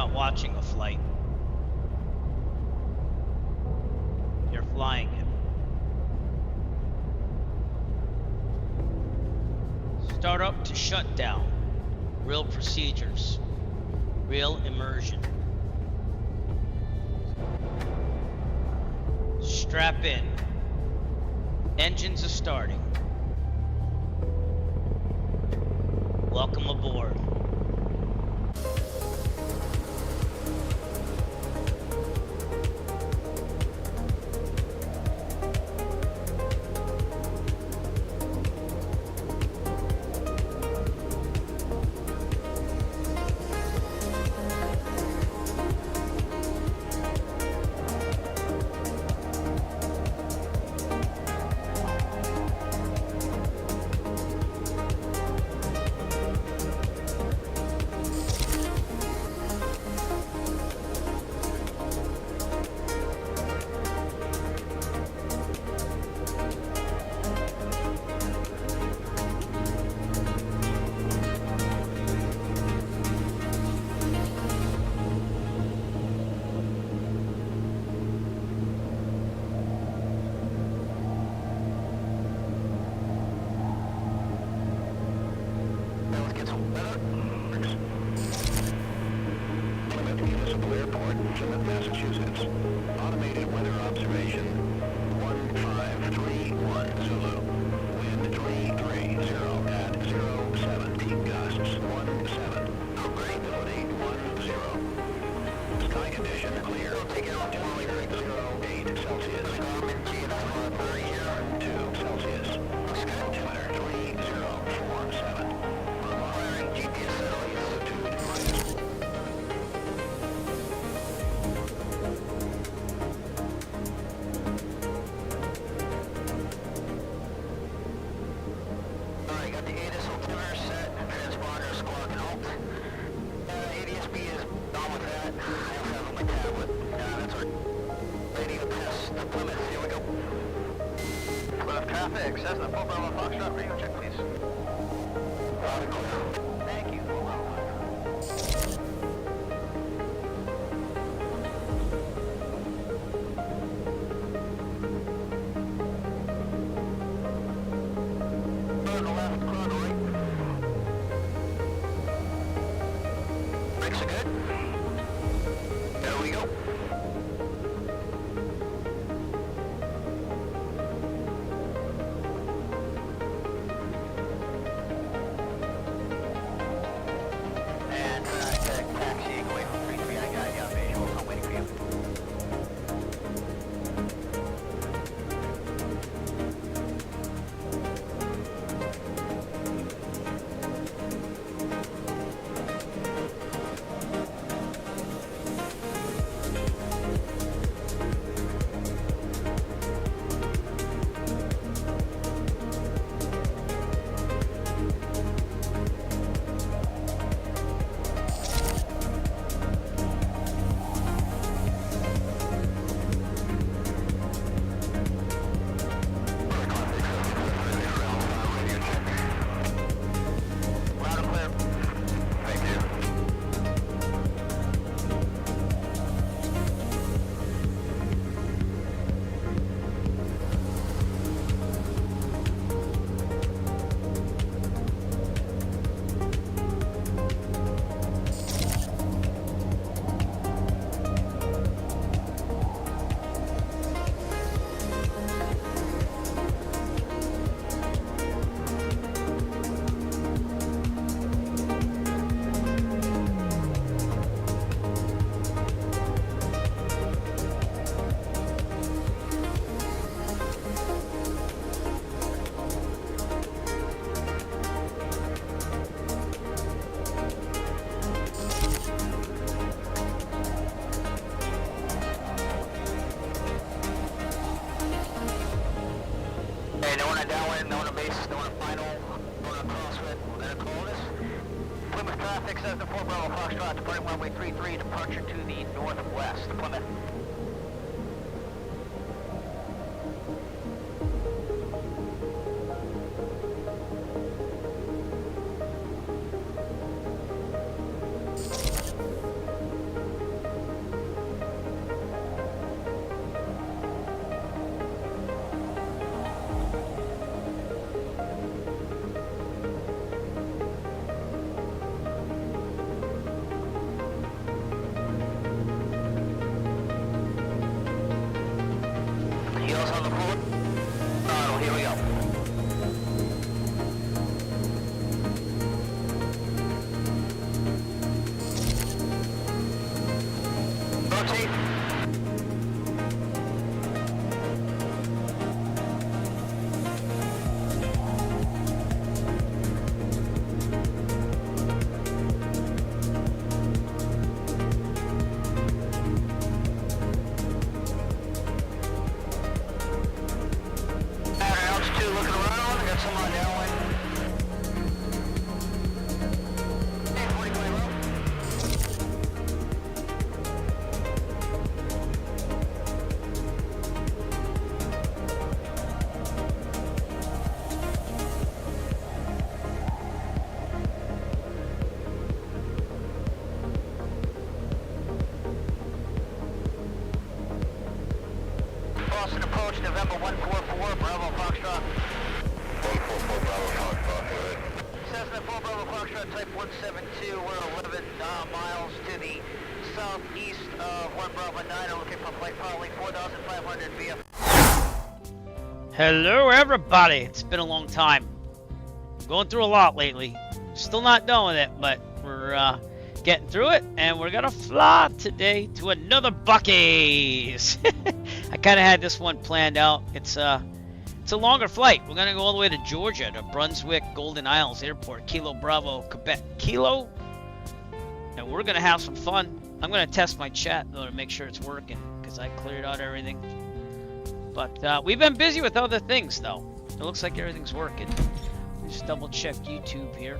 not watching a flight. You're flying it. Startup to shutdown. Real procedures. Real immersion. Strap in. Engines are starting. Welcome aboard. Airport, Massachusetts. Automated weather observation 1531 Zulu. Wind 330 at 07. Peak gusts 17. Variability 10. Sky condition clear. Take it off 08 Celsius. 2 Celsius. Altimeter 3047. Requiring GPS altitude minus. Traffic, Cessna 4 Bravo Foxtrot, radio check please. Loud and clear. Thank you. Throttle left, throttle right. Brakes are good. There we go. No one at downwind, no one at base, no one at final, no one at crosswind, then a coldest. Plymouth traffic says the 4 Bravo Foxtrot departing runway 33, departure to the northwest. Plymouth. type 172, we're 11 miles to the southeast of 1 Bravo 9, I'm looking for flight following 4,500 via. Hello, everybody. It's been a long time. Going through a lot lately. Still not done with it, but we're getting through it, and we're gonna fly today to another Buc-ee's. I kind of had this one planned out. It's a longer flight. We're gonna go all the way to Georgia, to Brunswick Golden Isles Airport, Kilo Bravo Quebec Kilo, and we're gonna have some fun. I'm gonna test my chat though to make sure it's working, because I cleared out everything. But we've been busy with other things though. It looks like everything's working. Just double check YouTube here.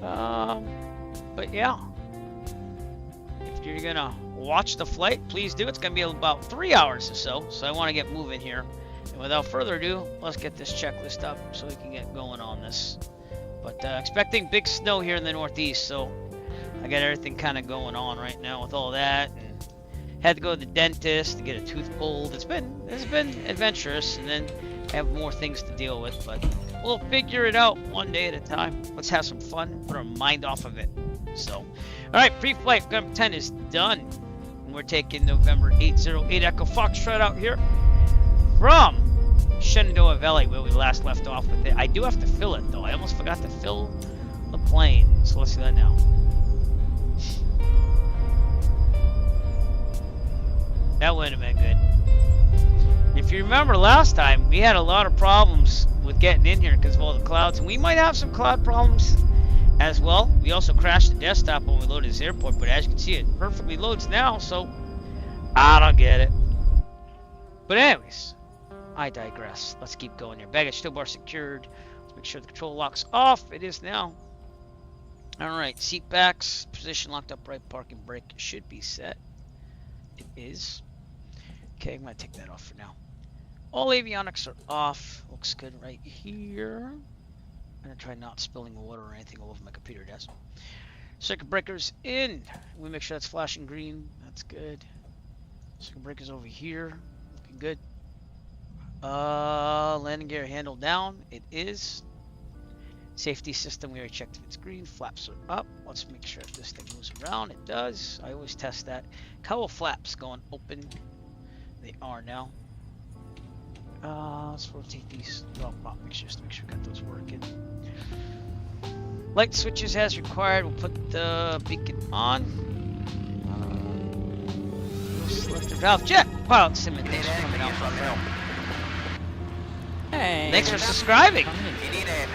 But yeah, if you're gonna watch the flight, please do. It's gonna be about 3 hours or so, so I want to get moving here. And without further ado, let's get this checklist up so we can get going on this. But expecting big snow here in the Northeast, so I got everything kind of going on right now with all that, and had to go to the dentist to get a tooth pulled. It's been adventurous, and then I have more things to deal with, but we'll figure it out one day at a time. Let's have some fun, put our mind off of it. So, all right, pre-flight number 10 is done. And we're taking November 808 Echo Foxtrot out here from Shenandoah Valley, where we last left off with it. I do have to fill it, though. I almost forgot to fill the plane. So let's do that now. That wouldn't have been good. If you remember last time, we had a lot of problems with getting in here because of all the clouds, and we might have some cloud problems as well. We also crashed the desktop when we loaded this airport, but as you can see, it perfectly loads now, so I don't get it. But anyways, I digress. Let's keep going here. Baggage tow bar secured. Let's make sure the control lock's off. It is now. All right, seat backs, position locked upright, parking brake should be set. It is. Okay, I'm going to take that off for now. All avionics are off. Looks good right here. I'm going to try not spilling water or anything all over my computer desk. Circuit breakers in. We make sure that's flashing green. That's good. Circuit breakers over here. Looking good. Landing gear handle down. It is. Safety system, we already checked if it's green. Flaps are up. Let's make sure if this thing moves around. It does. I always test that. Cowl flaps going open. They are now. Let's rotate these. Well, make sure we got those working. Light switches as required. We'll put the beacon on. Selector valve jet. Pilot Simmons. Thanks for coming out. Hey. Thanks for subscribing.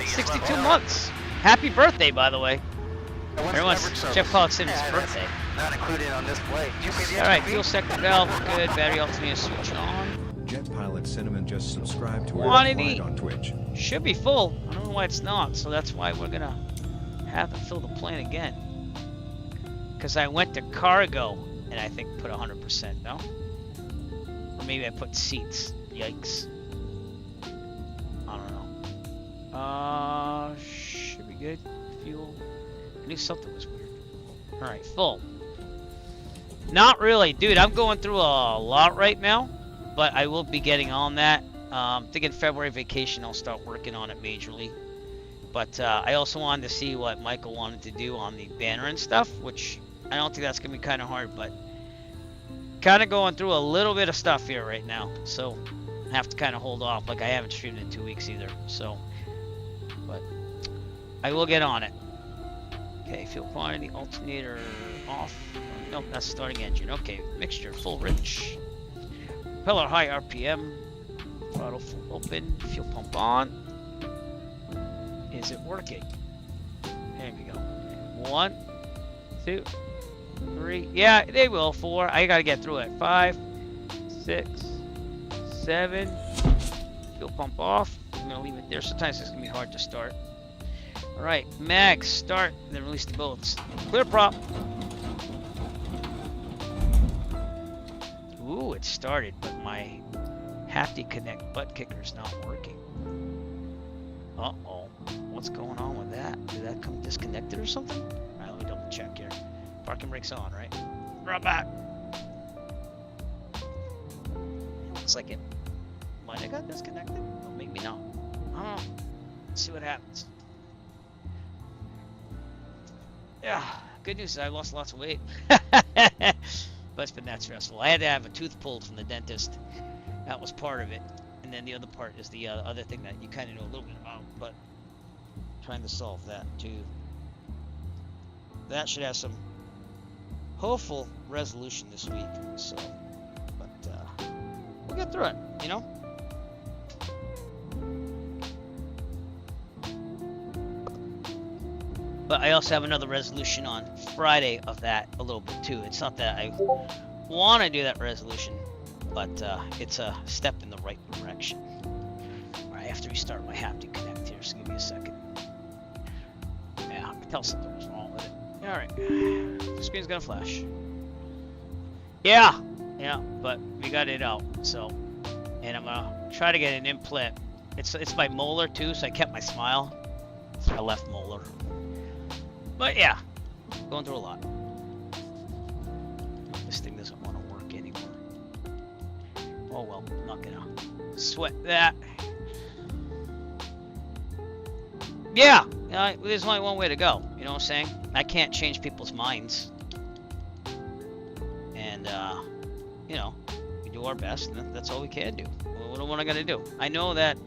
62 months. Happy birthday, by the way. Everyone's Jeff Pilot Simmons' birthday. Not included on this plate. Alright, fuel sector valve good. Battery alternator switch on. Jet Pilot Cinnamon just subscribed to our Quantity flight on Twitch. should be full. I don't know why it's not, so that's why we're gonna have to fill the plane again. Because I went to cargo and I think put 100%, no? Or maybe I put seats. Yikes. I don't know. Should be good. Fuel. I knew something was weird. Alright, full. Not really. Dude, I'm going through a lot right now, but I will be getting on that. Thinking February vacation, I'll start working on it majorly. But I also wanted to see what Michael wanted to do on the banner and stuff, which I don't think that's going to be kind of hard, but kind of going through a little bit of stuff here right now. So I have to kind of hold off. Like I haven't streamed in 2 weeks either. So, but I will get on it. Okay, fuel quantity, alternator off. Nope, that's starting engine. Okay, mixture full rich. Propeller high RPM. Throttle full open. Fuel pump on. Is it working? There we go. 1, 2, 3. Yeah, they will. 4. I gotta get through it. 5, 6, 7. Fuel pump off. I'm gonna leave it there. Sometimes it's gonna be hard to start. Alright, mags, start, then release the bolts. Clear prop. Ooh, it started, but my Haptic Connect butt kicker is not working. Uh-oh. What's going on with that? Did that come disconnected or something? Alright, let me double check here. Parking brake's on, right? Right back. Looks like it might have got disconnected. Or maybe not. I don't know. Let's see what happens. Yeah, good news is I lost lots of weight. But it's been that stressful. I had to have a tooth pulled from the dentist. That was part of it. And then the other part is the other thing that you kind of know a little bit about, but trying to solve that too. That should have some hopeful resolution this week. So, but we'll get through it, you know? But I also have another resolution on Friday of that a little bit too. It's not that I want to do that resolution, but it's a step in the right direction. All right, I have to restart my haptic connect here, so give me a second. Yeah, I can tell something was wrong with it. All right, the screen's gonna flash. Yeah, but we got it out. So, and I'm gonna try to get an implant. It's my molar too, so I kept my smile. It's my left molar. But yeah, going through a lot. This thing doesn't want to work anymore. Oh well, I'm not gonna sweat that. Yeah, there's only one way to go. You know what I'm saying? I can't change people's minds. And, you know, we do our best, and that's all we can do. What am I gonna do? I know that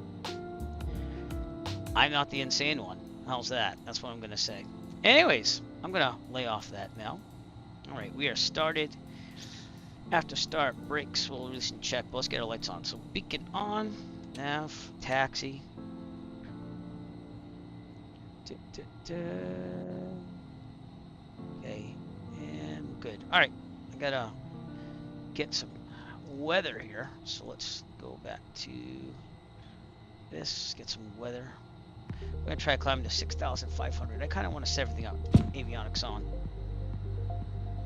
I'm not the insane one. How's that? That's what I'm gonna say. Anyways, I'm gonna lay off that now. Alright, we are started. After start brakes, we'll release and check. But let's get our lights on. So beacon on, nav, taxi. Okay, and good. Alright, I gotta get some weather here. So let's go back to this, get some weather. We're gonna try climbing to 6,500. I kind of want to set everything up. Avionics on.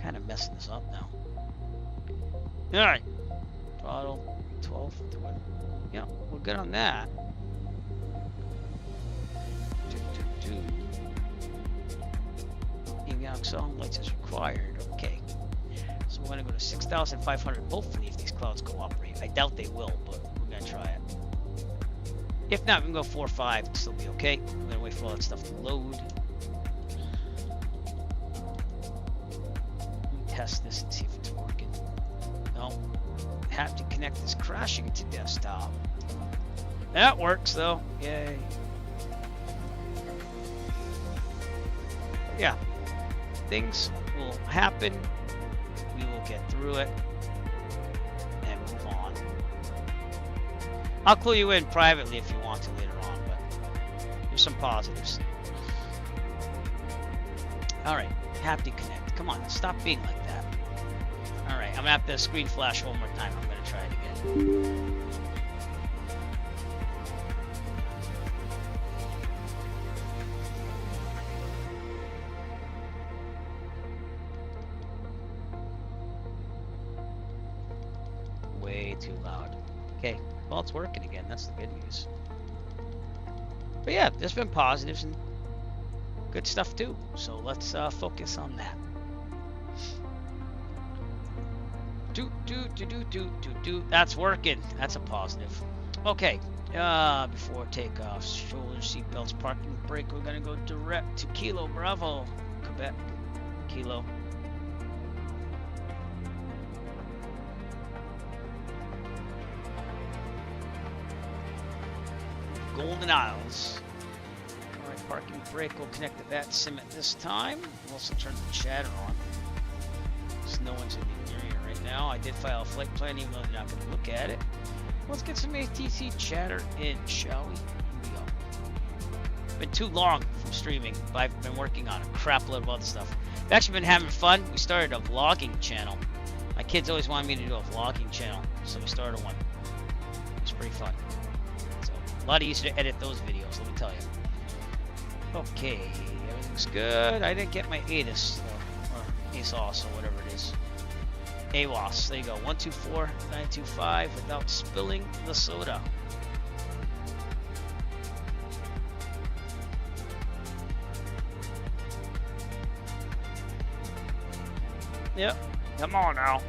Kind of messing this up now. All right. Throttle 12. 20. Yeah, we're good on that. Avionics on. Lights is required. Okay. So we're gonna go to 6,500. Hopefully, if these clouds cooperate. I doubt they will, but we're gonna try it. If not, we can go 4 or 5 and still be okay. We're gonna wait for all that stuff to load. Let me test this and see if it's working. No. Have to connect this crashing to desktop. That works though. Yay. Yeah. Things will happen. We will get through it. And move on. I'll clue you in privately if you want to later on, but there's some positives. Alright, haptic connect. Come on, stop being like that. Alright, I'm gonna have to screen flash one more time. I'm gonna try it again. Way too loud. Okay. Well, it's working again. That's the good news. But yeah, there's been positives and good stuff too. So let's focus on that. That's working. That's a positive. Okay. Before takeoff, shoulder seat belts, parking brake. We're gonna go direct to Kilo Bravo, Quebec. Kilo. Golden Isles. Alright, parking brake will connect to that sim at this time. We'll also turn the chatter on. Because no one's in the area right now. I did file a flight plan even though they're not going to look at it. Let's get some ATC chatter in, shall we? Here we go. Been too long from streaming, but I've been working on a crap load of other stuff. I've actually been having fun. We started a vlogging channel. My kids always wanted me to do a vlogging channel, so we started one. It's pretty fun. A lot easier to edit those videos, let me tell you. Okay, everything's good. I didn't get my ATIS, or ASOS, or whatever it is. AWOS, there you go. 124-925 without spilling the soda. Yep, come on now.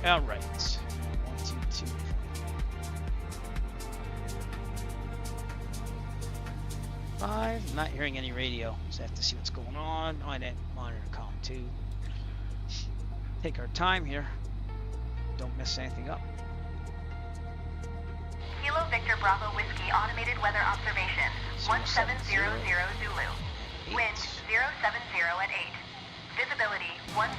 All right. 1, 2, 2. 5. I'm not hearing any radio, so I have to see what's going on. Oh, I didn't monitor comm 2. Take our time here. Don't mess anything up. Kilo Victor Bravo Whiskey Automated Weather Observation. 1700 Zulu. Wind 070 at 8. Visibility 10.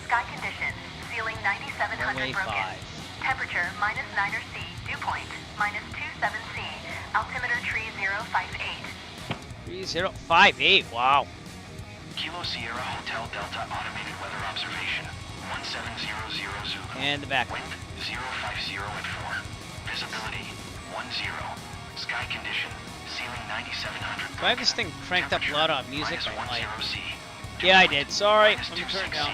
Sky condition. Ceiling 9700 Runway broken. 5. Temperature -9 C. Dew point -27 C. Altimeter tree 058. 3058. Wow. Kilo Sierra Hotel Delta Automated Weather Observation. 1700 Zulu. And the back. Wind 050 at 4. Visibility 10. Sky condition. Ceiling 9700. Do I have this thing cranked up loud on music? I might. -10 C. Yeah, I did. Sorry. Let me turn it down.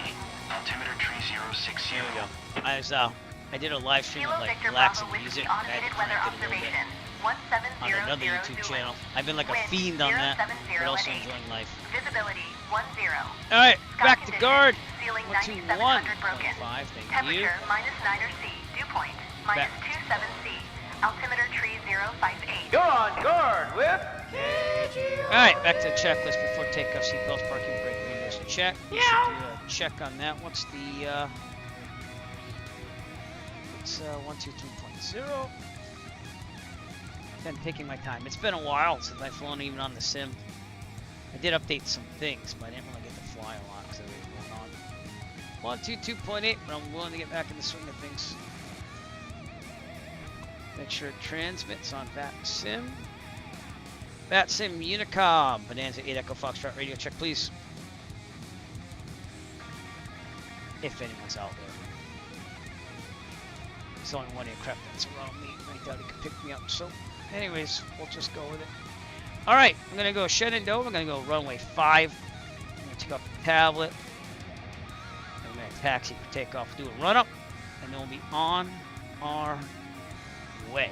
Altimeter tree 060. There we go. I did a live stream Kilo of like Victor relaxing Bravo music. Whiskey I had to Automated Weather crank it a little bit Observation. on 1700 another YouTube Zulu. channel. I've been like a Wind fiend on that, 070 but also at 8. enjoying life. Visibility 10. All right, Sky back to condition. guard. Ceiling 121.5. 9700 broken. Thank you. Temperature -9 C. Dew point Back. -27 C. Altimeter tree 058. You're on guard with All right, back to the checklist before takeoff. Seatbelts, parking brake radios check. We should do a check on that. What's the? It's 123.0. Been taking my time. It's been a while since I've flown even on the sim. I did update some things, but I didn't really get to fly a lot because everything was going on. 122.8, but I'm willing to get back in the swing of things. Make sure it transmits on VATSIM. VATSIM Unicom. Bonanza 8 Echo Foxtrot radio check, please. If anyone's out there. There's only one aircraft that's around me. I doubt he could pick me up. So, anyways, we'll just go with it. All right, I'm gonna go Shenandoah. I'm gonna go runway 5. I'm gonna take off the tablet. I'm gonna taxi for takeoff, do a run up, and then we'll be on our way.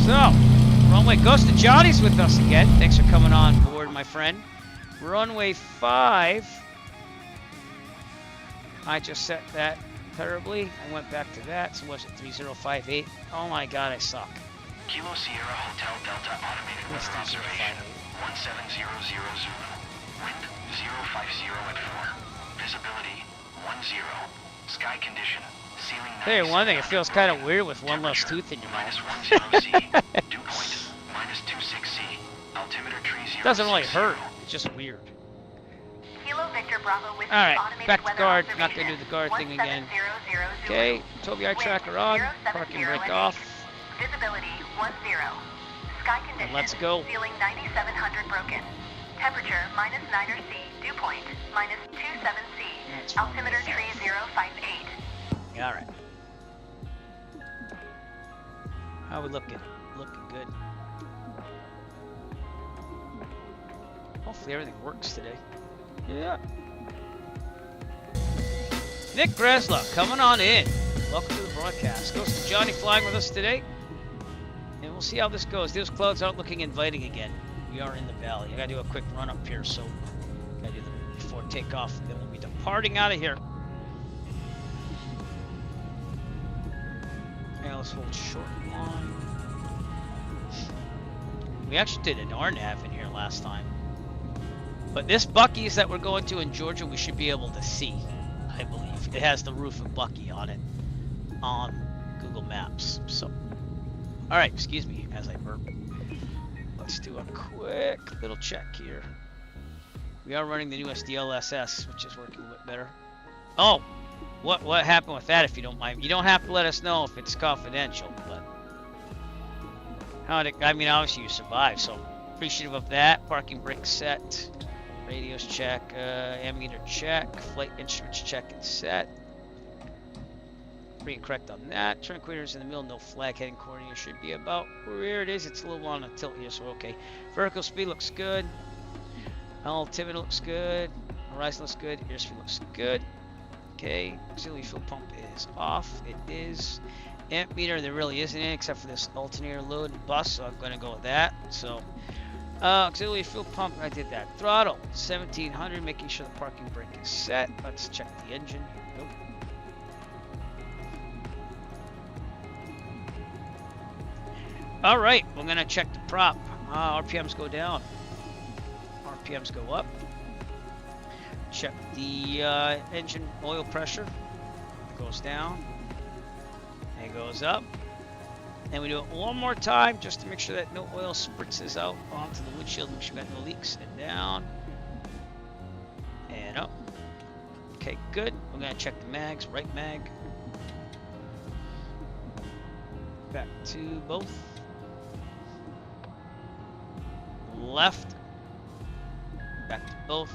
So, runway goes to Johnny's with us again. Thanks for coming on board, my friend. Runway 5. I just set that terribly. I went back to that. So was it 3058? Oh my god, I suck. Kilo Sierra Hotel Delta Automated What's Weather Observation. 1700 Zulu. Wind 050 at 4. Visibility 10. Sky condition. Ceiling 9700. Hey, one thing, it feels kind of weird with one less tooth in your mouth. -10 C. Dew point -26 C. Altimeter tree 060. Doesn't really hurt. It's just weird. Kilo Victor Bravo Whiskey All right, Automated back to Weather guard. Observation. Not gonna do the guard thing again. 1700 Zulu. Okay, Tobii eye tracker on. 070 Parking brake at off. 8. Visibility 10. Sky condition. let's go. Ceiling 9700 broken. Temperature -9 C. Dew point -27 C. That's Altimeter fine. tree 058. All right. How we looking? Looking good. Hopefully everything works today. Yeah. Nick Breslau coming on in. Welcome to the broadcast. Goes to Johnny flying with us today. And we'll see how this goes. Those clouds aren't looking inviting again. We are in the valley. I gotta do a quick run up here, so gotta do them before takeoff. Then we'll be departing out of here. Now let's hold short line. We actually did an RNAV in here last time. But this Buc-ee's that we're going to in Georgia, we should be able to see, I believe. It has the roof of Buc-ee on it on Google Maps. So, all right, excuse me as I burp. Let's do a quick little check here. We are running the newest DLSS, which is working a bit better. Oh, what happened with that, if you don't mind? You don't have to let us know if it's confidential, but I mean, obviously you survived, so appreciative of that. Parking brake set. Radios check, ammeter check, flight instruments check and set. Free and correct on that. Turn equators in the middle, no flag heading coordinator should be about where it is. It's a little on a tilt here, so okay. Vertical speed looks good. Altimeter looks good. Horizon looks good. Airspeed looks good. Okay, auxiliary fuel pump is off. It is. Amp meter, there really isn't any except for this alternator load and bus, so I'm going to go with that. So. Auxiliary fuel pump, I did that. Throttle, 1700, making sure the parking brake is set. Let's check the engine. Nope. All right, we're gonna check the prop. RPMs go down. RPMs go up. Check the engine oil pressure. It goes down. And it goes up. And we do it one more time just to make sure that no oil spritzes out onto the windshield. Make sure we got no leaks. And down. And up. Okay, good. We're gonna check the mags. Right mag. Back to both. Left. Back to both.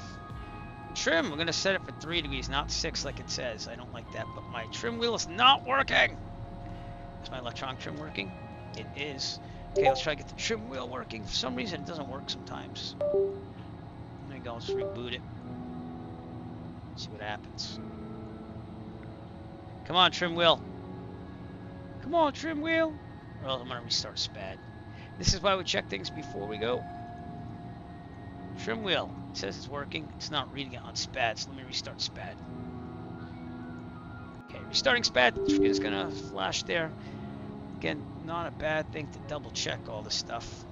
Trim, we're gonna set it for 3 degrees, not 6 like it says. I don't like that, but my trim wheel is not working. Is my electronic trim working? It is. Okay, let's try to get the trim wheel working. For some reason, it doesn't work sometimes. There we go, let's reboot it. See what happens. Come on, trim wheel. Come on, trim wheel. Or else I'm gonna restart SPAD. This is why we check things before we go. Trim wheel. It says it's working. It's not reading it on SPAD, so let me restart SPAD. Okay, restarting SPAD. The screen is gonna flash there. Again, not a bad thing to double check all this stuff.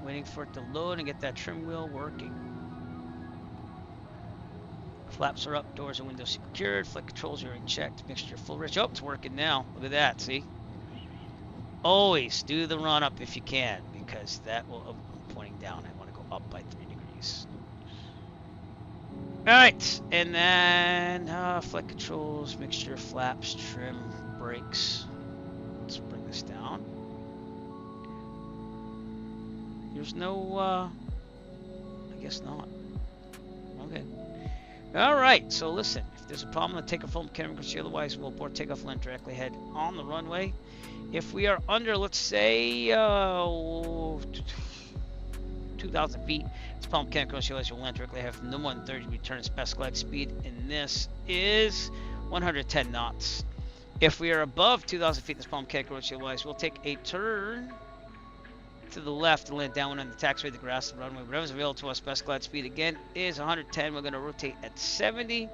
Waiting for it to load and get that trim wheel working. Flaps are up, doors and windows secured, flight controls are in check, mixture full rich. Oh, it's working now. Look at that, see? Always do the run up if you can, because that will, oh, I'm pointing down, I want to go up by 3 degrees. Alright, and then flight controls, mixture, flaps, trim, brakes. Let's bring this down. There's no, I guess not. Okay. Alright, so listen, if there's a problem, then take a full camera conceal, otherwise we'll abort takeoff, land directly ahead on the runway. If we are under, let's say, 2,000 feet, it's pump can conceal as you'll land directly ahead from no more than 30 return best glide speed, and this is 110 knots. If we are above 2,000 feet, this pump can conceal wise, we'll take a turn to the left and land downwind on the taxiway, the grass, the runway, whatever's available to us. Best glide speed again is 110. We're going to rotate at 70,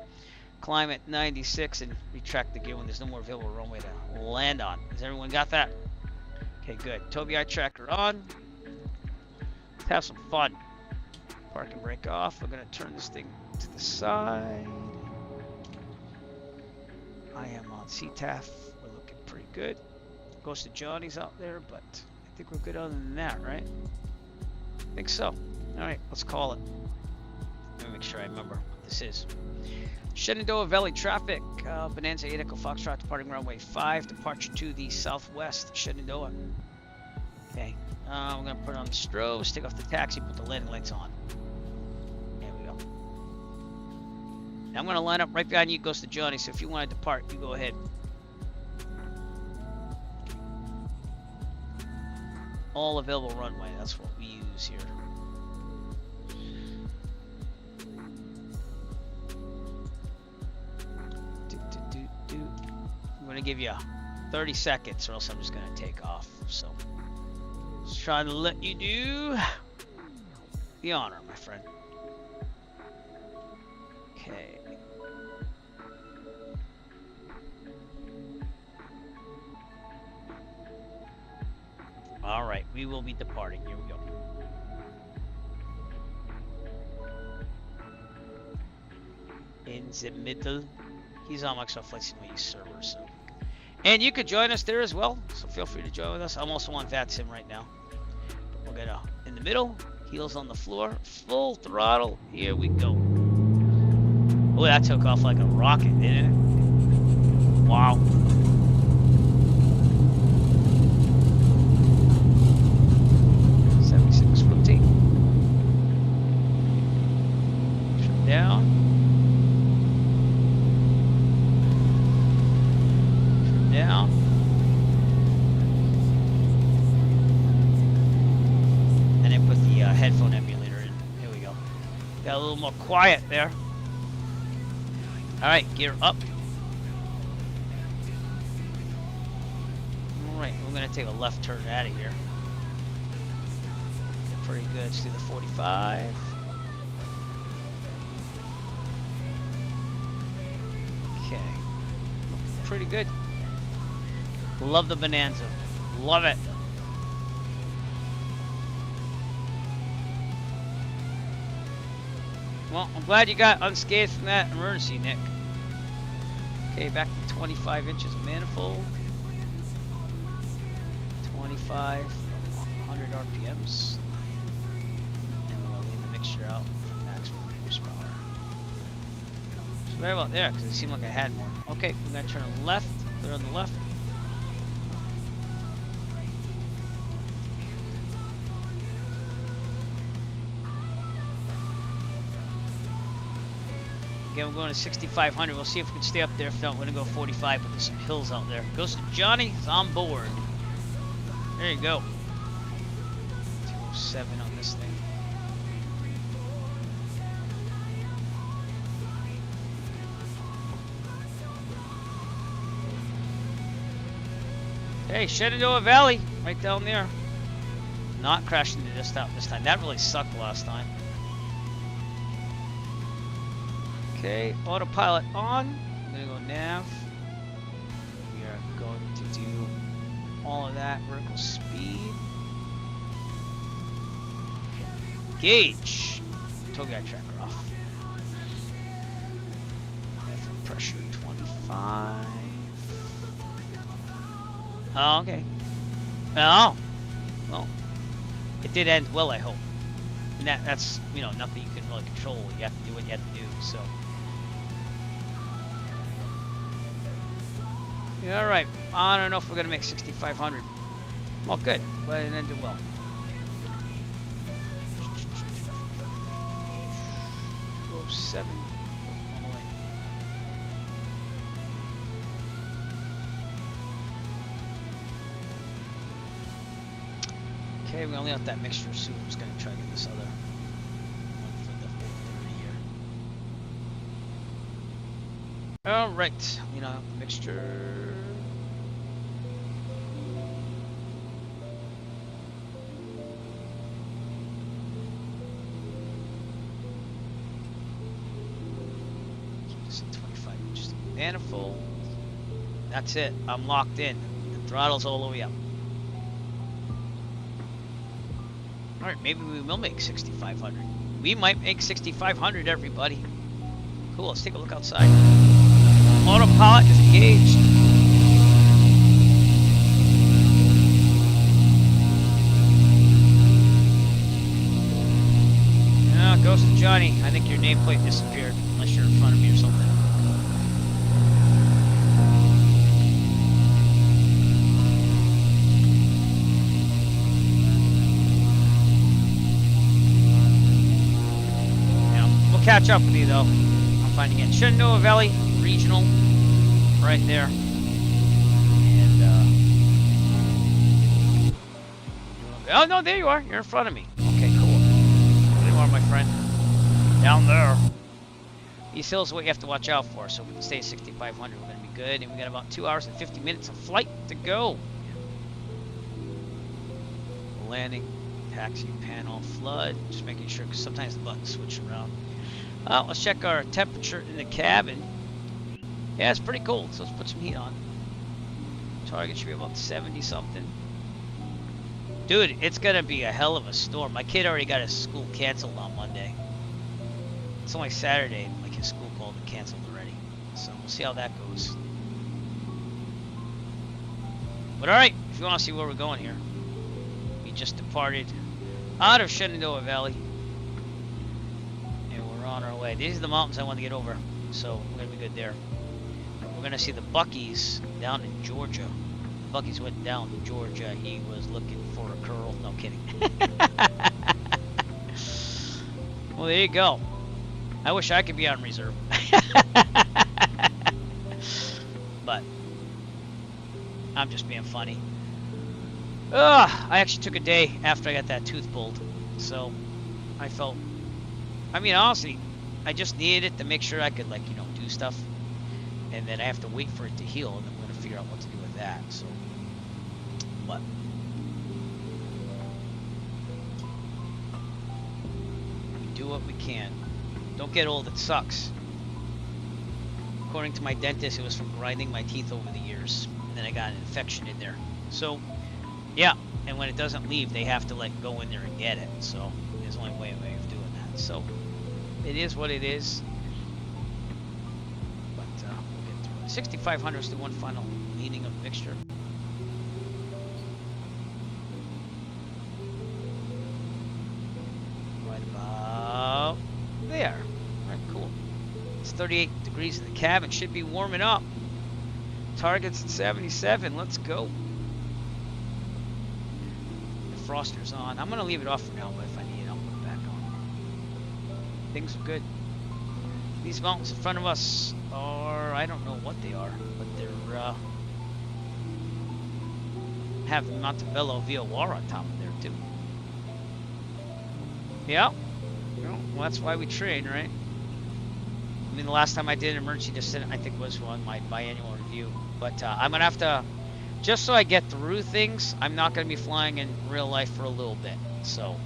climb at 96, and retract the gear when there's no more available runway to land on. Has everyone got that? Okay, good. Tobii eye tracker on. Let's have some fun. Park and brake off. We're going to turn this thing to the side. I am on CTAF. We're looking pretty good. Goes to Johnny's out there, but I think we're good other than that, right? I think so. Alright, let's call it. Let me make sure I remember what this is. Shenandoah Valley traffic. Bonanza 8 Echo Foxtrot departing runway 5. Departure to the southwest, Shenandoah. Okay. We're going to put on the strobes, take off the taxi, put the landing lights on. There we go. Now I'm going to line up right behind you, goes to Johnny, so if you want to depart, you go ahead. All available runway, that's what we use here. I'm gonna give you 30 seconds or else I'm just gonna take off. So just trying to let you do the honor, my friend. Okay. Alright, we will be departing. Here we go. In the middle. He's on Microsoft Flight Simulator server, so. And you could join us there as well, so feel free to join with us. I'm also on VATSIM right now. We're gonna, in the middle, heels on the floor, full throttle. Here we go. Oh, that took off like a rocket, didn't it? Wow. Down. Down. And then put the headphone emulator in. Here we go. Got a little more quiet there. Alright, gear up. Alright, we're going to take a left turn out of here. Pretty good. Let's do the 45. Okay, pretty good. Love the Bonanza. Love it. Well, I'm glad you got unscathed from that emergency, Nick. Okay, back to 25 inches of manifold. 25, 100 RPMs. And we'll leave the mixture out for maximum horsepower. So right about there, because it seemed like I had more. Okay, we're going to turn on the left, clear on the left. Again, we're going to 6,500. We'll see if we can stay up there. If not, we're going to go 45, but there's some hills out there. Goes to Johnny. He's on board. There you go. 207 on this thing. Hey, Shenandoah Valley. Right down there. Not crashing into this time. That really sucked last time. Okay, autopilot on. I'm gonna go nav. We are going to do all of that. Vertical speed. Gauge. Tow guide tracker off. Bathroom pressure 25. Oh, okay. Oh. Well, it did end well, I hope. And that's, you know, nothing you can really control. You have to do what you have to do, so. Yeah, all right. I don't know if we're going to make 6,500. Well, good. But it ended well. Go 7. All the way. Okay, we only got that mixture soon. I'm just going to try to get this other one for the 430 here. All right. You know, the mixture. Just 25 inches of manifold. That's it. I'm locked in. The throttle's all the way up. All right, maybe we will make 6,500. We might make 6,500, everybody. Cool, let's take a look outside. Autopilot is engaged. Yeah, goes to Johnny. I think your nameplate disappeared, unless you're in front of me or something. Catch up with you though. I'm finding it. Shenandoah Valley Regional, right there. And oh no, there you are. You're in front of me. Okay, cool. There you are, my friend. Down there. These hills are what you have to watch out for. So if we can stay at 6,500, we're gonna be good. And we got about 2 hours and 50 minutes of flight to go. Landing, taxi panel, flood. Just making sure, because sometimes the buttons switch around. Let's check our temperature in the cabin. Yeah, it's pretty cold, so let's put some heat on. Target should be about 70 something. Dude, it's gonna be a hell of a storm. My kid already got his school canceled on Monday. It's only Saturday, and like his school called and canceled already. So we'll see how that goes. But alright, if you want to see where we're going here. We just departed out of Shenandoah Valley. On our way. These are the mountains I want to get over, so we're gonna be good there. We're gonna see the Buc-ee's down in Georgia. Buc-ee's went down to Georgia. He was looking for a curl. No kidding. Well, there you go. I wish I could be on reserve. But I'm just being funny. I actually took a day after I got that tooth pulled, so I felt. I mean, honestly, I just needed it to make sure I could, like, you know, do stuff. And then I have to wait for it to heal, and then we're going to figure out what to do with that. So, but we do what we can. Don't get old, it sucks. According to my dentist, it was from grinding my teeth over the years. and then I got an infection in there. So, yeah, and when it doesn't leave, they have to like go in there and get it. So there's only way of doing that. So it is what it is. But we'll get through it. 6,500 is the one final heating of mixture. Right about there. All right, cool. It's 38 degrees in the cabin. Should be warming up. Target's at 77. Let's go. The froster's on. I'm going to leave it off for now, but if I need it, I'll put it back on. Things are good. These mountains in front of us are, I don't know what they are, but they're, have Montebello VOR on top of there, too. Yeah. Well, that's why we train, right? I mean, the last time I did an emergency descent, I think was on my biannual review. But I'm going to have to, just so I get through things, I'm not going to be flying in real life for a little bit. So,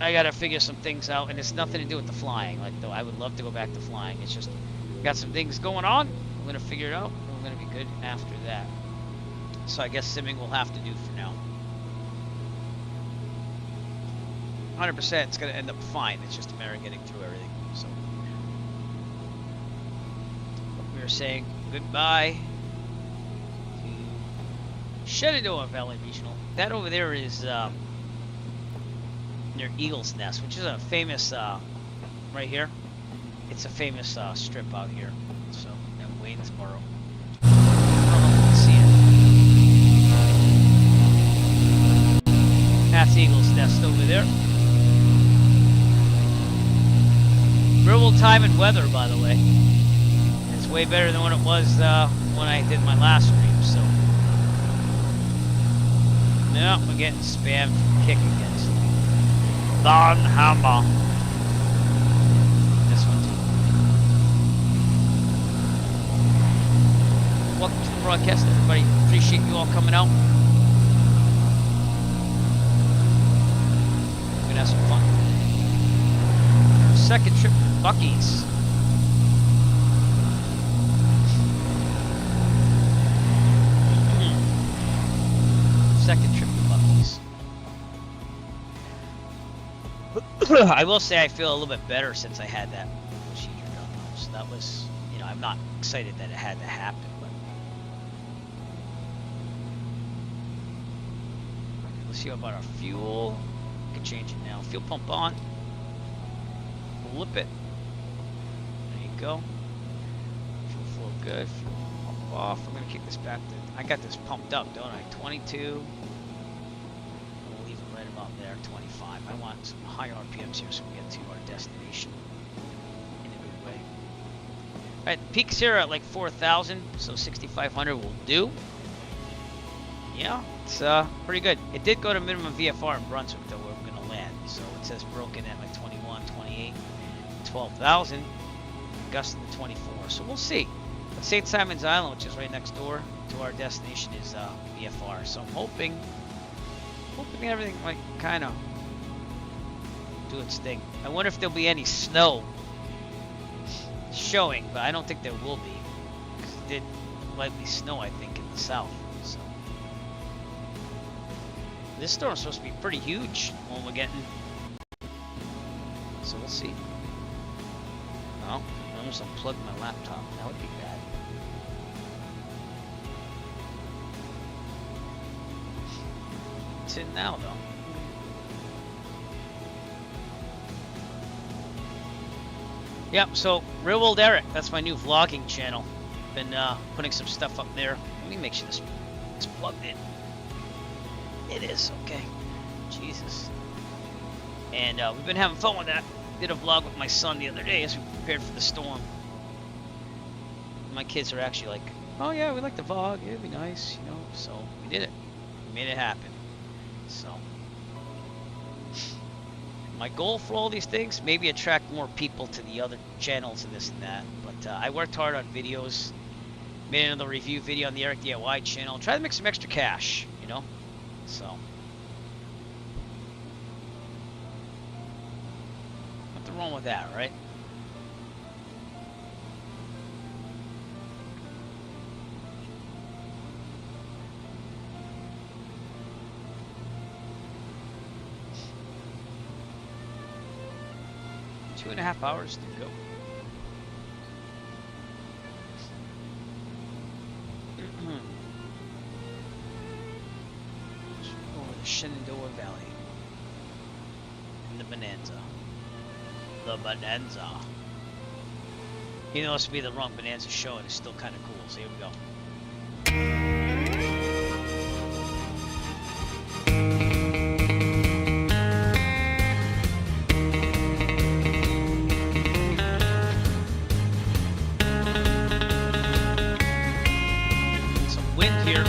I got to figure some things out, and it's nothing to do with the flying. Like, though, I would love to go back to flying. It's just, got some things going on. I'm going to figure it out, and we're going to be good after that. So I guess simming will have to do for now. 100%, it's going to end up fine. It's just a matter of getting through everything. So, we were saying goodbye to Shenandoah Valley Regional. That over there is near Eagle's Nest, which is a famous, right here. It's a famous strip out here. So, in Waynesboro. I don't know if you can see it. That's Eagle's Nest over there. Real time and weather, by the way. It's way better than what it was when I did my last stream, so. No, we're getting spammed from Kick against Don Hammer. This one too. Welcome to the broadcast, everybody. Appreciate you all coming out. We're gonna have some fun. Our second trip to Buc-ee's. Second trip to Buc-ee's. I will say I feel a little bit better since I had that procedure done. So that was, you know, I'm not excited that it had to happen, but let's see about our fuel. We can change it now. Fuel pump on. Flip it. There you go. Fuel flow good. Fuel pump off. I'm gonna kick this back to, I got this pumped up, don't I? 22. We'll leave it right about there, 25. I want some high RPMs here so we get to our destination in a good way. Alright, peaks here are at like 4,000, so 6,500 will do. Yeah, it's pretty good. It did go to minimum VFR in Brunswick though, where we're gonna land. So it says broken at like 21, 28, 12,000, gusting to 24. So we'll see. But St. Simon's Island, which is right next door to our destination, is VFR. So I'm hoping everything like kind of do its thing. I wonder if there'll be any snow showing, but I don't think there will be, because it did lightly snow, I think, in the south. So this storm's supposed to be pretty huge when we're getting. So we'll see. Oh, I almost unplugged my laptop. That would be bad. It's in now, though. Yep, so Real World Eric, that's my new vlogging channel. Been putting some stuff up there. Let me make sure this is plugged in. It is, okay. Jesus. And we've been having fun with that. Did a vlog with my son the other day as we prepared for the storm. My kids are actually like, oh yeah, we like the vlog, yeah, it'd be nice, you know. So we did it. We made it happen. So my goal for all these things, maybe attract more people to the other channels and this and that. But I worked hard on videos. Made another review video on the Eric DIY channel. Try to make some extra cash, you know. So nothing wrong with that, right? 2.5 hours to go. Over the Shenandoah Valley. And the Bonanza. The Bonanza. Even though this would be the wrong Bonanza show, and it's still kind of cool. So here we go. Some wind here.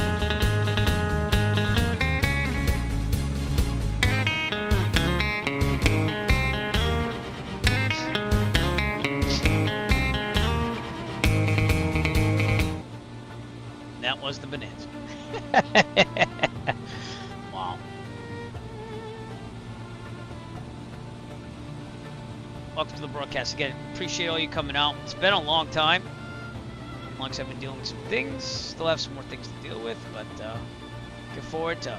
That was the Bonanza. Wow. Welcome to the broadcast again. Appreciate all you coming out. It's been a long time. As long as I've been dealing with some things. Still have some more things to deal with, but looking forward to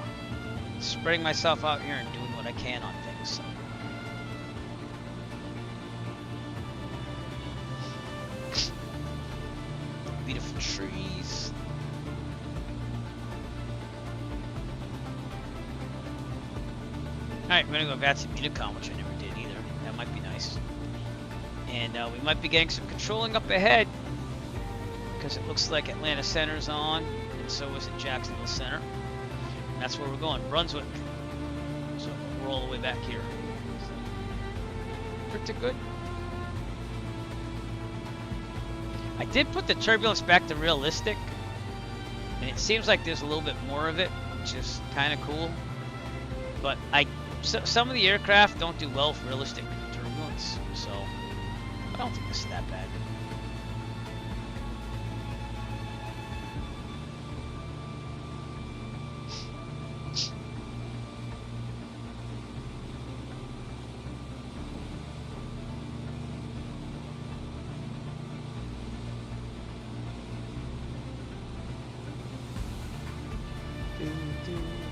spreading myself out here and doing what I can on things. So. Beautiful trees. Alright, we're gonna go back to Unicom, which I never did either. That might be nice. And we might be getting some controlling up ahead, because it looks like Atlanta Center's on, and so is it Jacksonville Center. And that's where we're going, Brunswick. So we're all the way back here. So, pretty good. I did put the turbulence back to realistic, and it seems like there's a little bit more of it, which is kind of cool. But some of the aircraft don't do well with realistic turbulence, so I don't think this is that bad.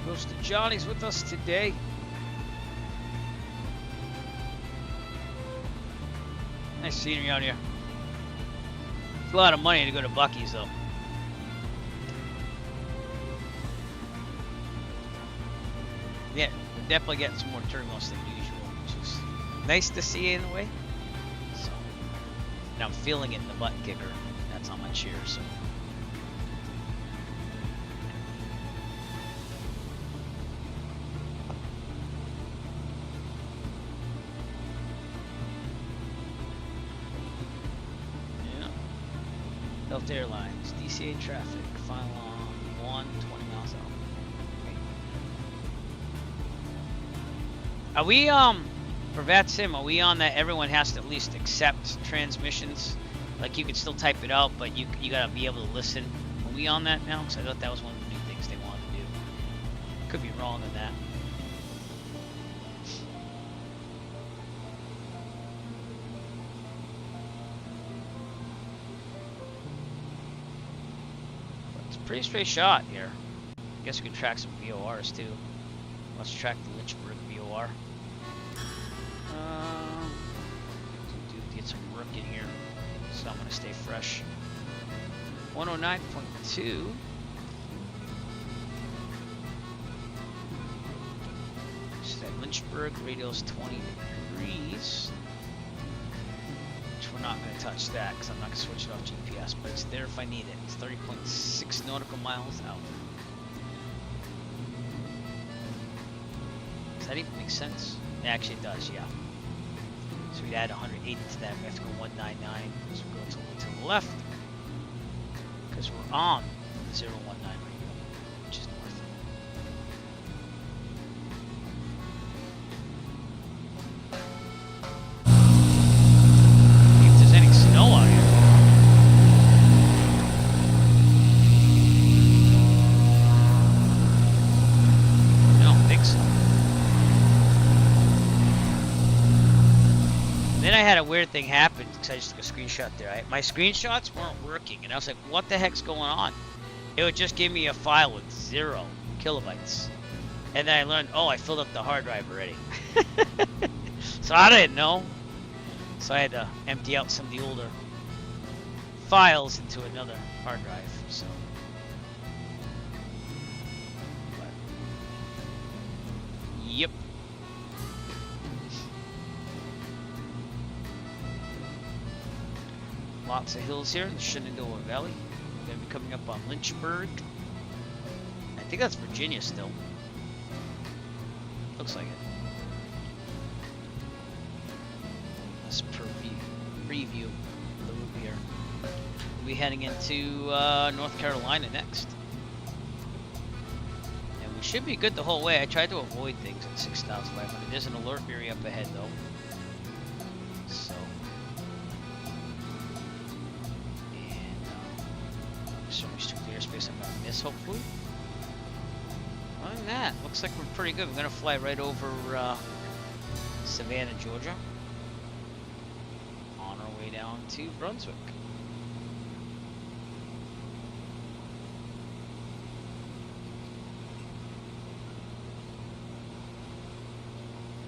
Goes to Johnny's with us today. Nice scenery out here. It's a lot of money to go to Buc-ee's though. Yeah, definitely getting some more turbulence than usual, which is nice to see in a way. So, and I'm feeling it in the butt kicker. That's on my chair, so. Delta Airlines, DCA traffic, final on 120 miles out. Okay. Are we, for VATSIM, are we on that everyone has to at least accept transmissions? Like you can still type it out, but you gotta be able to listen. Are we on that now? Because I thought that was one of the new things they wanted to do. Could be wrong on that. Pretty straight shot here. I guess we can track some VORs too. Let's track the Lynchburg VOR. Get some rook in here, so I'm gonna stay fresh. 109.2. So that Lynchburg radial's 20 degrees. We're not going to touch that because I'm not going to switch it off GPS, but it's there if I need it. It's 30.6 nautical miles out. Does that even make sense? Actually, it does, yeah. So we'd add 180 to that. We have to go 199. So we go to the left because we're on the 019 radio, which is north. Weird thing happened because I just took a screenshot there. My screenshots weren't working, and I was like, "What the heck's going on?" It would just give me a file with 0 kilobytes, and then I learned, oh, I filled up the hard drive already. So I didn't know. So I had to empty out some of the older files into another hard drive. So, but, yep. Lots of hills here in the Shenandoah Valley. We're going to be coming up on Lynchburg. I think that's Virginia still. Looks like it. That's preview of the route here. We'll be heading into North Carolina next. And we should be good the whole way. I tried to avoid things at 6,500. There's an alert area up ahead though. So. And so restricted airspace I'm going to miss hopefully. Other than that, looks like we're pretty good. We're going to fly right over Savannah, Georgia. On our way down to Brunswick.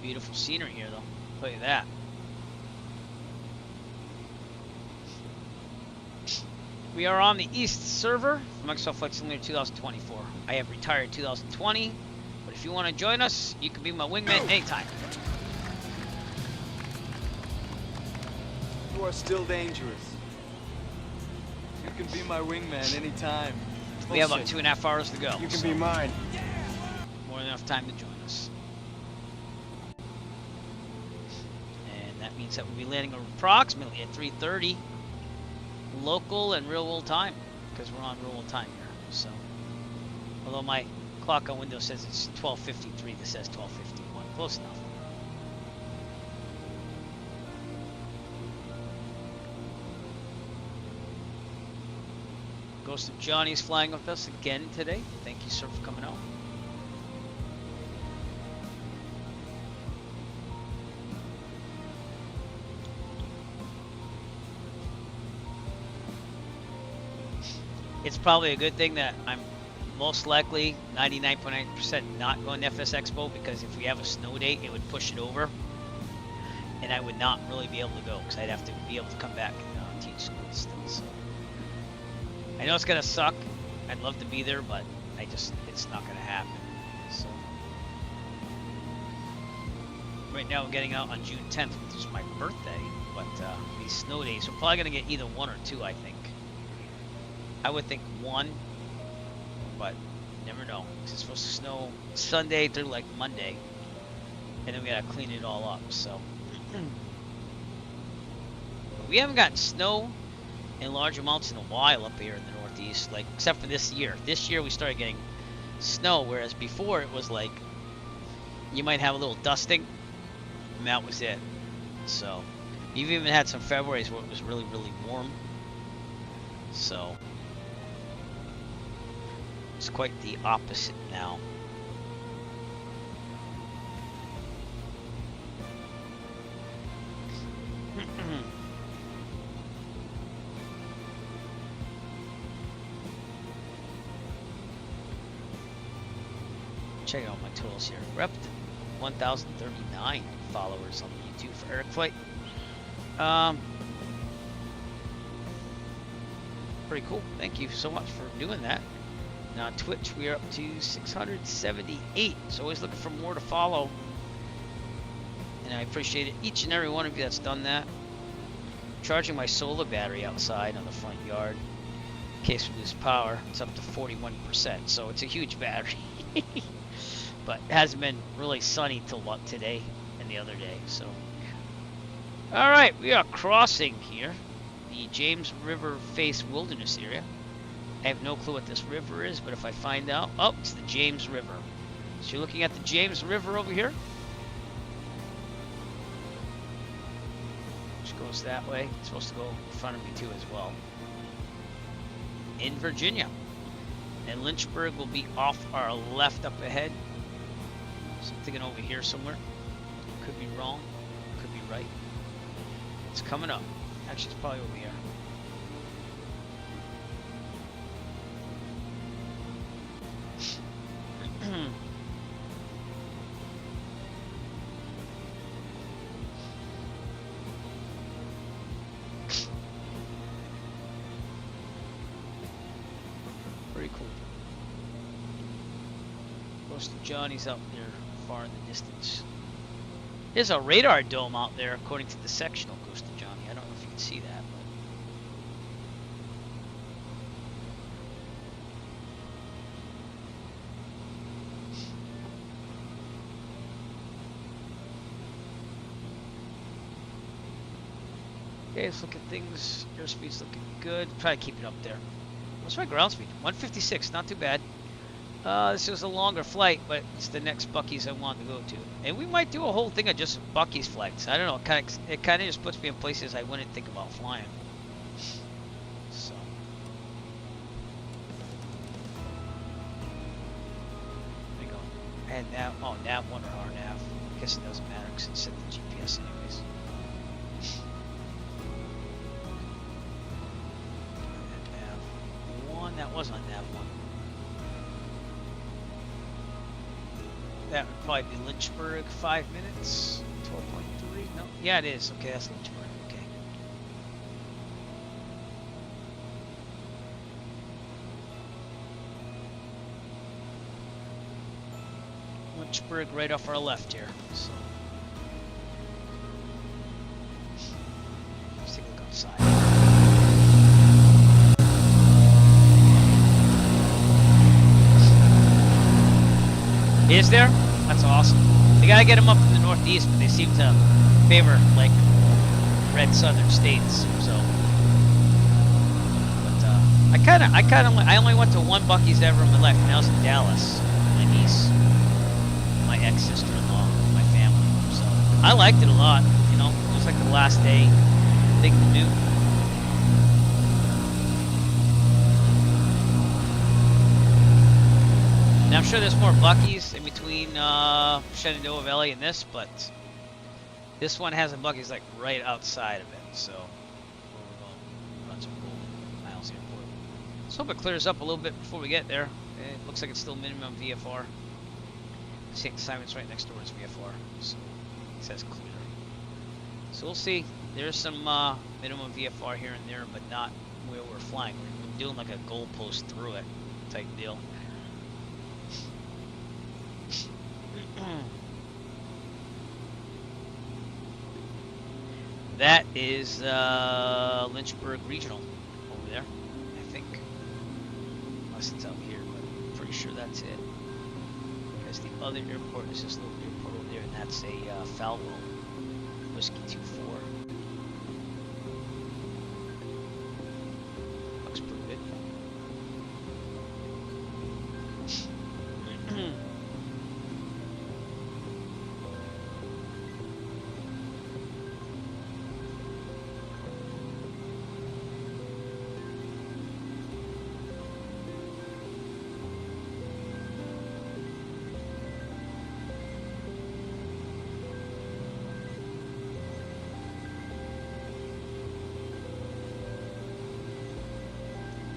Beautiful scenery here, though. I'll tell you that. We are on the East server for Microsoft Flight Simulator 2024. I have retired 2020, but if you want to join us, you can be my wingman anytime. You are still dangerous. You can be my wingman anytime. We have about 2.5 hours to go. You can be mine. More than enough time to join us. And that means that we'll be landing approximately at 3:30 local and real world time, because we're on real world time here. So, although my clock on Windows says it's 12:53, this says 12:51. Close enough. Ghost of Johnny is flying with us again today. Thank you, sir, for coming out. It's probably a good thing that I'm most likely 99.9% not going to FS Expo, because if we have a snow date, it would push it over, and I would not really be able to go because I'd have to be able to come back and teach school still. So I know it's gonna suck. I'd love to be there, but it's not gonna happen. So right now we're getting out on June 10th, which is my birthday, but these snow days, we're probably gonna get either 1 or 2, I think. I would think 1, but you never know. It's supposed to snow Sunday through like Monday, and then we gotta clean it all up. So we haven't gotten snow in large amounts in a while up here in the Northeast, like except for this year. This year we started getting snow, whereas before it was like you might have a little dusting, and that was it. So you've even had some Februarys where it was really, really warm. So it's quite the opposite now. Check out my tools here. We're up to 1,039 followers on YouTube for Eric Flight. Pretty cool. Thank you so much for doing that. Now on Twitch, we are up to 678. So always looking for more to follow. And I appreciate it, each and every one of you that's done that. I'm charging my solar battery outside on the front yard in case we lose power. It's up to 41%, so it's a huge battery. But it hasn't been really sunny till what, today and the other day. So, all right, we are crossing here the James River Face Wilderness area. I have no clue what this river is, but if I find out, oh, it's the James River. So you're looking at the James River over here, which goes that way. It's supposed to go in front of me too as well. In Virginia. And Lynchburg will be off our left up ahead. So I'm thinking over here somewhere. Could be wrong, could be right. It's coming up. Actually, it's probably over here. pretty cool. Coast of Johnny's out there, far in the distance. There's a radar dome out there, according to the sectional Coast of Johnny. I don't know if you can see that, but... Okay, let's look at things. Airspeed's looking good. Try to keep it up there. What's my ground speed? 156, not too bad. This was a longer flight, but it's the next Buc-ee's I want to go to. And we might do a whole thing of just Buc-ee's flights. I don't know, it kind of just puts me in places I wouldn't think about flying. So. There you go. And nav, oh, nav 1 or RNAV. I guess it doesn't matter because it's set the GPS anyways. That was on nav 1. That would probably be Lynchburg, 5 minutes. 12.3. No, yeah, it is. Okay, that's Lynchburg. Okay. Lynchburg right off our left here. So let's take a look outside. Is there? That's awesome. They gotta get them up in the Northeast, but they seem to favor like red southern states. So, but I only went to one Buc-ee's ever in my life, and that was in Dallas. My niece, my ex-sister-in-law, my family. So I liked it a lot. You know, it was like the last day thing to do. Now, I'm sure there's more Buc-ee's in between Shenandoah Valley and this, but this one has a Buc-ee's like right outside of it. So, where we're going, Brunswick Golden Isles Airport. Let's hope it clears up a little bit before we get there. It looks like it's still minimum VFR. St. Simon's right next door is VFR, so it says clear. So we'll see. There's some minimum VFR here and there, but not where we're flying. We're doing like a goalpost through it type deal. That is Lynchburg Regional over there, I think. Unless it's out here, but I'm pretty sure that's it. Because the other airport is this little airport over there, and that's a Falwell Whiskey 24. Looks pretty good.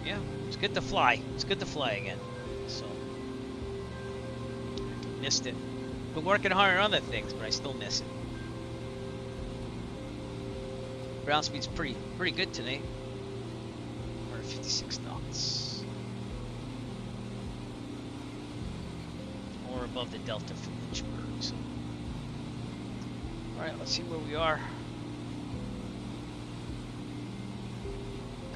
Yeah, it's good to fly. It's good to fly again. So, missed it. Been working hard on other things, but I still miss it. Ground speed's pretty good today. 156 knots. Or above the delta from Lynchburg. So. All right, let's see where we are.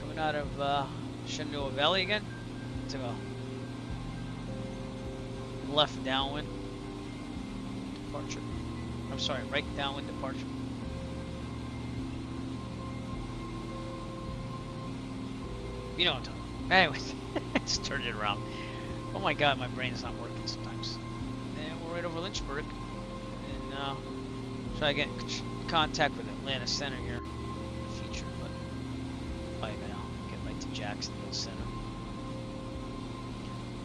Coming out of Shenandoah Valley again. To a left downwind departure. I'm sorry, right downwind departure. You know what I'm talking about. Anyways, let's turn it around. Oh my god, my brain is not working sometimes. And we're right over Lynchburg. And try to get in contact with Atlanta Center here in the future, but probably gonna get right to Jacksonville Center.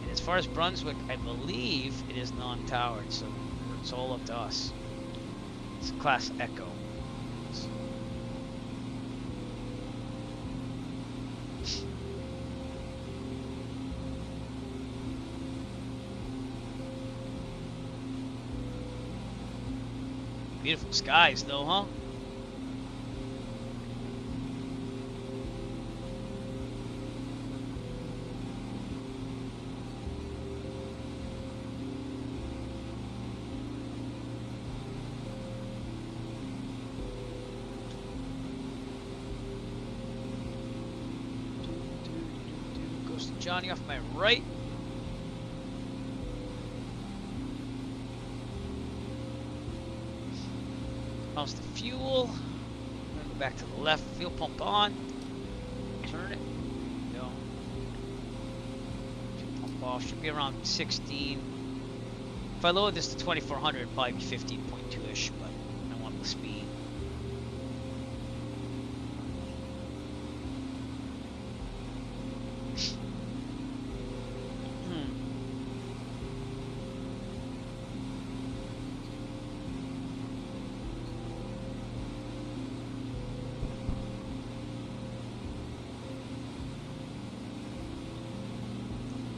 And as far as Brunswick, I believe it is non-towered, so it's all up to us. It's Class Echo. So. Beautiful skies though, huh? Johnny off my right. How's the fuel? I'm gonna go back to the left. Fuel pump on. Turn it. There you go. Fuel pump off. Should be around 16. If I lower this to 2400, it'd probably be 15.2-ish, but I want the speed.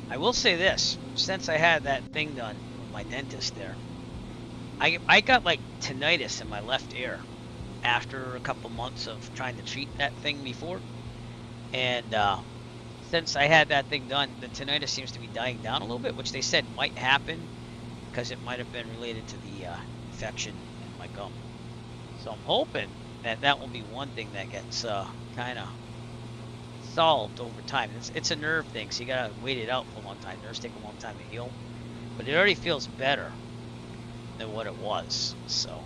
I will say this, since I had that thing done with my dentist there, I got like tinnitus in my left ear after a couple months of trying to treat that thing before. And since I had that thing done, the tinnitus seems to be dying down a little bit, which they said might happen because it might have been related to the infection in my gum. So I'm hoping that that will be one thing that gets kind of solved over time. It's a nerve thing, so you gotta wait it out for a long time. Nerves take a long time to heal, but it already feels better than what it was. So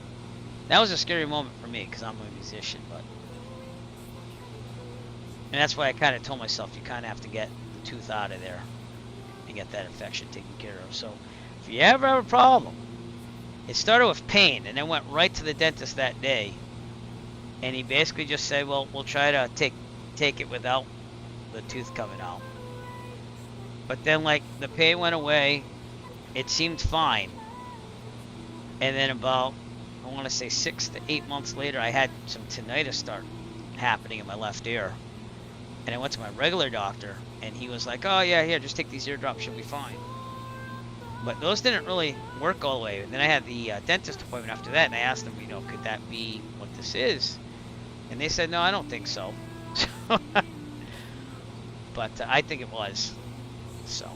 that was a scary moment for me because I'm a musician, and that's why I kind of told myself you kind of have to get the tooth out of there and get that infection taken care of. So if you ever have a problem, it started with pain and then went right to the dentist that day, and he basically just said, well, we'll try to take it without the tooth coming out. But then, like, the pain went away, it seemed fine, and then about, I want to say 6 to 8 months later, I had some tinnitus start happening in my left ear, and I went to my regular doctor, and he was like, oh yeah, here, just take these eardrops, you'll be fine. But those didn't really work all the way. And then I had the dentist appointment after that, and I asked them, you know, could that be what this is? And they said, no, I don't think so. But I think it was. So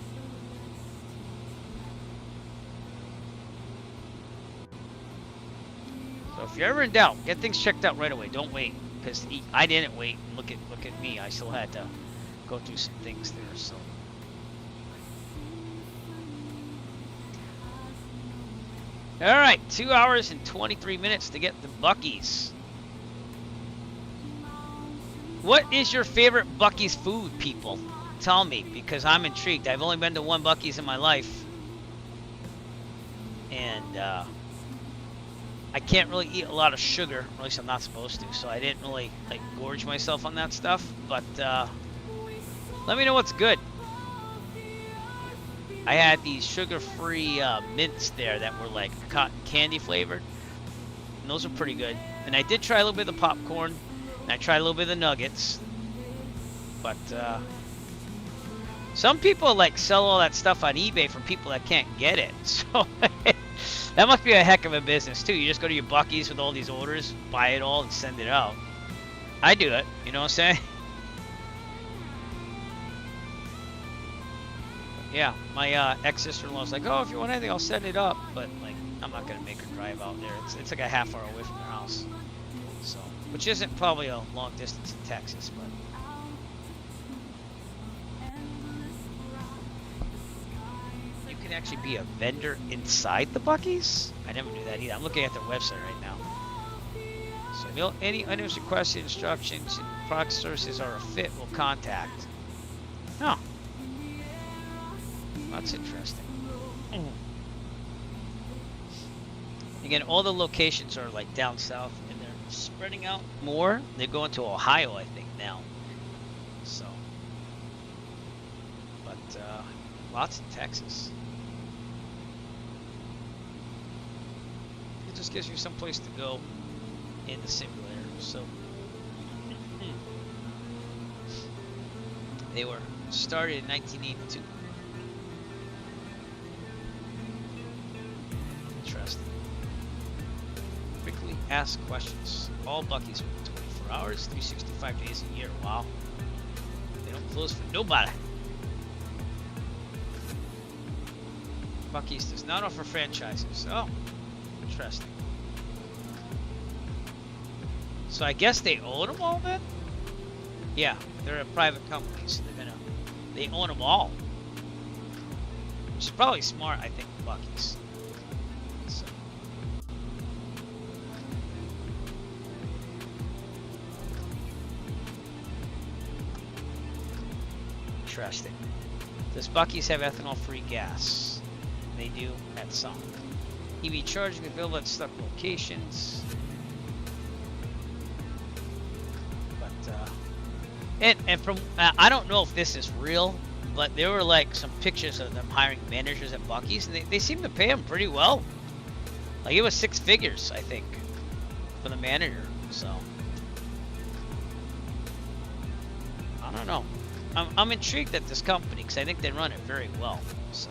if you're ever in doubt, get things checked out right away. Don't wait, because I didn't wait. Look at me. I still had to go through some things there. So all right, 2 hours and 23 minutes to get the Buc-ee's. What is your favorite Buc-ee's food, people? Tell me, because I'm intrigued. I've only been to one Buc-ee's in my life, and I can't really eat a lot of sugar, or at least I'm not supposed to, so I didn't really like gorge myself on that stuff. But let me know what's good. I had these sugar-free mints there that were like cotton candy flavored, and those are pretty good. And I did try a little bit of the popcorn, and I tried a little bit of the nuggets. But some people like sell all that stuff on eBay for people that can't get it. So that must be a heck of a business too. You just go to your Buc-ee's with all these orders, buy it all, and send it out. I do it. You know what I'm saying? Yeah, my ex-sister-in-law's like, oh, if you want anything, I'll send it up. But, like, I'm not going to make her drive out there. It's like a half hour away from her house. So, which isn't probably a long distance in Texas, but. You can actually be a vendor inside the Buc-ee's? I never knew that either. I'm looking at their website right now. So, any items, requested instructions, and product services are a fit, will contact. Oh. That's interesting. Again, all the locations are like down south, and they're spreading out more. They're going to Ohio, I think, now. So, but lots in Texas. It just gives you some place to go in the simulator. So, they were started in 1982. Interesting. Quickly ask questions. All Buc-ee's open 24 hours, 365 days a year. Wow. They don't close for nobody. Buc-ee's does not offer franchises. Oh, interesting. So I guess they own them all then? Yeah, they're a private company, so they're gonna They own them all. Which is probably smart, I think, Buc-ee's. So. Interesting. Does Buc-ee's have ethanol-free gas? They do at some. EV charging available at stuck locations. But and from I don't know if this is real, but there were like some pictures of them hiring managers at Buc-ee's, and they seem to pay them pretty well. Like it was 6 figures, I think, for the manager. So I don't know. I'm intrigued at this company because I think they run it very well. So.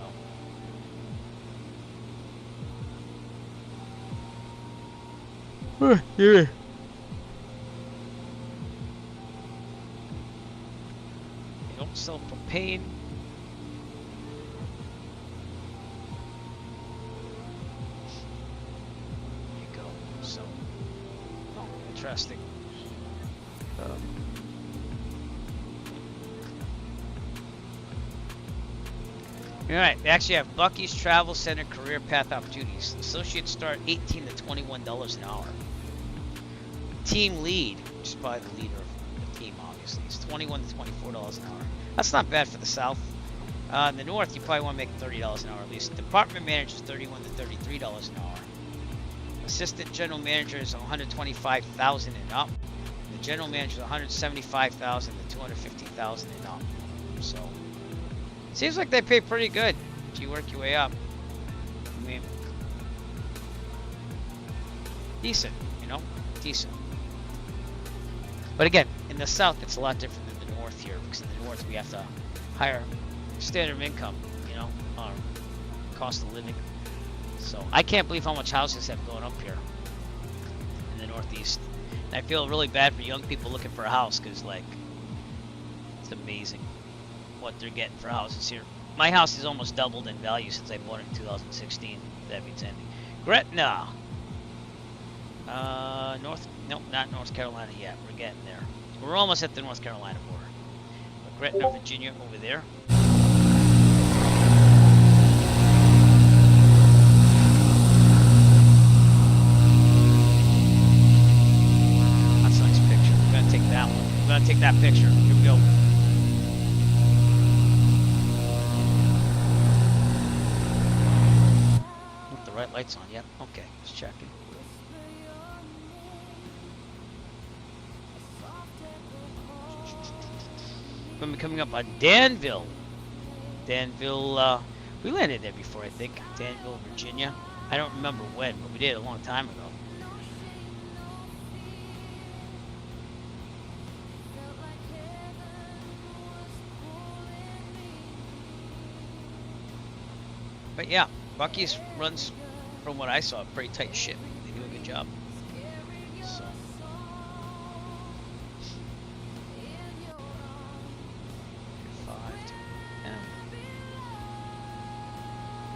Yeah. They don't sell propane. There you go. So, oh, interesting. Alright, they actually have Buc-ee's Travel Center Career Path Opportunities. Associates start $18 to $21 an hour. Team lead, which is probably the leader of the team, obviously, is $21 to $24 an hour. That's not bad for the South. In the North, you probably want to make $30 an hour at least. Department manager is $31 to $33 an hour. Assistant general manager is $125,000 and up. The general manager is $175,000 to $250,000 and up. So. Seems like they pay pretty good if you work your way up. I mean, decent, you know, decent. But again, in the South, it's a lot different than the North here, because in the North we have to higher standard of income, you know, cost of living. So I can't believe how much houses have gone up here in the Northeast. And I feel really bad for young people looking for a house, because like, it's amazing what they're getting for houses here. My house has almost doubled in value since I bought it in 2016. That means anything. Gretna. Nope, not North Carolina yet. We're getting there. We're almost at the North Carolina border. But Gretna, Virginia, over there. That's a nice picture. We're gonna take that one. We're gonna take that picture. Here we go. Right lights on, yep. Okay, just checking. We're coming up on Danville. Danville, we landed there before, I think. Danville, Virginia. I don't remember when, but we did a long time ago. But yeah, Buc-ee's runs, from what I saw, a pretty tight ship. They do a good job. So.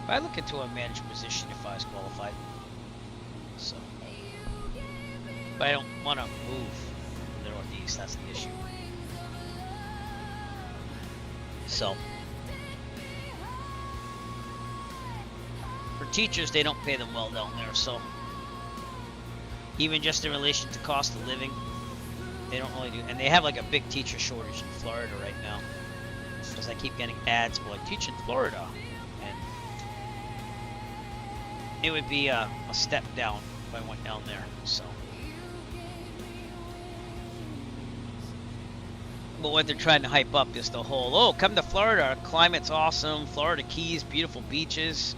If I look into a management position if I was qualified. So. But I don't want to move from the Northeast, that's the issue. So. For teachers, they don't pay them well down there, so even just in relation to cost of living, they don't really do. And they have like a big teacher shortage in Florida right now, because I keep getting ads for like teach in Florida, and it would be a step down if I went down there. So, but what they're trying to hype up is the whole, oh, come to Florida, our climate's awesome, Florida Keys, beautiful beaches.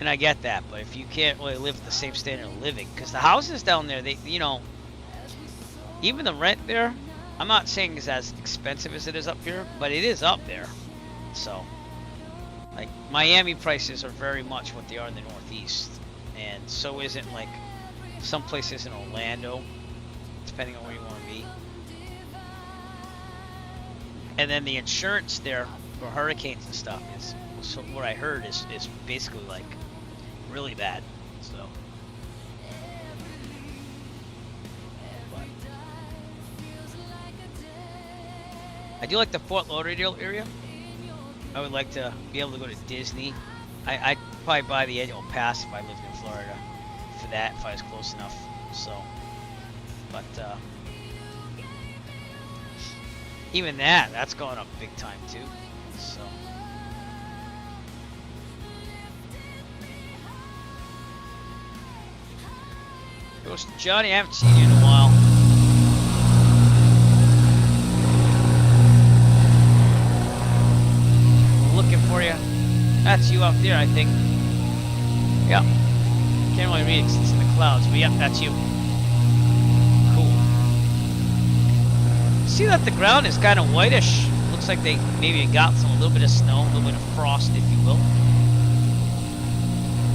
And I get that, but if you can't really live at the same standard of living, because the houses down there, they, you know, even the rent there, I'm not saying it's as expensive as it is up here, but it is up there. So, like, Miami prices are very much what they are in the Northeast, and so isn't like some places in Orlando, depending on where you want to be. And then the insurance there for hurricanes and stuff is, so what I heard is basically like really bad. So, but I do like the Fort Lauderdale area. I would like to be able to go to Disney. I'd probably buy the annual pass if I lived in Florida for that, if I was close enough. So, but even that's going up big time too. So. Ghost Johnny, I haven't seen you in a while. Looking for you. That's you up there, I think. Yeah. Can't really read it 'cause it's in the clouds, but yep, that's you. Cool. See that the ground is kind of whitish. Looks like they maybe got a little bit of snow, a little bit of frost, if you will.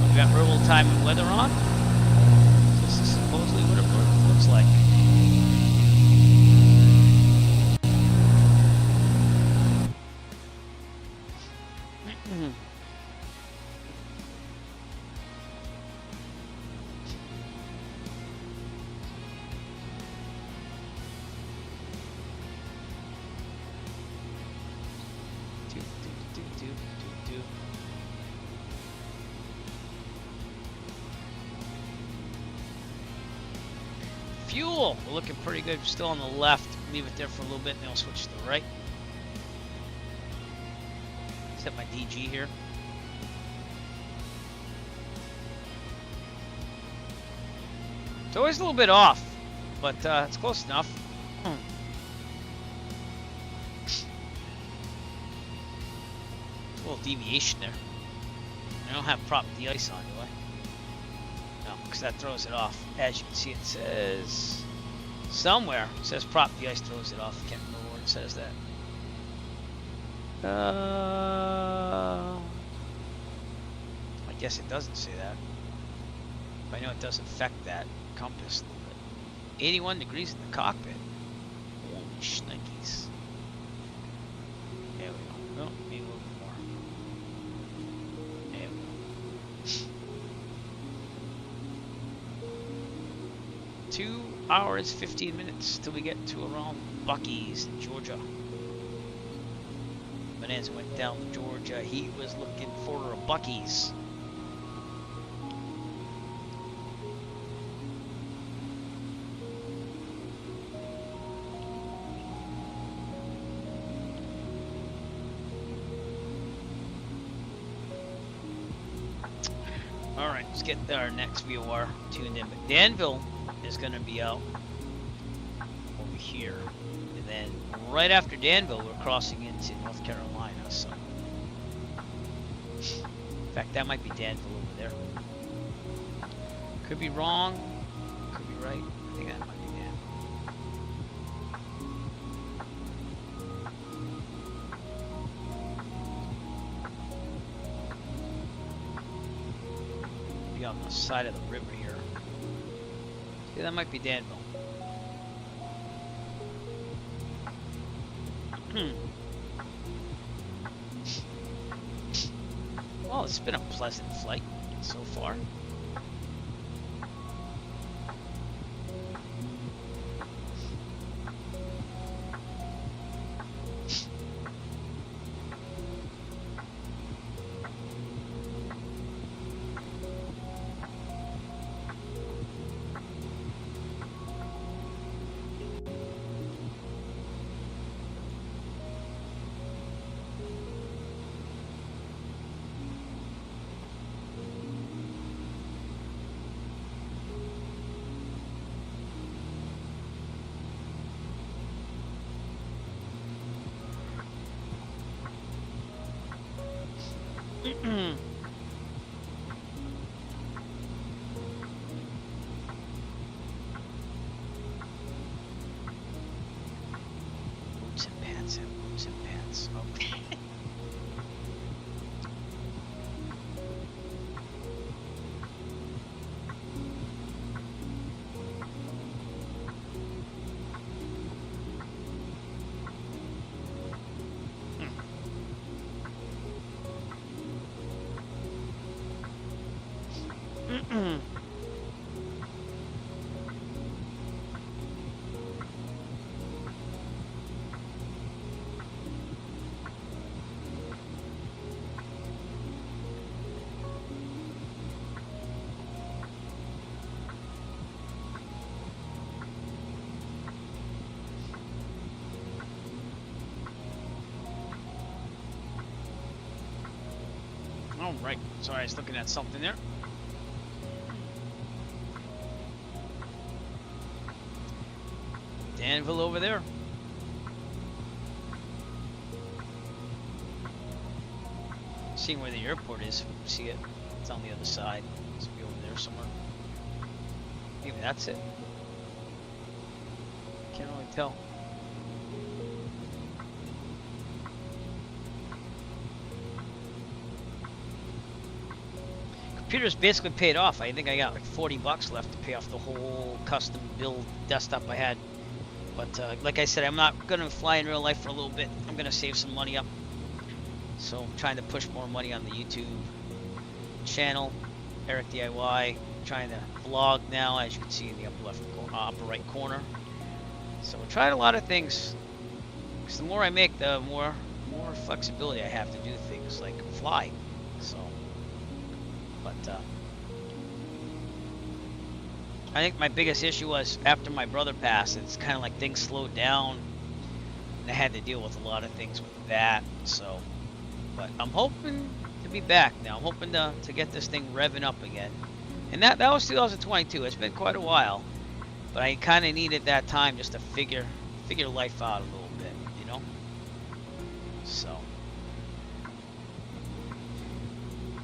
We got real time and weather on. This is supposedly what it looks like. Fuel, we're looking pretty good. Still on the left. Leave it there for a little bit, and then I'll switch to the right. Set my DG here. It's always a little bit off, but it's close enough. A little deviation there. I don't have prop de-ice on, do I? No, because that throws it off. As you can see, it says somewhere. It says prop de-ice throws it off. I can't remember where it says that. I guess it doesn't say that. But I know it does affect that compass a little bit. 81 degrees in the cockpit. Holy shnikes. There we go. Oh, maybe a little bit more. There we go. 2 hours, 15 minutes till we get to around Buc-ee's in Georgia. Bonanza went down to Georgia. He was looking for a Buc-ee's. Alright, let's get our next VOR tuned in. But Danville is going to be out over here. And then right after Danville, we're crossing into North Carolina. So, in fact, that might be Danville over there. Could be wrong. Could be right. I think that might be Danville. On the side of the river here. Yeah, that might be Danville. Well, it's been a pleasant flight so far. Boots and pants and boots and pants. Okay. All right. Sorry, I was looking at something there. Danville over there. Seeing where the airport is. See it? It's on the other side. It's be over there somewhere. Maybe that's it. Can't really tell. Computer's basically paid off. I think I got like 40 bucks left to pay off the whole custom build desktop I had. But like I said, I'm not going to fly in real life for a little bit. I'm going to save some money up. So I'm trying to push more money on the YouTube channel, Eric DIY. Trying to vlog now, as you can see in the upper right corner. So we're trying a lot of things. Because the more I make, the more flexibility I have to do things like fly. So, but I think my biggest issue was after my brother passed. It's kind of like things slowed down, and I had to deal with a lot of things with that. So, but I'm hoping to be back now. I'm hoping to get this thing revving up again. And that was 2022. It's been quite a while, but I kind of needed that time just to figure life out a little bit, you know. So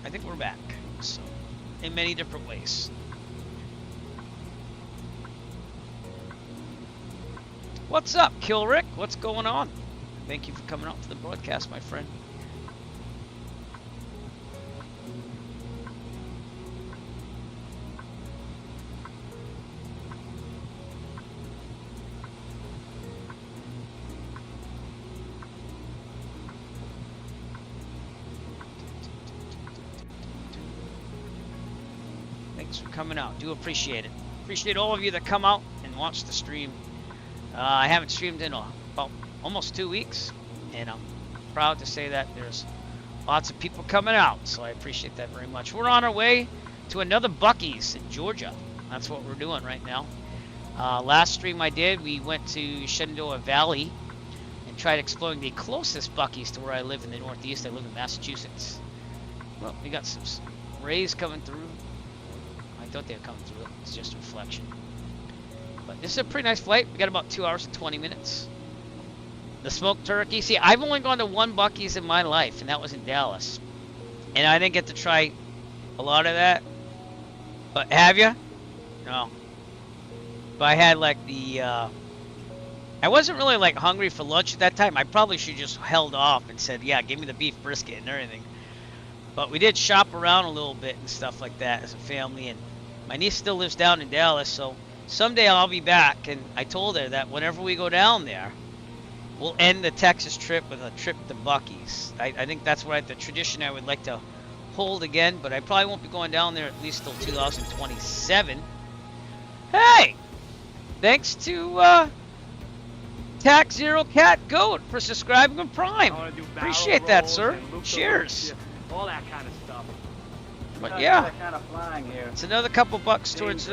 I think we're back. So in many different ways. What's up, Kilrick? What's going on? Thank you for coming out to the broadcast, my friend. Thanks for coming out. Do appreciate it. Appreciate all of you that come out and watch the stream. I haven't streamed in about almost 2 weeks, and I'm proud to say that there's lots of people coming out, so I appreciate that very much. We're on our way to another Buc-ee's in Georgia. That's what we're doing right now. Last stream I did, we went to Shenandoah Valley and tried exploring the closest Buc-ee's to where I live in the Northeast. I live in Massachusetts. Well, we got some rays coming through. I thought they were coming through. It's just a reflection. But this is a pretty nice flight. We got about 2 hours and 20 minutes. The smoked turkey. See, I've only gone to one Buc-ee's in my life, and that was in Dallas. And I didn't get to try a lot of that. But have you? No. But I had like the... I wasn't really like hungry for lunch at that time. I probably should just held off and said, yeah, give me the beef brisket and everything. But we did shop around a little bit and stuff like that as a family. And my niece still lives down in Dallas, so someday I'll be back. And I told her that whenever we go down there, we'll end the Texas trip with a trip to Buc-ee's. I think that's what the tradition I would like to hold again, but I probably won't be going down there at least till 2027. Hey! Thanks to Tax Zero Cat Goat for subscribing on Prime. Appreciate that, sir. Cheers. All that kind of stuff. But yeah, Kind of flying here. it's another couple bucks towards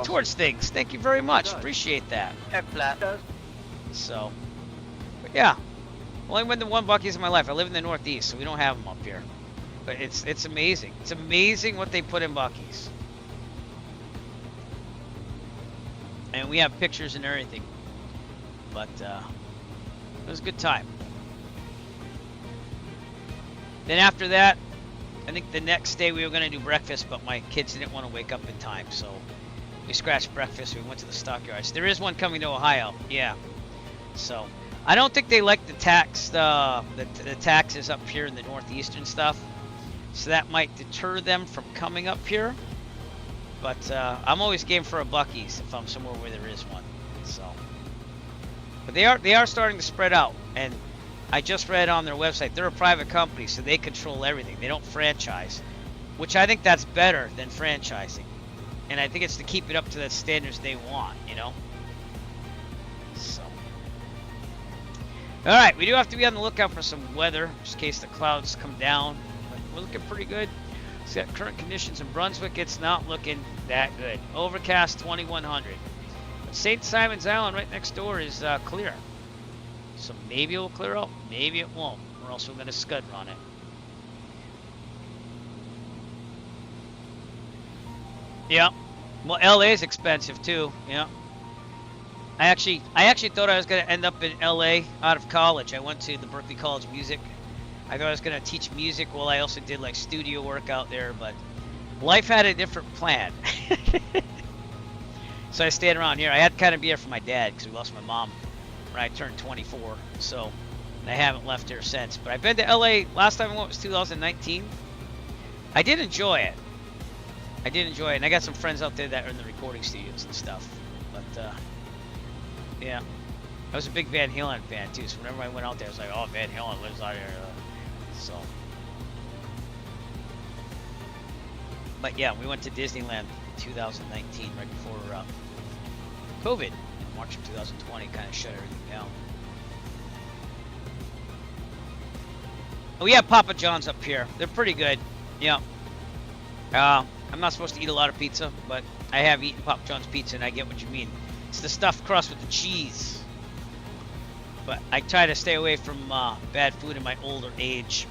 towards things. Thank you very much. Appreciate that. So, but yeah, only went to one Buc-ee's in my life. I live in the Northeast, so we don't have them up here. But it's amazing. It's amazing what they put in Buc-ee's. And we have pictures and everything. But it was a good time. Then after that, I think the next day we were going to do breakfast, but my kids didn't want to wake up in time, so we scratched breakfast. We went to the stockyards. There is one coming to Ohio, yeah. So I don't think they like the taxes up here in the northeastern stuff, so that might deter them from coming up here. But I'm always game for a Buc-ee's if I'm somewhere where there is one. So, but they are starting to spread out, and I just read on their website they're a private company, so they control everything. They don't franchise, which I think that's better than franchising, and I think it's to keep it up to the standards they want, you know. So, all right, we do have to be on the lookout for some weather, just in case the clouds come down. But we're looking pretty good. It's got current conditions in Brunswick. It's not looking that good. Overcast 2100. But St. Simon's Island right next door is clear. So maybe it will clear up, maybe it won't, or else we're going to scud run it. Yeah. Well, LA is expensive too. Yeah. I actually thought I was gonna end up in LA out of college. I went to the Berklee College of Music. I thought I was gonna teach music while I also did like studio work out there, but life had a different plan. So I stayed around here. I had to kind of be here for my dad because we lost my mom when I turned 24. So I haven't left here since. But I've been to LA. Last time I went was 2019. I did enjoy it. And I got some friends out there that are in the recording studios and stuff. But yeah, I was a big Van Halen fan too. So whenever I went out there, I was like, "Oh, Van Halen lives out here." So, but yeah, we went to Disneyland in 2019, right before COVID. In March of 2020, kind of shut everything down. We have Papa John's up here. They're pretty good. Yeah. I'm not supposed to eat a lot of pizza, but I have eaten Papa John's pizza, and I get what you mean. It's the stuffed crust with the cheese. But I try to stay away from bad food in my older age.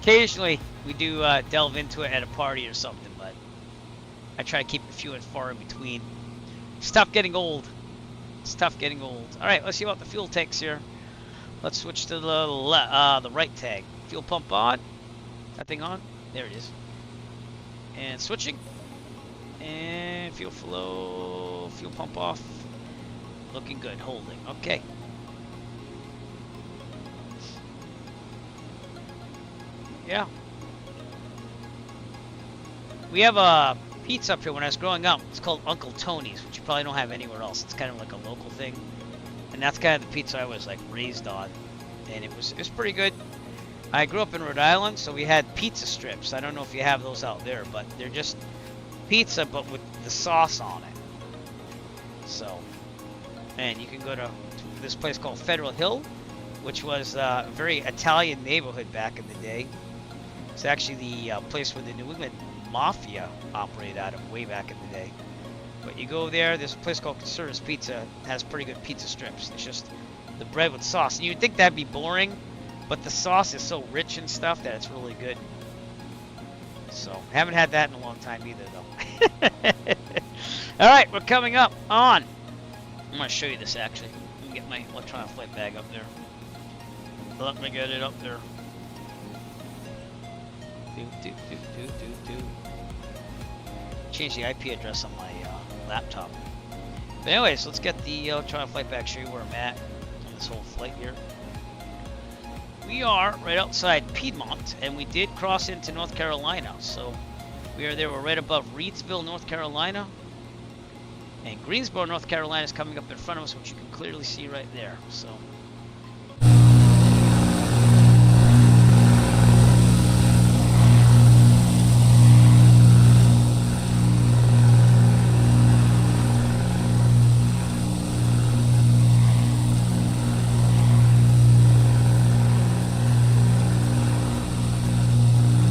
Occasionally, we do delve into it at a party or something, but I try to keep it few and far in between. It's tough getting old. All right, let's see about the fuel tanks here. Let's switch to the right tag. Fuel pump on. That thing on. There it is. And switching. And fuel flow. Fuel pump off. Looking good. Holding. Okay. Yeah. We have a pizza up here when I was growing up. It's called Uncle Tony's, which you probably don't have anywhere else. It's kind of like a local thing. And that's kind of the pizza I was like raised on. And it was pretty good. I grew up in Rhode Island, so we had pizza strips. I don't know if you have those out there, but they're just pizza but with the sauce on it. So, and you can go to this place called Federal Hill, which was a very Italian neighborhood back in the day. It's actually the place where the New England Mafia operated out of way back in the day. But you go there, there's a place called Conserva's Pizza. It has pretty good pizza strips. It's just the bread with sauce. And you'd think that'd be boring, but the sauce is so rich and stuff that it's really good. So, I haven't had that in a long time either, though. Alright, we're coming up on. I'm going to show you this, actually. Let me get my electronic flight bag up there. Let me get it up there. Change the IP address on my laptop. But anyways, let's get the electronic flight bag, show you where I'm at on this whole flight here. We are right outside Piedmont, and we did cross into North Carolina. So we are there. We're right above Reidsville, North Carolina. And Greensboro, North Carolina is coming up in front of us, which you can clearly see right there. So.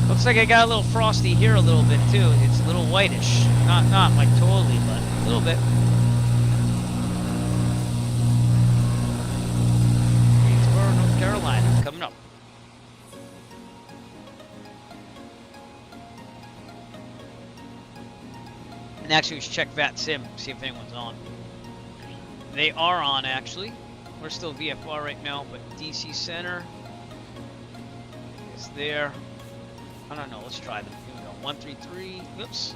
Looks like I got a little frosty here a little bit too. It's a little whitish. Not like totally, but a little bit. Greensboro, North Carolina, coming up. And actually we should check VATSIM, see if anyone's on. They are on actually. We're still VFR right now, but DC Center is there. I don't know, let's try them. Here we go. 133. Whoops.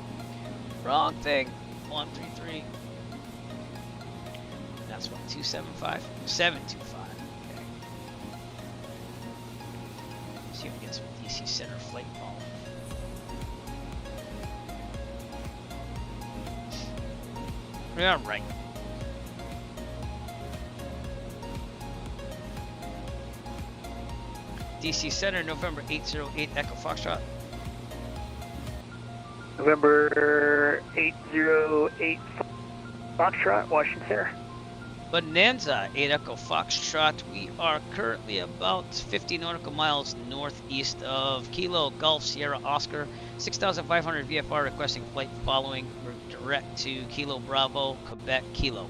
Wrong thing. 133. That's what, 275? 725. Okay. See if we get some DC Center flight ball. Yeah, right. DC Center, November 808 Echo Foxtrot. November 808 Foxtrot, Washington Center. Bonanza 8 Echo Foxtrot. We are currently about 50 nautical miles northeast of Kilo Golf Sierra Oscar. 6,500 VFR requesting flight following. We're direct to Kilo Bravo, Quebec Kilo.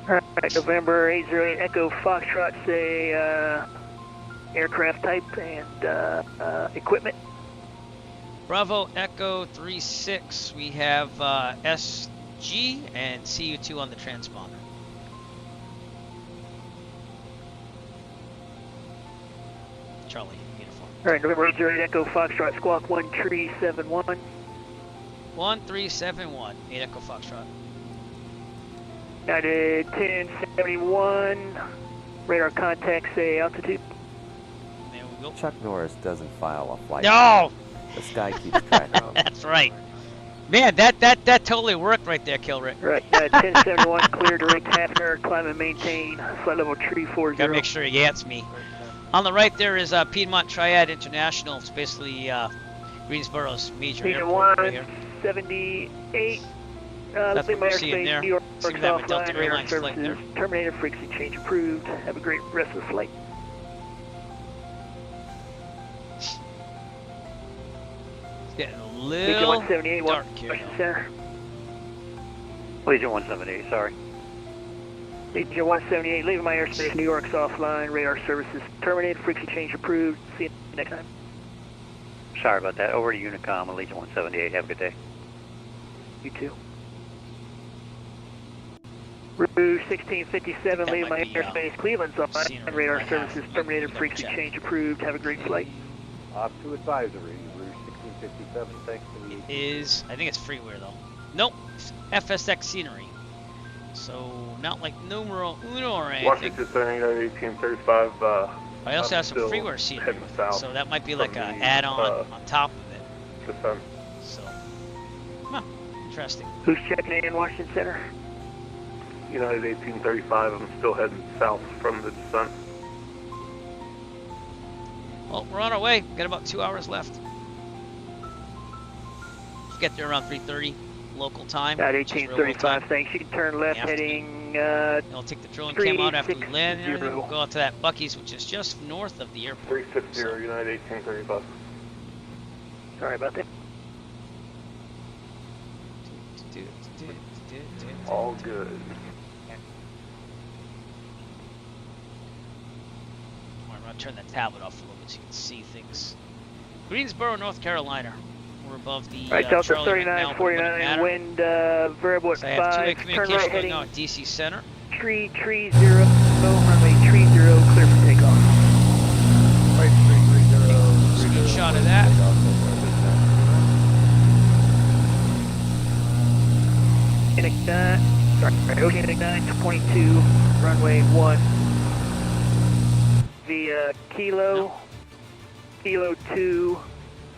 Alright, November 808 Echo Foxtrot, say aircraft type and equipment. Bravo Echo 36. We have SG and CU2 on the transponder. Charlie, uniform. All right, November 808 Echo Foxtrot Squawk 1371. 1371. 8 Echo Foxtrot. United 1071. Radar contact, say altitude. There we go. Chuck Norris doesn't file a flight. No! The sky keeps track of. That's right. Man, that totally worked right there, Kilrick. Right, 1071, clear direct Hafner, climb and maintain, flight level 340. Gotta make sure he gets me. On the right there is Piedmont Triad International. It's basically Greensboro's major Region airport right here. 178. That's what we're seeing there. New York Seem to have a Delta offline, radar Airlines flight services there. terminated, frequency change approved. Have a great rest of the flight. It's getting a Region little 178, dark here. Washington though. Center. Legion 178, sorry. Legion 178, leaving my airspace, New York's offline, radar services terminated, frequency change approved. See you next time. Sorry about that. Over to Unicom with Legion 178. Have a good day. You too. Rouge 1657, That leaving my might be, airspace, Cleveland's offline, scenery radar might services have. terminated, Double frequency check. change approved. Have a great flight. Off to advisory, Rouge 1657, thanks to the It is, I think it's freeware though. Nope, it's FSX scenery. So, not like numero uno or anything. Washington Center, United 1835. I also I'm have some still freeware scenery heading with it, south so that might be from like a the, add-on on top of it. The sun. So, huh, interesting. Who's checking in Washington Center? United 1835. I'm still heading south from the sun. Well, we're on our way. Got about 2 hours left. Get there around 3:30 local time. At which is real 1835, time. thanks. You can turn left Afternoon. heading I'll take the drone cam out after we land and everything. 360. We'll go out to that Buc-ee's, which is just north of the airport. 360, So, United 1835. Sorry about that. All good. I'm going to turn that tablet off a little bit so you can see things. Greensboro, North Carolina. We're above the Right, Delta Charlie right now, but it wouldn't 3949, matter. wind variable at So I have two-way 5, turn communication right going heading on at DC Center. tree 0, runway 30, clear for takeoff. Right, 330. Screenshot of that. Oceanic 922, runway 1 via Kilo, Kilo 2,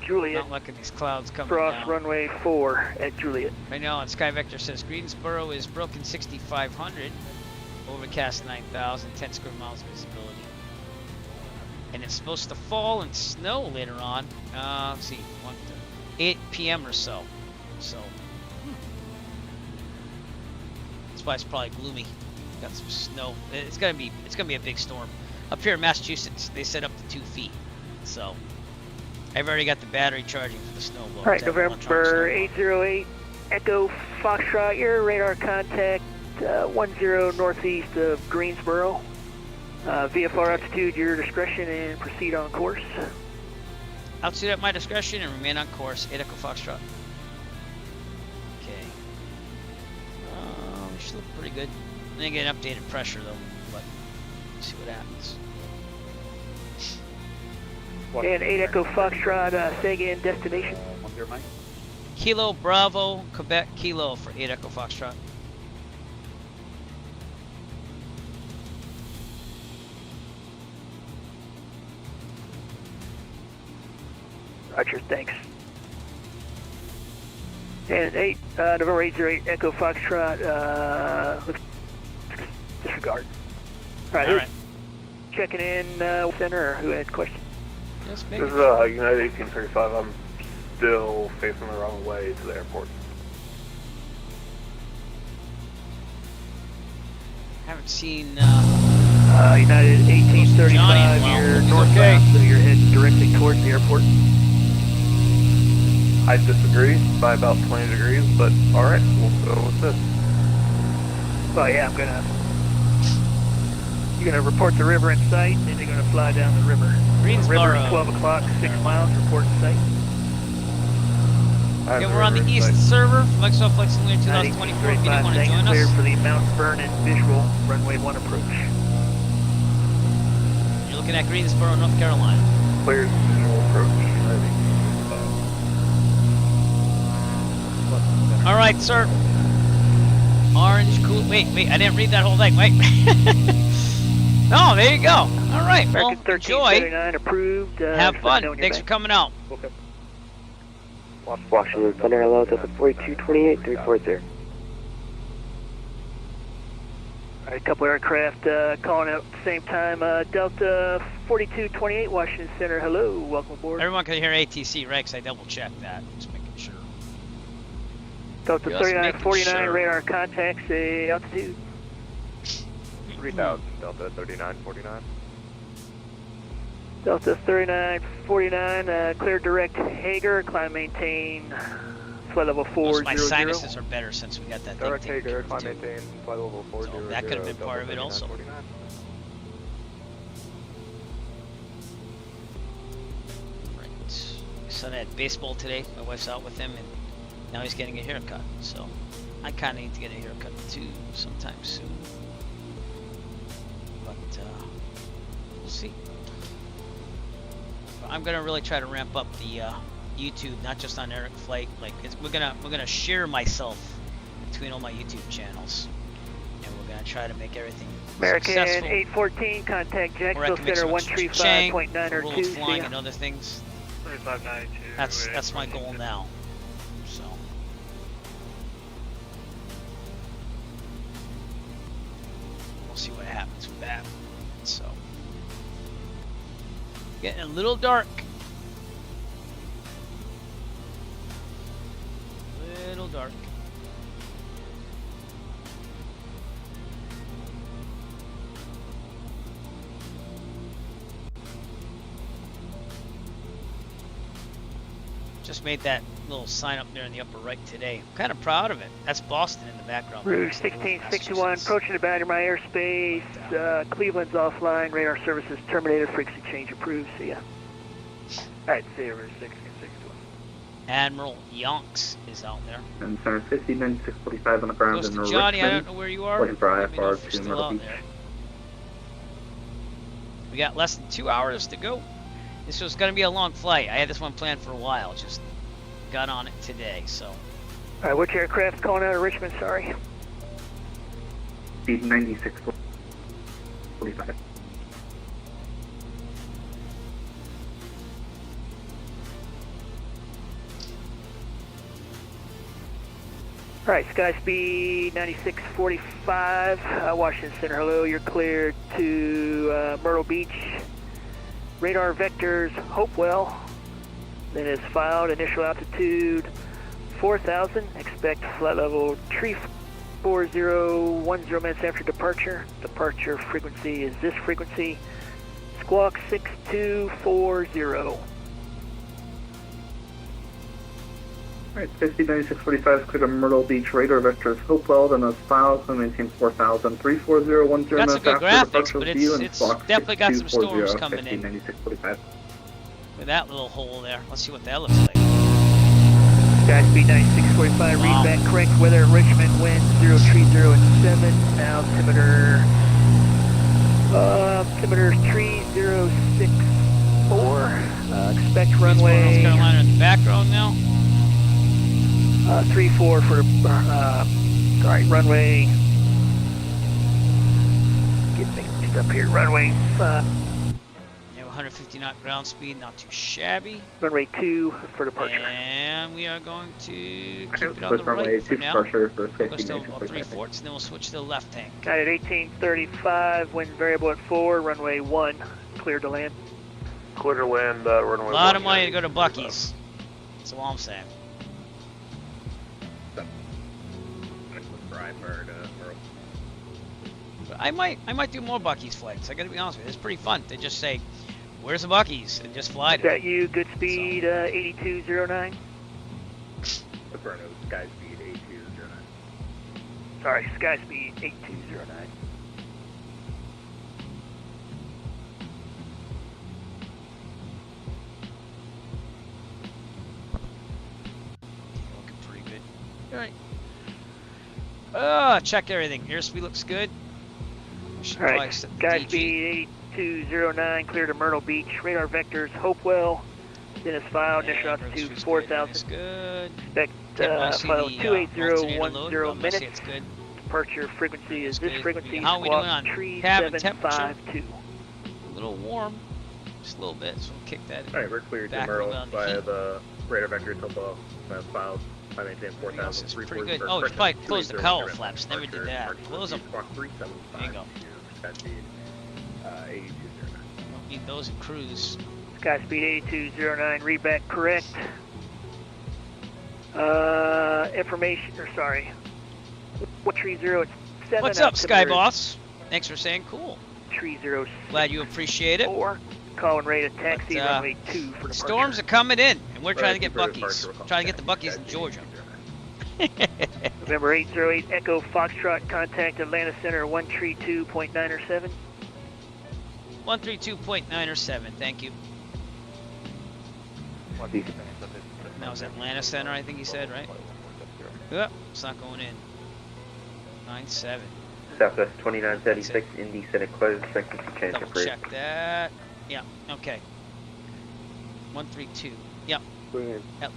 Juliet, Not liking these clouds coming cross down. runway 4 at Juliet. Right now on Sky Vector says Greensboro is broken 6,500, overcast 9,000, 10 square miles visibility. And it's supposed to fall and snow later on. Let's see, 8 p.m. or so. So, that's why it's probably gloomy. Got some snow. It's gonna be a big storm. Up here in Massachusetts, they set up to 2 feet. So, I've already got the battery charging for the snowball. All right, November 808, Echo Foxtrot, your radar contact 10 northeast of Greensboro. VFR altitude, your discretion, and proceed on course. Altitude at my discretion and remain on course. 8 Echo Foxtrot. Okay. We should look pretty good. I didn't get an updated pressure though, but let's see what happens. And 8 Echo Foxtrot, say again, destination. Kilo Bravo, Quebec Kilo for 8 Echo Foxtrot. Roger, thanks. And November 808, Echo Foxtrot, disregard. All right. Checking in center, who had questions? Yes, This is United 1835. I'm still facing the wrong way to the airport. Haven't seen. United 1835, you're northbound, so you're heading directly towards the airport. I disagree by about 20 degrees, but alright, we'll go with this. Well, yeah, I'm gonna. You Gonna report the river in sight, then they're gonna fly down the river. Greensboro. River, 12 o'clock, 6 miles, report in sight. Okay, we're on the east server, Microsoft Flight Simulator 2024. If you didn't want to join cleared us, for the Mount Vernon visual, runway 1 approach. you're looking at Greensboro, North Carolina. Cleared visual approach. All right, sir. Orange, cool. Wait, I didn't read that whole thing. Wait. No, there you go. All right, well, enjoy. Approved, have fun. Thanks for coming out. Okay. Washington Center, hello, Delta 4228, 340. All right, a couple aircraft calling out at the same time. Delta 4228, Washington Center, hello, welcome aboard. Everyone can hear ATC, right? Because I double-checked that. Just making sure. Delta Just 3949, making sure. radar contacts, altitude. 3000, Delta 3949. Delta 3949, clear direct Hager, climb maintain, flight level 400. My sinuses are better since we got that Direct thing taken Hager, care of, climb too. maintain, flight level 400. So that could have been part of it also. 3949. Right. My son had baseball today. My wife's out with him, and now he's getting a haircut. So I kind of need to get a haircut too sometime soon. But we'll see. I'm gonna really try to ramp up the YouTube, not just on Eric Flight. Like we're gonna share myself between all my YouTube channels, and we're gonna try to make everything American successful. 814, contact Where I Jacksonville can make Center so much cha-ching, 135.902. rules flying and other things. 3592. That's my goal now. So we'll see what happens with that. So getting a little dark. Little dark. Just made that little sign up there in the upper right today. I'm kind of proud of it. That's Boston in the background. Rouge 1661, approaching the boundary of my airspace. Cleveland's offline, radar services terminated, frequency change approved. See ya. Alright, see you, Rouge 1661. Admiral Yonks is out there. And Center 509645 on the ground Goes in to Johnny, I Richmond. don't know where you are. Looking for Let me know IFR if you're to still Myrtle out Beach. there. We got less than 2 hours to go. This was going to be a long flight. I had this one planned for a while. Just got on it today, so. Alright, which aircraft's calling out of Richmond, sorry? Speed 9645. Alright, sky speed 9645, Washington Center, hello, you're cleared to Myrtle Beach. Radar vectors, Hopewell, then is filed, initial altitude 4,000, expect flight level tree 4010 minutes after departure. Departure frequency is this frequency, squawk 6240. Alright, 509645 clear to Myrtle Beach, radar vectors Hopewell, then those files, and maintain 4000, 34010 Got minutes some good after graphics, departure but view, and it's clock definitely got some storms 6240, coming in. 509645. With that little hole there. Let's see what that looks like. Sky speed 9645, read back correct, weather at Richmond, wind 030 at 7, altimeter, altimeter 3064, expect runway. North Carolina in the background now. 34 for the, sorry, runway, get mixed up here, runway, Yeah, 150 knot ground speed, not too shabby. runway 2 for departure. And we are going to keep it on the With runway right for 2 now. departure for We'll go still 509645. 3/4, and then we'll switch to the left tank. Got it, 1835, wind variable at 4, runway 1, clear to land. Clear to land, runway 1. A lot of money to go to Buc-ee's. That's all I'm saying. But I might do more Buc-ee's flights. I gotta be honest with you. It's pretty fun. They just say, "Where's the Buc-ee's?" and just fly Is to that it. you, good speed, 8209? Inferno, sky speed 8209. Sorry, sky speed 8209. Check everything. Airspeed looks good. All right, sky speed 8209, clear to Myrtle Beach. Radar vectors Hopewell. Dennis file, initial altitude 4,000. Good. Expect file 28010 minutes. It's good. Departure frequency is this frequency. How are we doing on cabin temperature? 3752. A little warm. Just a little bit, so we'll kick that in. Alright, we're cleared to Myrtle via the radar vectors Hopewell. Files. I maintain 4,000. It's pretty good. Oh, you probably closed the cowl flaps. Never did that. Close them. There you go. Don't need those in cruise. Sky speed 8209, read back correct. Information, or sorry. 130 What's up, Sky Boss? Thanks for saying cool. 30. Glad you appreciate it. Calling rate a taxi runway 2 for departure. Storms are coming in, and we're trying to get Buc-ee's. Trying to get the Buc-ee's in Georgia. November 808 Echo Foxtrot, contact Atlanta Center 132.907. 132.907, thank you. That was Atlanta Center, I think he said, right? Yep, it's not going in. 97. Southwest 2936, Indy Center closed, frequency change Double approved. check that. Yeah, okay. 132. Yep. Yep.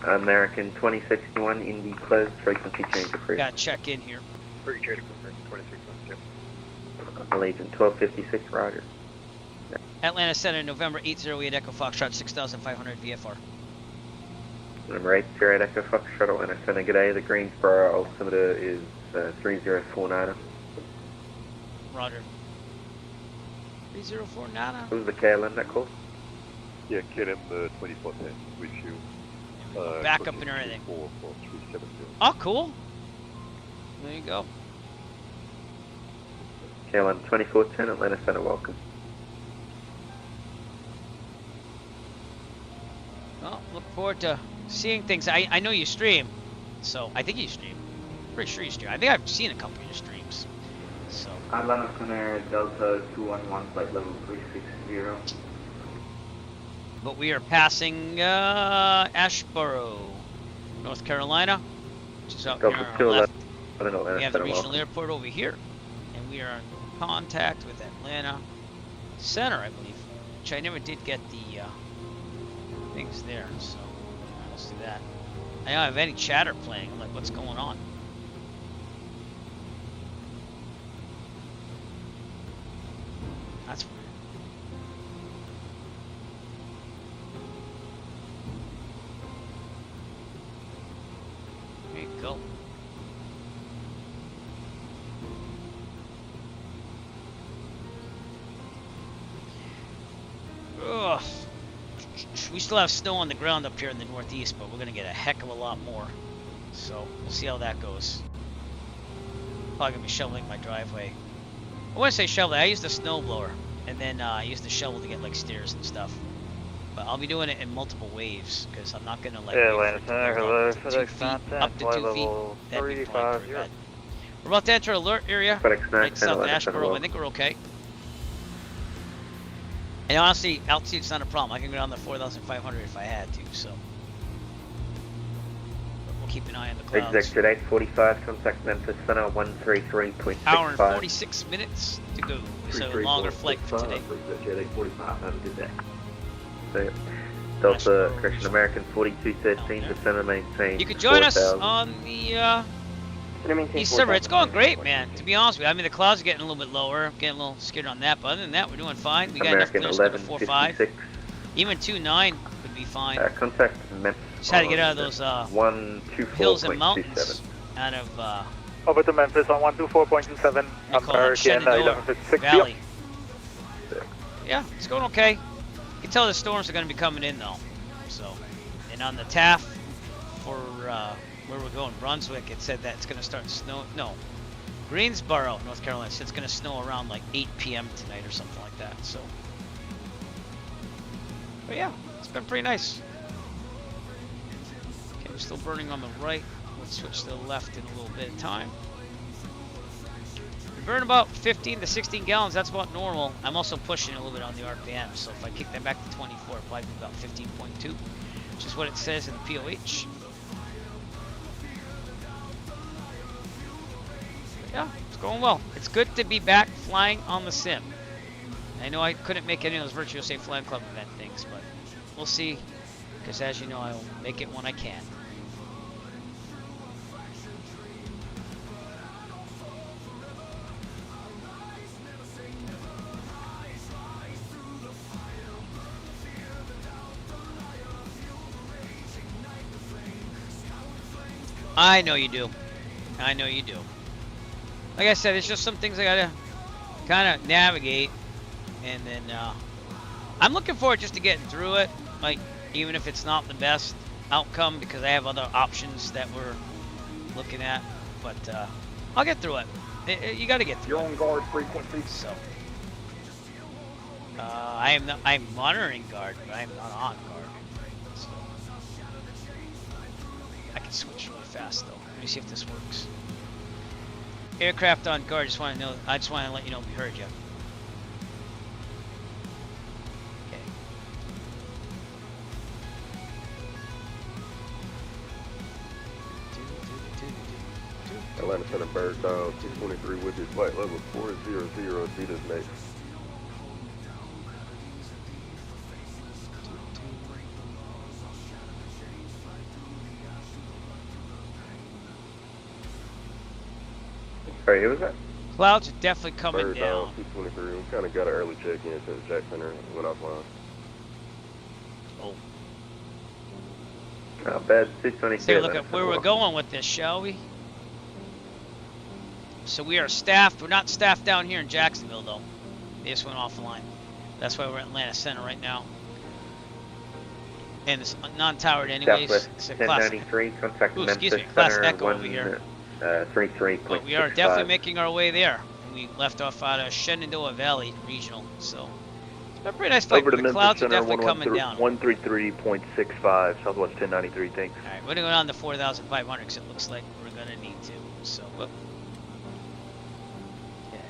American 2061, Indy closed, frequency change approved. Got to check in here. Free trade confirmed 2612. Allegiant 1256, roger. Atlanta Center, November 808 Echo Foxtrot, 6,500 VFR. Number 808 Echo Foxtrot, Atlanta Center, good day. The Greensboro altimeter is 3049. Roger. 3049. What was the KLM that called? Yeah, KLM 2410, which you... Back up and everything. Oh, cool. There you go. KLM 2410, Atlanta Center, welcome. Well, look forward to seeing things. I know you stream, so I think you stream. Pretty sure you stream. I think I've seen a couple of your streams. So. Atlanta Center, Delta 211, flight level 360. But we are passing Asheboro, North Carolina, which is up here on our left. We have the regional airport over here, and we are in contact with Atlanta Center, I believe, which I never did get the things there. So let's do that. I don't have any chatter playing. I'm like, what's going on? That's weird. There you go. Ugh. We still have snow on the ground up here in the northeast, but we're going to get a heck of a lot more. So we'll see how that goes. Probably going to be shoveling my driveway. I wouldn't say shoveling. I used a snow blower, and then I used the shovel to get like stairs and stuff. But I'll be doing it in multiple waves because I'm not going to like. Atlanta Center, hello, FedEx up to 2 feet. That'd be fine. We're about to enter alert area. Right south of Asheboro. I think we're okay. And honestly, altitude's not a problem. I can go down to 4,500 if I had to. So but we'll keep an eye on the clouds. Exit 845, contact Memphis Center 133.65. Hour and 46 minutes to go. So a longer flight for today. Jet 845, have a good day. So, Delta, correction, American 4213, December maintain. You could join us on the East server. It's going great, man. To be honest with you, I mean the clouds are getting a little bit lower. I'm getting a little scared on that, but other than that, we're doing fine. We got American enough clearance to go to 4.5. Even 2.9 would be fine. Contact Memphis. Just had to get out of those hills and mountains. Out of over to Memphis on 124.27. American Shenandoah Valley. Yeah, it's going okay. You can tell the storms are going to be coming in though. So, and on the TAF for where we're going, Brunswick, it said that it's going to start snowing. No, Greensboro, North Carolina, said it's going to snow around like 8 p.m. tonight or something like that. So, but yeah, it's been pretty nice. Okay, we're still burning on the right. Let's switch to the left in a little bit of time. We burn about 15 to 16 gallons. That's about normal. I'm also pushing a little bit on the RPM. So if I kick that back to 24, it'll probably be about 15.2, which is what it says in the POH. Yeah, it's going well. It's good to be back flying on the sim. I know I couldn't make any of those Virtual Safe Flying Club event things, but we'll see. Because as you know, I will make it when I can. I know you do. I know you do. Like I said, it's just some things I gotta kind of navigate, and then I'm looking forward just to getting through it. Like, even if it's not the best outcome, because I have other options that we're looking at. But I'll get through it. You got to get through it. You're on guard frequency. So I'm monitoring guard, but I'm not on guard. So I can switch really fast though. Let me see if this works. Aircraft on guard. Just want to know. I just want to let you know we heard you. Okay. Atlanta Center bird down 223 with his flight level 400 Adidas next. Sorry, who was that? Clouds are definitely coming Bird down. 223. We kind of got an early check-in to the Jack Center and went offline. Oh. Not bad, 222. Let's take a look at where we're going with this, shall we? So we are staffed. We're not staffed down here in Jacksonville, though. They just went offline. That's why we're at Atlanta Center right now. And it's non-towered anyways. Southwest It's a class. 1093, contact Ooh, Memphis excuse me, class Center Echo over here. 33.65. But we are definitely making our way there. We left off out of Shenandoah Valley Regional, so it's a pretty nice flight. Over to The Memphis clouds are Center, definitely coming down. 133.65, Southwest 1093, thanks. All right, we're going on to 4,500 because it looks like we're going to need to. So, whoop. Okay.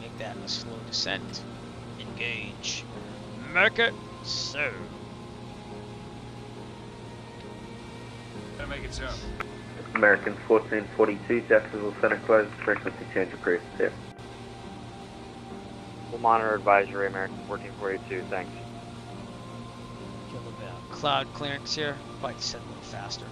Make that a slow descent. Engage. Make it so. Gotta make it so. American 1442, Jacksonville Center closed, frequency change approved. Yeah. We'll monitor advisory, American 1442, thanks. Get a little bit of cloud clearance here. Probably descend a little faster.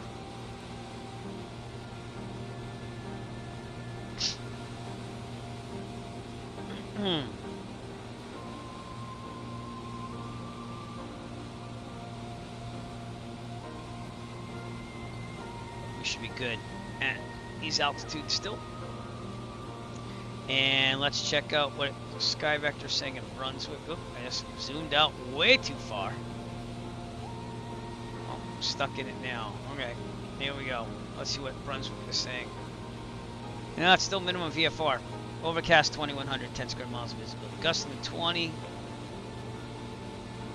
We should be good at these altitudes still. And let's check out what Sky Vector's saying in Brunswick. Oh, I just zoomed out way too far. Oh, I'm stuck in it now. Okay, here we go. Let's see what Brunswick is saying. No, it's still minimum VFR. Overcast 2100, 10 square miles of visibility. Gusting to 20.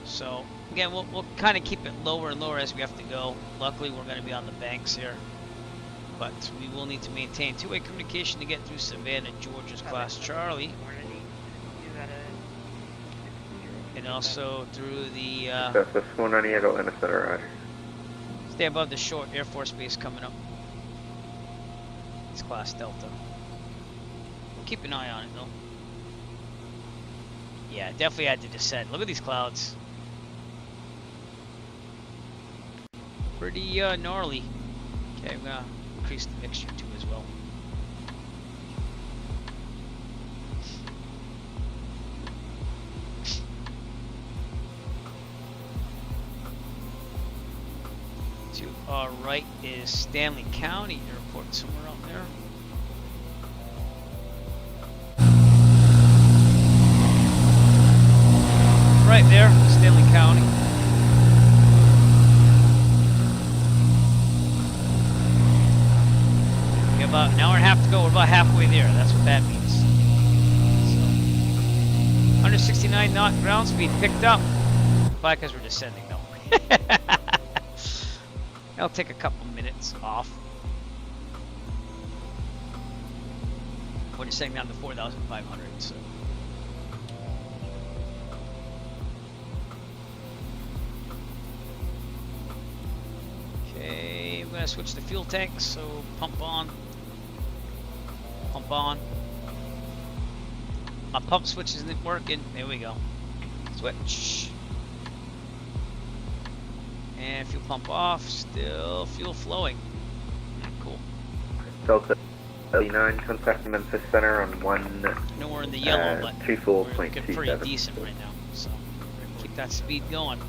So, again, we'll kind of keep it lower and lower as we have to go. Luckily, we're going to be on the banks here. But we will need to maintain two-way communication to get through Savannah, Georgia's class Charlie. And also through the... Southwest 198 Atlanta Center, right. Stay above the short Air Force Base coming up. It's class Delta. We'll keep an eye on it, though. Yeah, definitely had to descend. Look at these clouds. Pretty gnarly. Okay, I'm gonna increase the mixture too as well. To our right is Stanley County Airport, somewhere out there. Right there, Stanley County. We have about an hour and a half to go. We're about halfway there. That's what that means. So, 169 knot ground speed picked up. Probably because we're descending though. It'll take a couple minutes off. We're descending down to 4,500. So. Okay, I'm gonna switch the fuel tanks, so pump on. Pump on. My pump switch isn't working. There we go. Switch. And fuel pump off. Still fuel flowing. Cool. Delta 39, contacting Memphis Center on 1. No, we're in the yellow, but 24.27. we're looking pretty decent right now. So keep that speed going.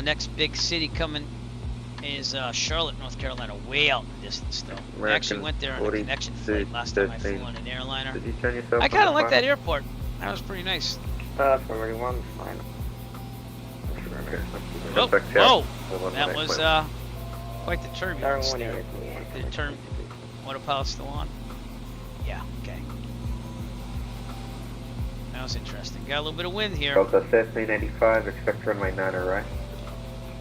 Next big city coming is Charlotte, North Carolina, way out in the distance though. I actually went there on a connection flight last time I flew on an airliner. Did you turn yourself I kind of like that airport. That was pretty nice. 431, fine. Oh, whoa! That was quite the turbulence there. The autopilot still on? Yeah, okay. That was interesting. Got a little bit of wind here. Delta 1385, expect runway 90 right.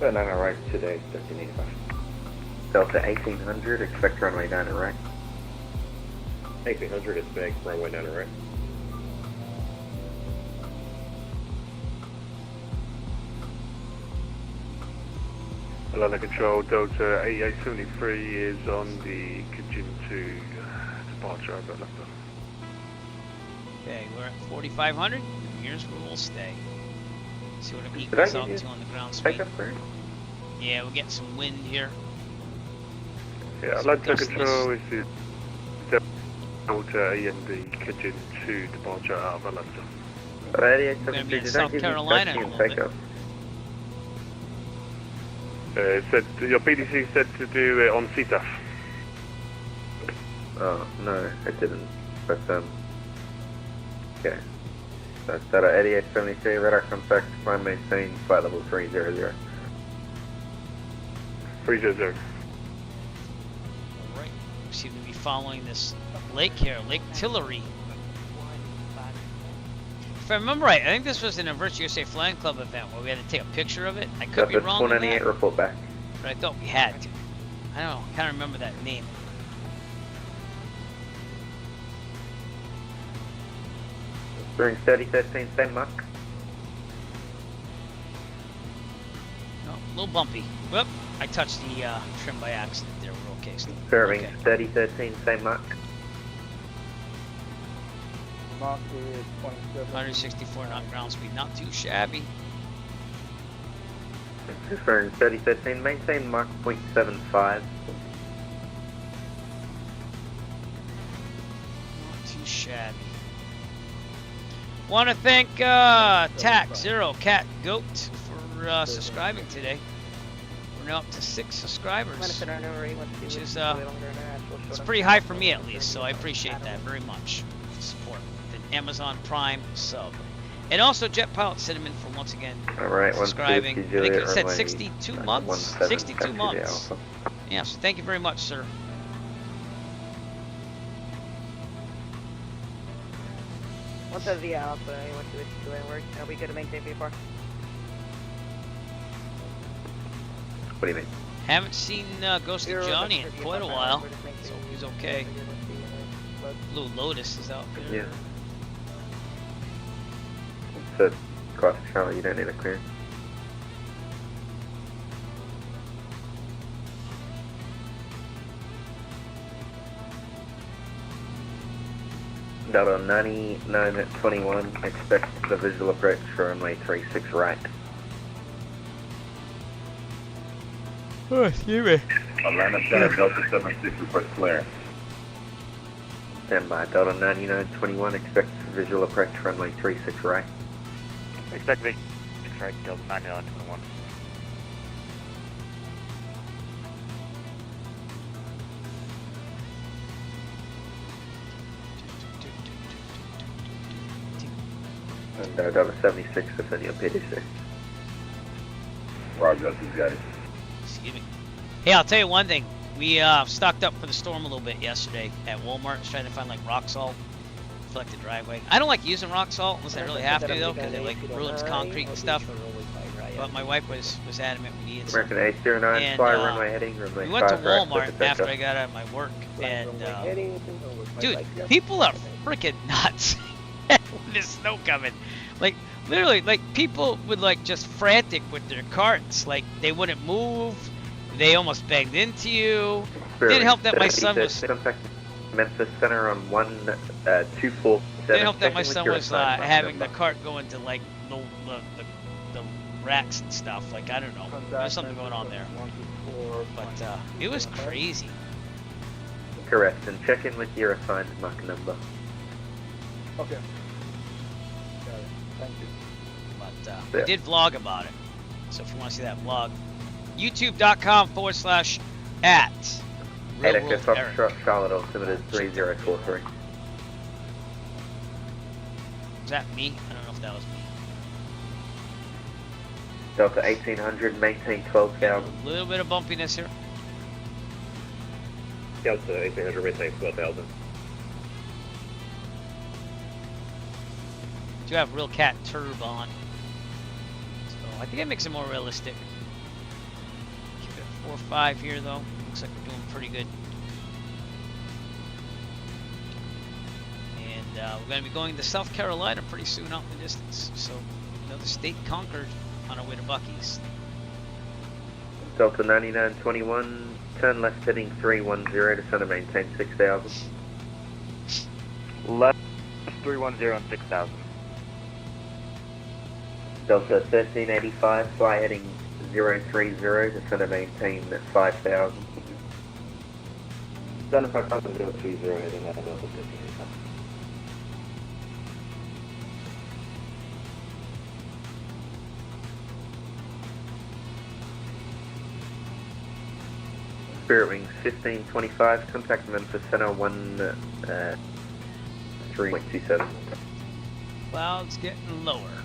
90 right today, 1385. Delta 1800, expect runway 90 right. 1800 is big, runway 90 right. Atlanta Control, Delta 8873 is on the kitchen to departure over left. Okay, we're at 4,500. Here's where we'll stay. See what it equals out to on the ground speed. Yeah, we're getting some wind here. Yeah, Atlanta Control is the Delta AND kitchen to departure out of Atlanta. We're going to be in South Carolina in a little bit. It said your PDC said to do it on CTAF. Oh, no, it didn't. But, okay. So, Delta 8873, radar contact, climb maintain, flight level 300. 300. Alright, we seem to be following this lake here, Lake Tillery. If I remember right, I think this was an Virtual USA Flying Club event where we had to take a picture of it. I could be wrong on that, report back. but I thought we had to. I don't know, I can't remember that name. During 3013, same mark. No, a little bumpy. Whoop, I touched the trim by accident there. We're okay still. Serving Okay. 3013, same mark. Mark is 27. 164 knot ground speed, not too shabby. Confirmed 3013, maintain Mach 0.75. Not too shabby. Want to thank Tack Zero Cat Goat for subscribing today. We're now up to 6 subscribers, which is it's pretty high for me at least. So I appreciate that very much. Support the Amazon Prime sub, and also Jet Pilot Cinnamon for once again subscribing. I think it said 62 months. 62 months. Yeah. So thank you very much, sir. Once over the Alpha, what do it work? Are we good to maintain VFR? What do you mean? Haven't seen Ghosted Johnny in quite a while, so he's okay. Blue Lotus is out there. Yeah. It's a classic Charlie, you don't need a clearance. Delta 99 at 21, expect the visual approach for runway 36 right. Oh, excuse me. Atlanta Center, Delta 76, request clearance. Stand by, Delta 9921, expect visual approach runway 36 right. Expect me. Right, Delta 9921. And Delta 76, defend your PDC. Roger, this guy. Excuse me. Hey, I'll tell you one thing. We stocked up for the storm a little bit yesterday at Walmart, trying to find like rock salt for like the driveway. I don't like using rock salt unless I really have to though, because it like ruins concrete and stuff. But my wife was adamant we needed some. American 809, And, fly runway heading, runway we went to 5 right, Walmart after I got out of my work, and dude, people are freaking nuts. There's snow coming. Like literally, like people would like just frantic with their carts. Like they wouldn't move. They almost banged into you. Didn't help that my son was. Contact Memphis Center on 1247. Didn't help that my Checking with son your was assigned having number. the cart go into like the racks and stuff. Like I don't know, there's something going on there. But it was crazy. Correct, and check in with your assigned Mach number. Okay. Got it. Thank you. But Yeah. I did vlog about it. So if you want to see that vlog, youtube.com/@ Real Echo World Foxtrot, Eric. Charlotte altimeter 3043. Was that me? I don't know if that was me. Delta 1800, maintain 12,000. A little bit of bumpiness here. Delta 1800, maintain 12,000. Do have real cat turb on. So I think it makes it more realistic. Keep it at 4.5 here though. Looks like we're doing pretty good. And we're going to be going to South Carolina pretty soon out in the distance. So another state conquered on our way to Buc-ee's. Delta 9921, turn left heading 310 to center, maintain 6,000. Left 310 and 6,000. Delta 1385, fly heading 030 to center, maintain 5,000. Center 5000 030 heading at Delta 1385. Spirit Wings 1525, contact Memphis Center 3.27. Clouds getting lower.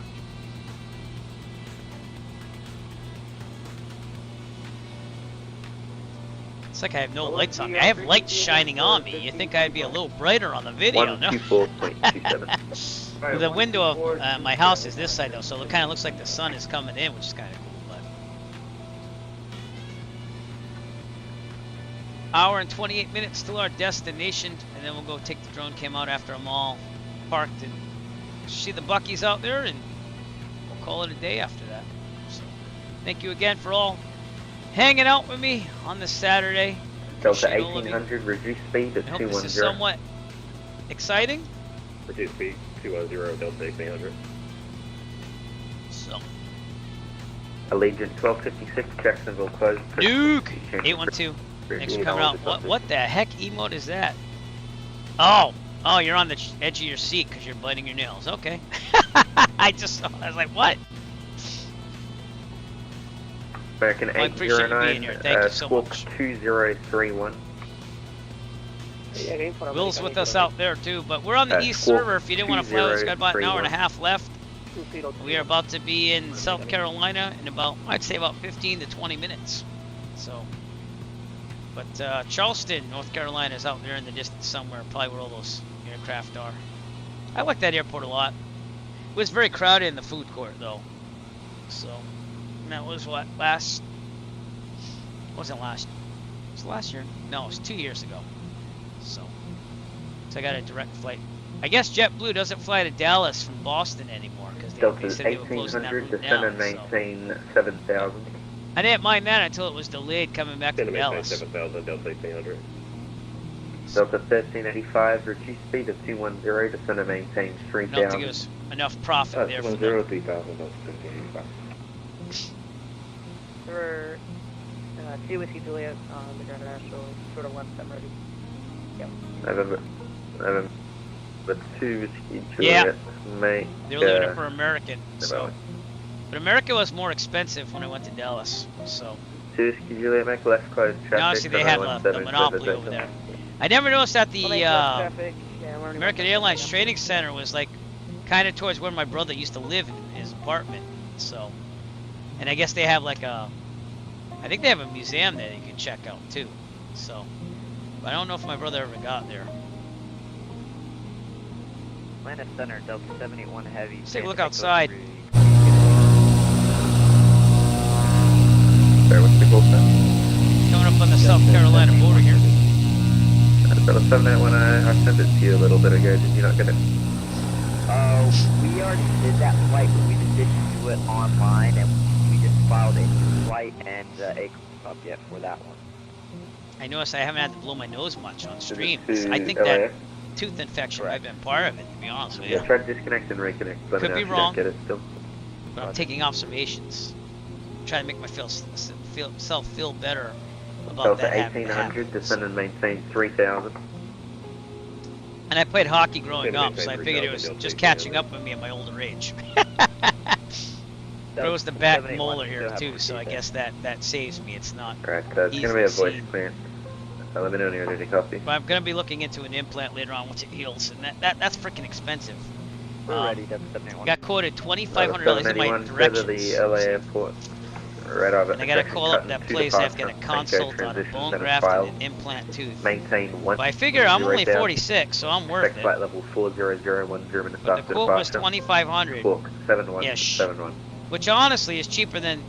It's like I have no lights on me. I have lights shining on me. You think I'd be a little brighter on the video, no? 124.27. The window of my house is this side though, so it kind of looks like the sun is coming in, which is kind of cool. But hour and 28 minutes till our destination, and then we'll go take the drone cam out after I'm all parked and see the Buc-ee's out there, and we'll call it a day after that. So thank you again for all hanging out with me on this Saturday. Delta Appreciate all of you. 1800, reduce speed to I hope 210. this is somewhat exciting. Reduce speed 210, Delta 1800. So Allegiant 1256, Jacksonville closed. Nuke 812. Thanks for coming out. What the heck emote is that? Oh, you're on the edge of your seat because you're biting your nails. Okay. I was like, what? American Well, I appreciate you being 809, here. Thank you so Squawk much. 2031. Will's with us out there too, but we're on the east Squawk server. If you didn't want to fly, we've got about an hour and a 2031. half left. We are about to be in South Carolina in about, I'd say about 15 to 20 minutes. So, but Charleston, North Carolina is out there in the distance somewhere, probably where all those aircraft are. I like that airport a lot. It was very crowded in the food court though. So, and that was what, wasn't last, it was last year? No, it was 2 years ago. So I got a direct flight. I guess JetBlue doesn't fly to Dallas from Boston anymore because they Delta said they were closing that 1800, route descend and down. So. maintain 7,000. I didn't mind that until it was delayed coming back to Dallas. 7,000, Delta 1800. Delta 1385, reduce speed to 210, descend and maintain Enough to 3,000. give us enough profit there for 210 them. 3000 Delta 1385. We're 2 Whiskey Juliet on the International, sort of 1 step ready. Yep. November 2 Whiskey Yeah. Juliet, May. They were leaving it for American. So, but America was more expensive when I went to Dallas. So 2 Whiskey Juliet, make left close traffic. now obviously they had the monopoly over there. I never noticed that the American Airlines Training Center was like kind of towards where my brother used to live in his apartment. So, and I guess they have like I think they have a museum that you can check out too. So, but I don't know if my brother ever got there. Atlanta Center, Delta 71 Heavy. Let's take a look outside. Coming up on the South Carolina border here. Delta 781, I sent it to you a little bit ago. Did you not get it? We already did that flight, but we just didn't do it online, and we just filed a flight flight and A up yet for that one. I noticed I haven't had to blow my nose much on stream. To I think LAX? that tooth infection might have been part of it, to be honest with you. Yeah, try to disconnect and reconnect. Let me Could know be if you wrong. don't get it still. But I'm taking observations. Trying to make myself feel better about Delta that having 1800, descend and maintain 3000. And I played hockey growing Yeah, up, so I figured it was just catching up with me at my older age. But it was the back molar here too, so I guess that saves me. It's not Alright, it's easy going to be a to voice see. clearance. Let me know when you're ready to copy. But I'm gonna be looking into an implant later on once it heals, and that's freaking expensive. We're ready, Delta 71. Got quoted $2,500 in my Further the directions. LA airport. Right over. And I gotta call up that place. I have to get a consult on a bone graft and an implant tooth. Maintain one. But I figure I'm only 46, so I'm worth Flight it. level 40010 minutes But after the quote was departure. $2,500. Book 7171. Yeah, which honestly is cheaper than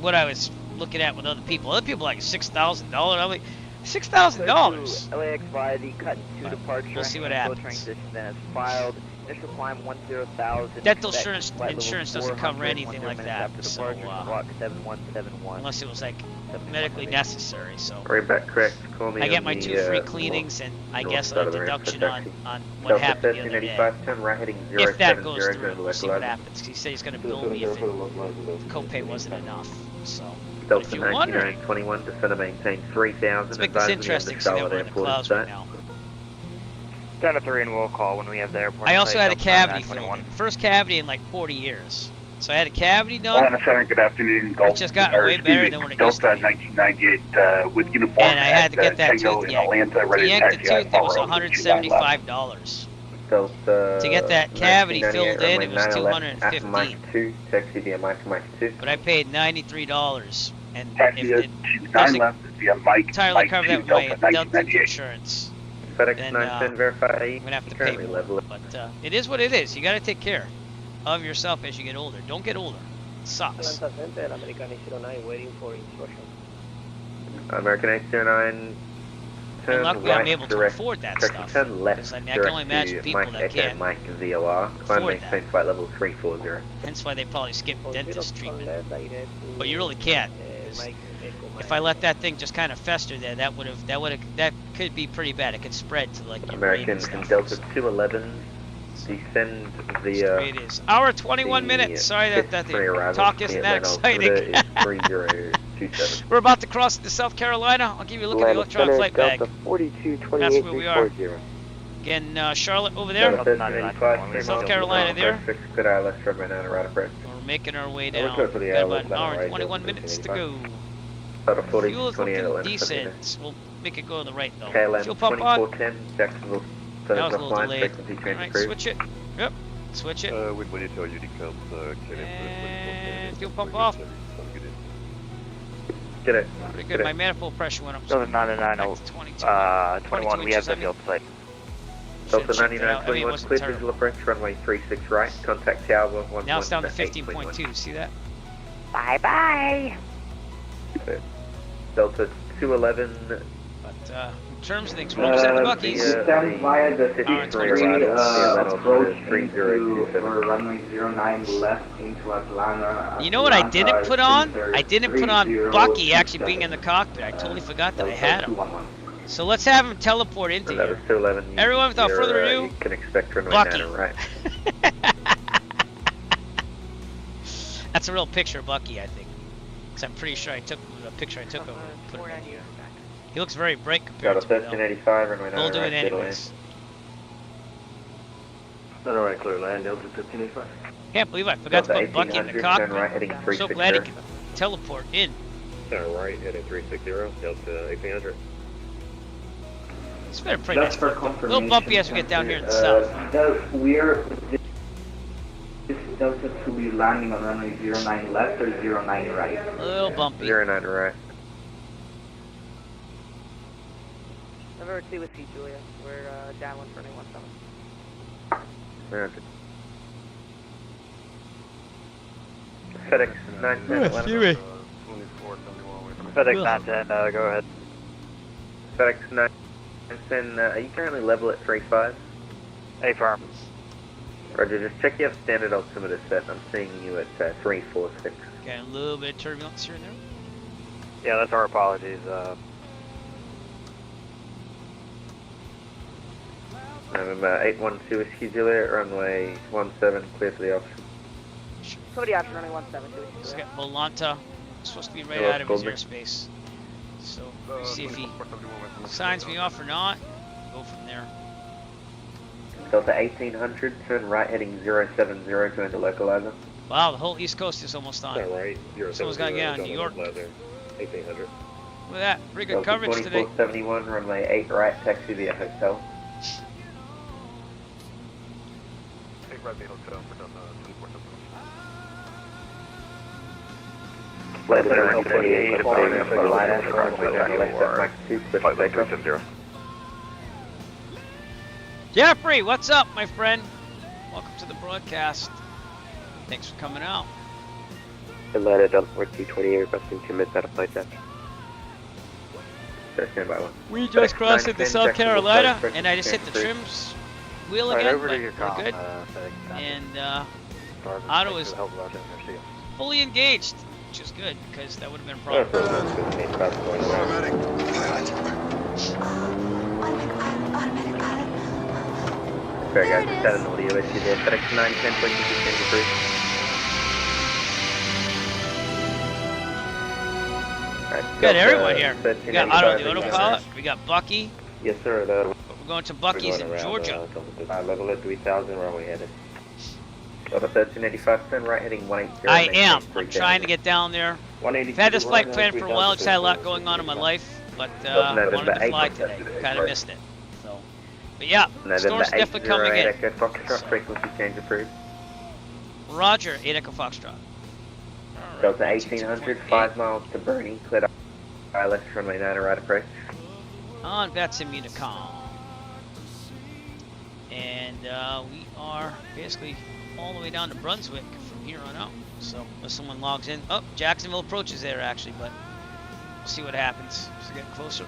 what I was looking at with other people. Other people like $6,000. I'm like, $6,000. LAX via the cut to departure. We'll see what Full happens. transition then is filed. Initial climb 10,000. Dental Expect insurance flight level doesn't cover 400, anything like 100 that. minutes So, after departure, block 7171. unless it was like medically necessary. So Right back, correct. Call me I get on my the, 2 free cleanings and I north guess side a of the ramp deduction for on taxi. what Delta happened the other day. 1385, turn right heading If that goes 070, through, we'll see what localizer. happens. He said he's going to bill me if the copay wasn't enough. So, if Delta you're wondering, 9921, descend and maintain 3000. let's make this interesting so that we're in the clouds right now. Down to 3 and we'll call when we have the airport. I also had a cavity filled 21. in. First cavity in like 40 years. So I had a cavity done. Center, good afternoon. It's just gotten way better than when it used to Delta be. 1998 with uniform And I had to get that Tango tooth in yanked. Atlanta, To ready yank the taxi out tooth, it was Colorado, $175. Delta To get that cavity filled in, it was After Mike $215. 2, taxi via Mike 2. But I paid $93. And Taxi if at it 29 doesn't left via Mike entirely cover 2, that with my Delta Delta 1998. insurance, FedEx then 910 verify. I'm gonna have to pay more. But it is what it is. You gotta take care of yourself as you get older. Don't get older. It sucks. American 809 waiting for instruction. American 809. And Turn luckily right I'm able to direct, afford that correct, stuff. Turn left Because I can direct only imagine to people Mike that Echo can't Mike VOR. Climb afford maintain flight level 340. Hence why they probably skip dentist treatment. But you really can't. 'Cause if I let that thing just kind of fester there, that could be pretty bad. It could spread to like your brain American and stuff. Delta 211. Descend the. It is. Hour 21 minutes. Sorry that the talk isn't that exciting. 3027. We're about to cross into South Carolina. I'll give you a look at the electronic flight bag. That's where we are. Again, Charlotte over there. South Carolina there. Good eye, let's try right now to right approach. We're making our way We'll down. go for the Got about hour, an hour and right, 21 Delta minutes to go. About a 40, Fuel is 28 looking Atlanta, decent. We'll make it go to the right though. KLM Fuel pump on. 2410, Jacksonville. That was a little line, delayed. frequency change Alright, approved. switch it. Yep, switch it. When you tell Unicom, And fuel pump off. Get it. Pretty Get good. it. My manifold pressure went up. Delta 990, 21, we have the field site. Delta Should've checked that out. I mean, it 9921, wasn't clear terrible. visual approach, runway 36 right, contact tower 11. Now it's down to 15.2. See that? Bye-bye. Delta 211. But in terms of things, we're almost at the Buc-ee's. Stand via the 53 approach into 3027. for runway 09 left into Atlanta. You know what I didn't put on? Center I didn't put on 30 Buc-ee actually being in the cockpit. I totally forgot that I had him. So let's have him teleport into That here. is 211. Everyone, without further ado, you can expect runway Buc-ee. 9 right. That's a real picture of Buc-ee, I think. Because I'm pretty sure I took the picture I took of him. Put him in here. He looks very bright compared Got a to me, though. 1385, runway 9 We'll do right. it anyways. All right, clear land, Delta 1585. Can't believe I forgot to put Buc-ee in the 1800, cockpit. turn right, heading I'm so glad he can 360. teleport in. Center right, heading 360, Delta 1800. It's been a pretty That's nice for flight. A confirmation. little bumpy as we get down here in the south. We're this Delta to be landing on runway 09 left or 09 right. A little bumpy. 09 right. Number 2 with C, Julia. We're downwind for 17. American. FedEx 910 Atlanta. FedEx 910, go ahead. FedEx 910, are you currently level at 35? A firm. Roger, just check you have standard altimeter set. I'm seeing you at 346. Got a little bit of turbulence here and there. Yeah, that's our apologies. November 812 Whiskey Juliet, runway 17, clear for the option. Cody option running 17 to Let's get Volanta. Supposed to be right Hello, out of his Goldman. airspace. So we'll see if he signs me off or not. Go from there. Delta 1800, turn right heading 070 to enter localizer. Wow, the whole East Coast is almost on. Right, Someone's got to get on New York. 1800. Look at that. Pretty good Delta coverage today. 2471, runway 8 right, taxi via hotel. Take right the hotel for Delta 2471. Flight 748, following up for light after runway down left at Mach 2, clear for takeoff. Jeffrey, what's up, my friend? Welcome to the broadcast. Thanks for coming out. Atlanta Delta 4228 requesting 2 minutes out of flight deck. We just crossed into South Carolina, and I just hit the trims wheel again, but we're good. And Otto is fully engaged, which is good, because that would have been a problem. Sorry guys, just had an audio issue there. FedEx 910, please change your brief. Got everyone here. We got Otto the autopilot. We got Buc-ee. Yes sir, We're going to Buc-ee's in Georgia. Level at 3000, where are we headed? Delta 1385, turn right heading 180. I am. I'm trying to get down there. I've had this flight planned for a while. Just had a lot going on in my life, but I wanted to fly today. Kind of missed it. So, but yeah, storm's definitely coming in. Echo Foxtrot, frequency change approved. Roger, 8 Echo Foxtrot. Delta 1800, 5 miles to Bernie, cleared up. ILS runway 9 right approach. On Betson Unicom. And we are basically all the way down to Brunswick from here on out. So unless someone logs in. Oh, Jacksonville approaches there actually, but we'll see what happens as we get closer.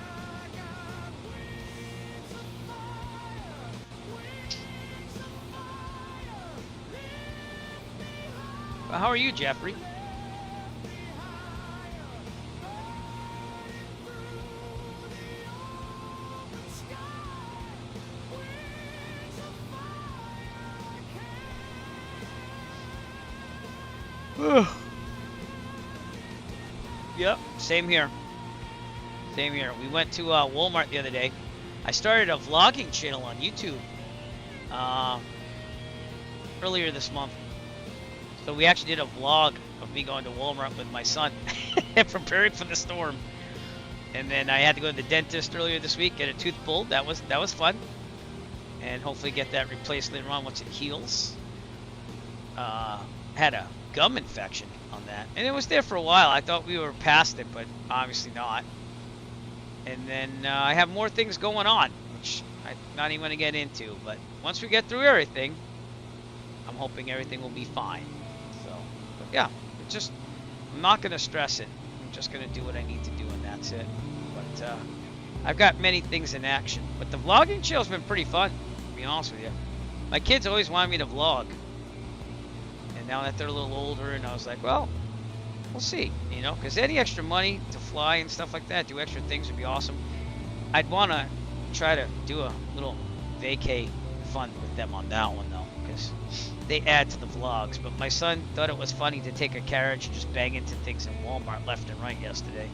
Well, how are you, Jeffrey? Yep, same here. Same here. We went to Walmart the other day. I started a vlogging channel on YouTube earlier this month. So we actually did a vlog of me going to Walmart with my son and preparing for the storm. And then I had to go to the dentist earlier this week, get a tooth pulled. That was fun. And hopefully get that replaced later on once it heals. Had a gum infection on that, and it was there for a while. I thought we were past it, but obviously not. And then I have more things going on, which I'm not even going to get into, but once we get through everything, I'm hoping everything will be fine. So, but yeah, I'm not going to stress it. I'm just going to do what I need to do, and that's it. But I've got many things in action, but the vlogging channel's been pretty fun, to be honest with you. My kids always wanted me to vlog. Now that they're a little older, and I was like, well, we'll see, you know, because any extra money to fly and stuff like that, do extra things would be awesome. I'd want to try to do a little vacay fun with them on that one, though, because they add to the vlogs. But my son thought it was funny to take a carriage and just bang into things in Walmart left and right yesterday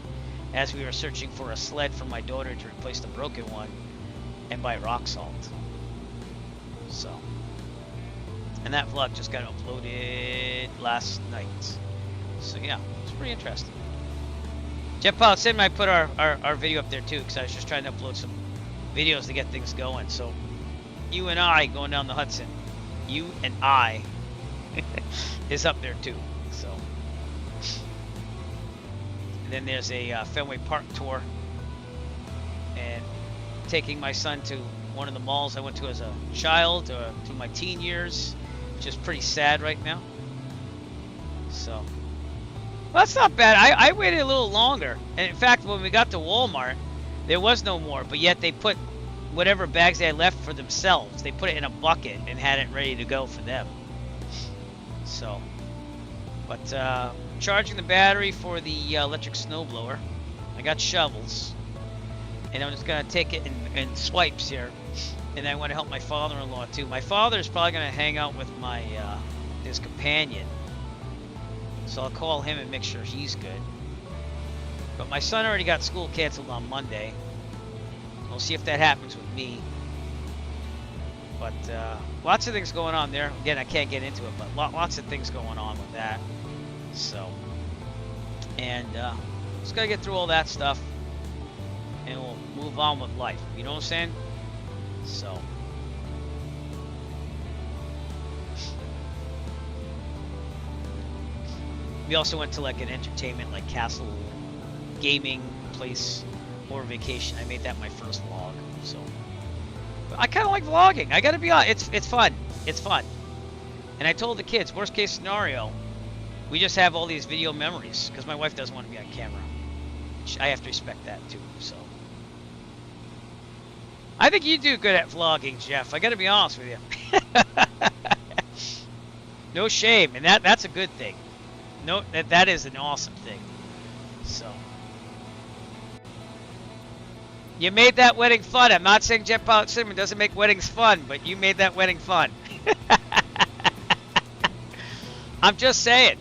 as we were searching for a sled for my daughter to replace the broken one and buy rock salt. So... and that vlog just got uploaded last night. So yeah, it's pretty interesting. Jet Pilot said I put our video up there too, because I was just trying to upload some videos to get things going. So you and I going down the Hudson, you and I is up there too. So, and then there's a Fenway Park tour, and taking my son to one of the malls I went to as a child, to my teen years. Which is pretty sad right now. So, well, that's not bad. I waited a little longer. And in fact, when we got to Walmart, there was no more. But yet they put whatever bags they had left for themselves. They put it in a bucket and had it ready to go for them. So, but charging the battery for the electric snowblower. I got shovels, and I'm just gonna take it in swipes here. And I want to help my father-in-law too. My father's probably gonna hang out with my his companion, so I'll call him and make sure he's good. But my son already got school canceled on Monday. We'll see if that happens with me. But lots of things going on there. Again, I can't get into it, but lots of things going on with that. So, and just gotta get through all that stuff, and we'll move on with life. You know what I'm saying? So. We also went to like an entertainment, like castle gaming place or vacation. I made that my first vlog. So. But I kind of like vlogging. I gotta be honest. It's fun. It's fun. And I told the kids, worst case scenario, we just have all these video memories because my wife doesn't want to be on camera. I have to respect that too. So. I think you do good at vlogging, Jeff. I gotta be honest with you. No shame, and that's a good thing. No, that is an awesome thing. So. You made that wedding fun. I'm not saying Jeff Pilot Cinnamon doesn't make weddings fun, but you made that wedding fun. I'm just saying.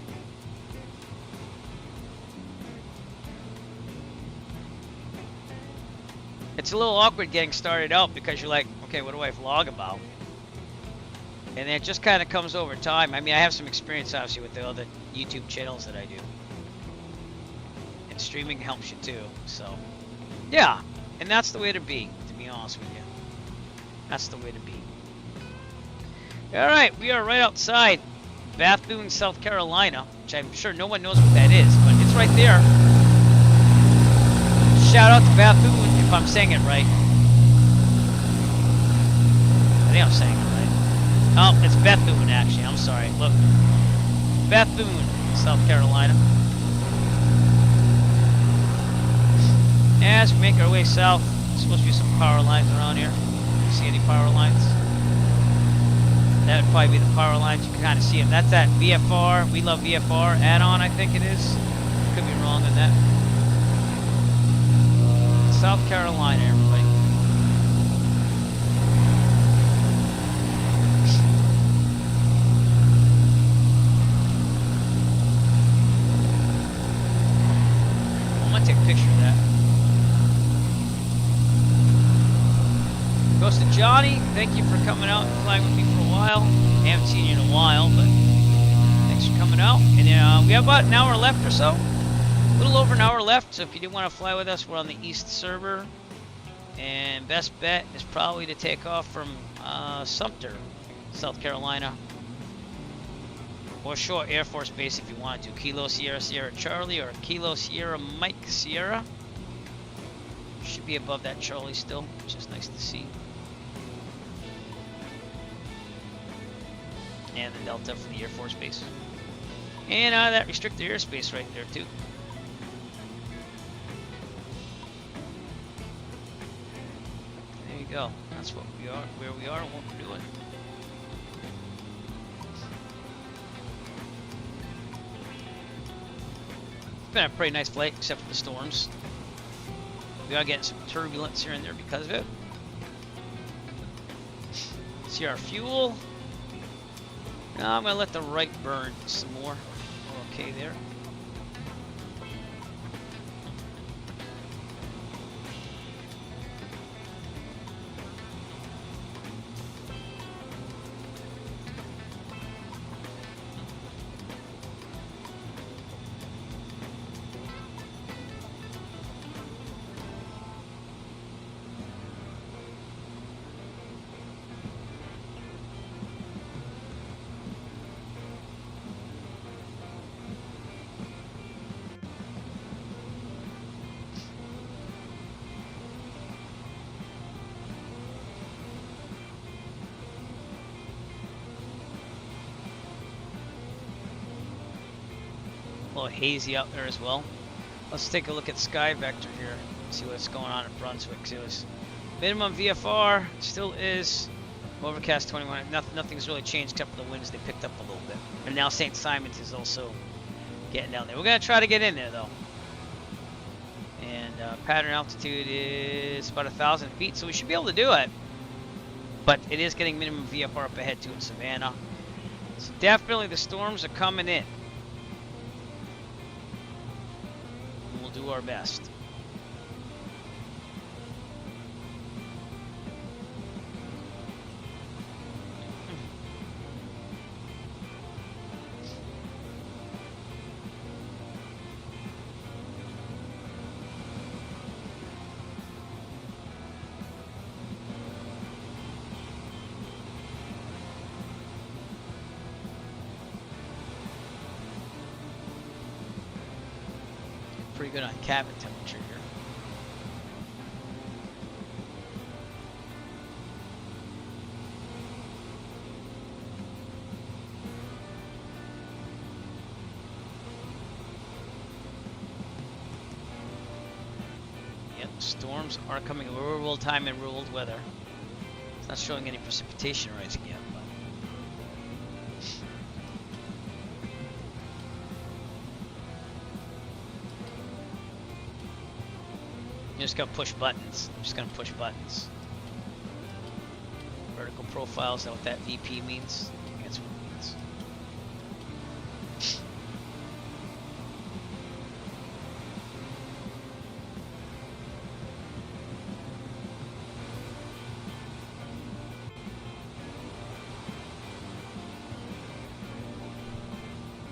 It's a little awkward getting started out because you're like, okay, what do I vlog about? And it just kind of comes over time. I mean, I have some experience, obviously, with the other YouTube channels that I do. And streaming helps you, too. So, yeah. And that's the way to be honest with you. That's the way to be. Alright, we are right outside Bethune, South Carolina, which I'm sure no one knows what that is, but it's right there. Shout out to Bethune, if I'm saying it right. I think I'm saying it right. Oh, it's Bethune, actually. I'm sorry. Look. Bethune, South Carolina. As we make our way south, there's supposed to be some power lines around here. See any power lines? That would probably be the power lines. You can kind of see them. That's that VFR. We love VFR add-on, I think it is. Could be wrong on that. South Carolina, everybody. I'm gonna take a picture of that. Goes to Johnny. Thank you for coming out and flying with me for a while. I haven't seen you in a while, but thanks for coming out. And we have about an hour left or so. A little over an hour left, so if you do want to fly with us, we're on the East Server. And best bet is probably to take off from Sumter, South Carolina. Or Shore Air Force Base if you want to. Kilo Sierra Sierra Charlie or Kilo Sierra Mike Sierra. Should be above that Charlie still, which is nice to see. And the Delta for the Air Force Base. And that restricted airspace right there too. There you go. That's what we are, where we are, and what we're doing. It's been a pretty nice flight, except for the storms. We are getting some turbulence here and there because of it. See our fuel. Now I'm going to let the right burn some more. We're okay there. A little hazy out there as well. Let's take a look at Sky Vector here. See what's going on at Brunswick. See what's minimum VFR still is overcast 21. Nothing's really changed except for the winds. They picked up a little bit. And now St. Simon's is also getting down there. We're gonna try to get in there though. And pattern altitude is about 1,000 feet, so we should be able to do it. But it is getting minimum VFR up ahead too in Savannah. So definitely the storms are coming in. And we'll do our best. Pretty good on cabin temperature here. Yep, storms are coming. We're real time and ruled weather. It's not showing any precipitation rising yet, but you just gotta push buttons. I'm just gonna push buttons. Vertical profile, is that what that VP means? I think that's what it means.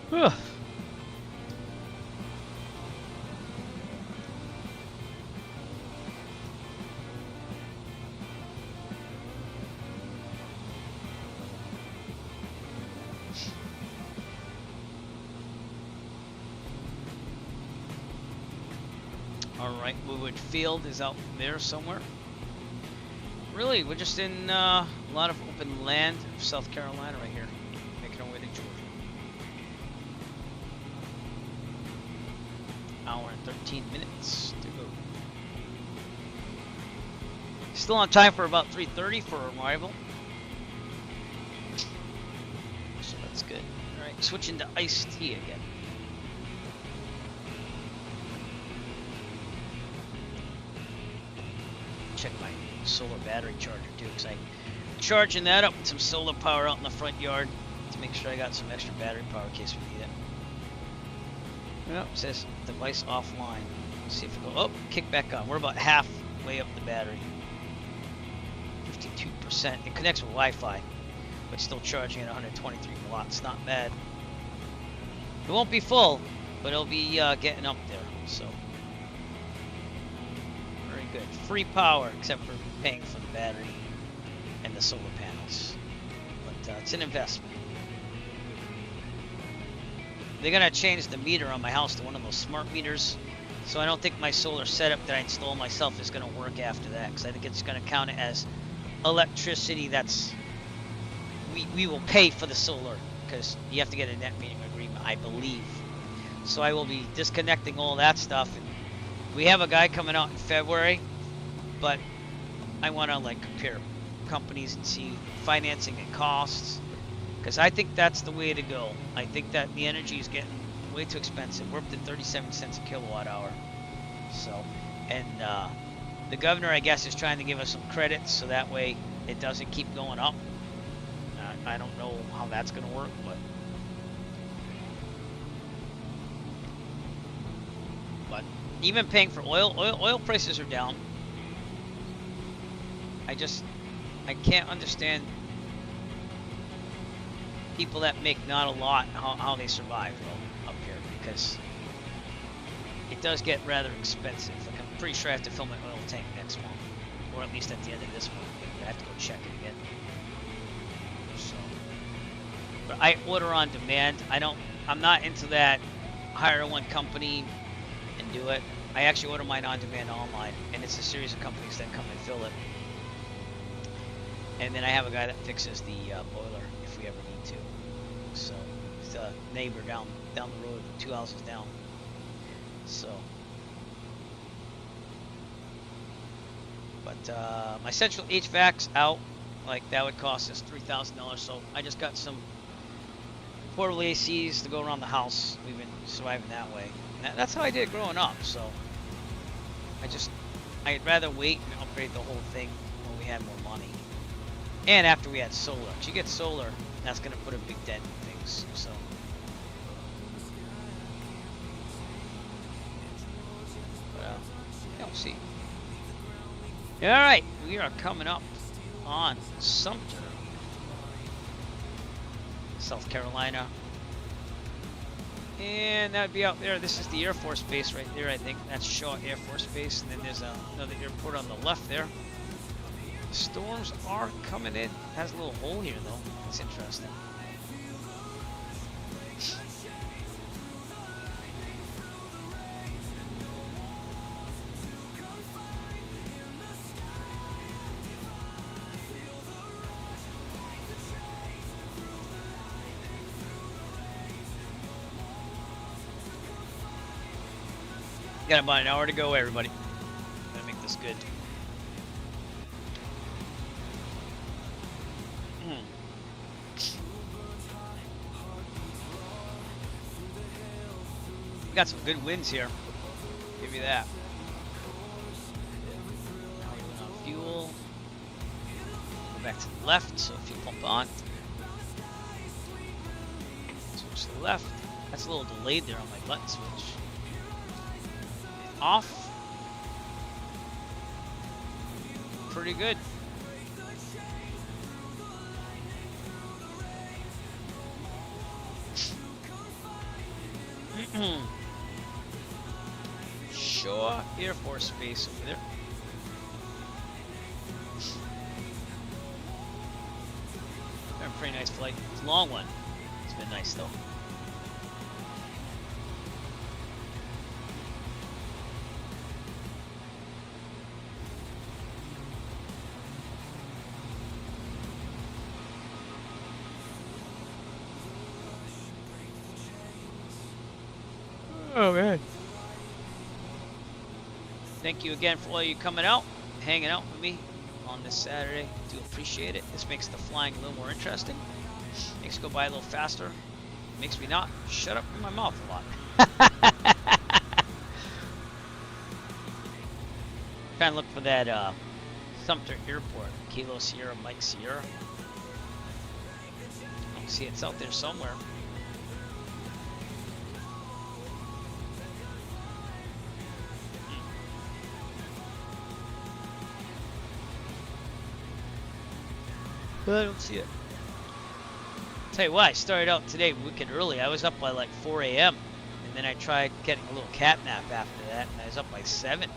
Whew. Alright, Woodwood Field is out there somewhere. Really, we're just in a lot of open land of South Carolina right here, making our way to Georgia. Hour and 13 minutes to go. Still on time for about 3:30 for arrival. So that's good. Alright, switching to iced tea again. Check my solar battery charger too, because I'm charging that up with some solar power out in the front yard to make sure I got some extra battery power in case we need it. Yep, it says device offline. Let's see if we go. Oh, kick back on. We're about halfway up the battery. 52%. It connects with Wi-Fi, but still charging at 123 watts. Not bad. It won't be full, but it'll be getting up there. So. Good. Free power, except for paying for the battery and the solar panels. But it's an investment. They're going to change the meter on my house to one of those smart meters. So I don't think my solar setup that I install myself is going to work after that. Because I think it's going to count it as electricity that's... We will pay for the solar. Because you have to get a net metering agreement, I believe. So I will be disconnecting all that stuff. And we have a guy coming out in February, but I want to like compare companies and see financing and costs, because I think that's the way to go. I think that the energy is getting way too expensive. We're up to 37 cents a kilowatt hour. So, and the governor, I guess, is trying to give us some credits so that way it doesn't keep going up. I don't know how that's going to work, but even paying for oil prices are down. I can't understand people that make not a lot how they survive up here, because it does get rather expensive. Like, I'm pretty sure I have to fill my oil tank next month, or at least at the end of this month. I have to go check it again. So, but I order on demand. I'm not into that hire one company and do it. I actually order mine on demand online, and it's a series of companies that come and fill it. And then I have a guy that fixes the boiler if we ever need to. So it's a neighbor down the road, 2 houses down. So, but my central HVAC's out. Like, that would cost us $3,000. So I just got some portable ACs to go around the house. We've been surviving that way. That's how I did growing up. So I'd rather wait and upgrade the whole thing when we had more money. And after we had solar. If you get solar, that's going to put a big dent in things. So. But, yeah, we'll see. Alright, we are coming up on Sumter, South Carolina. And that would be out there. This is the Air Force Base right there, I think. That's Shaw Air Force Base. And then there's another airport on the left there. The storms are coming in. It has a little hole here, though. That's interesting. Got about an hour to go, everybody. Gotta make this good. Got some good winds here. Give you that. Now we're going on fuel. Go back to the left, so fuel pump on. Switch to the left. That's a little delayed there on my button switch. Off. Pretty good. Shaw Air Force Base over there. Been a pretty nice flight. It's a long one. It's been nice though. Oh man. Thank you again for all you coming out, hanging out with me on this Saturday. Do appreciate it. This makes the flying a little more interesting. Makes it go by a little faster. Makes me not shut up in my mouth a lot. Trying to look for that Sumter Airport. Kilo Sierra Mike Sierra. I see it's out there somewhere. But I don't see it. Tell you what, I started out today wicked early. I was up by like 4 a.m. and then I tried getting a little cat nap after that, and I was up by 7.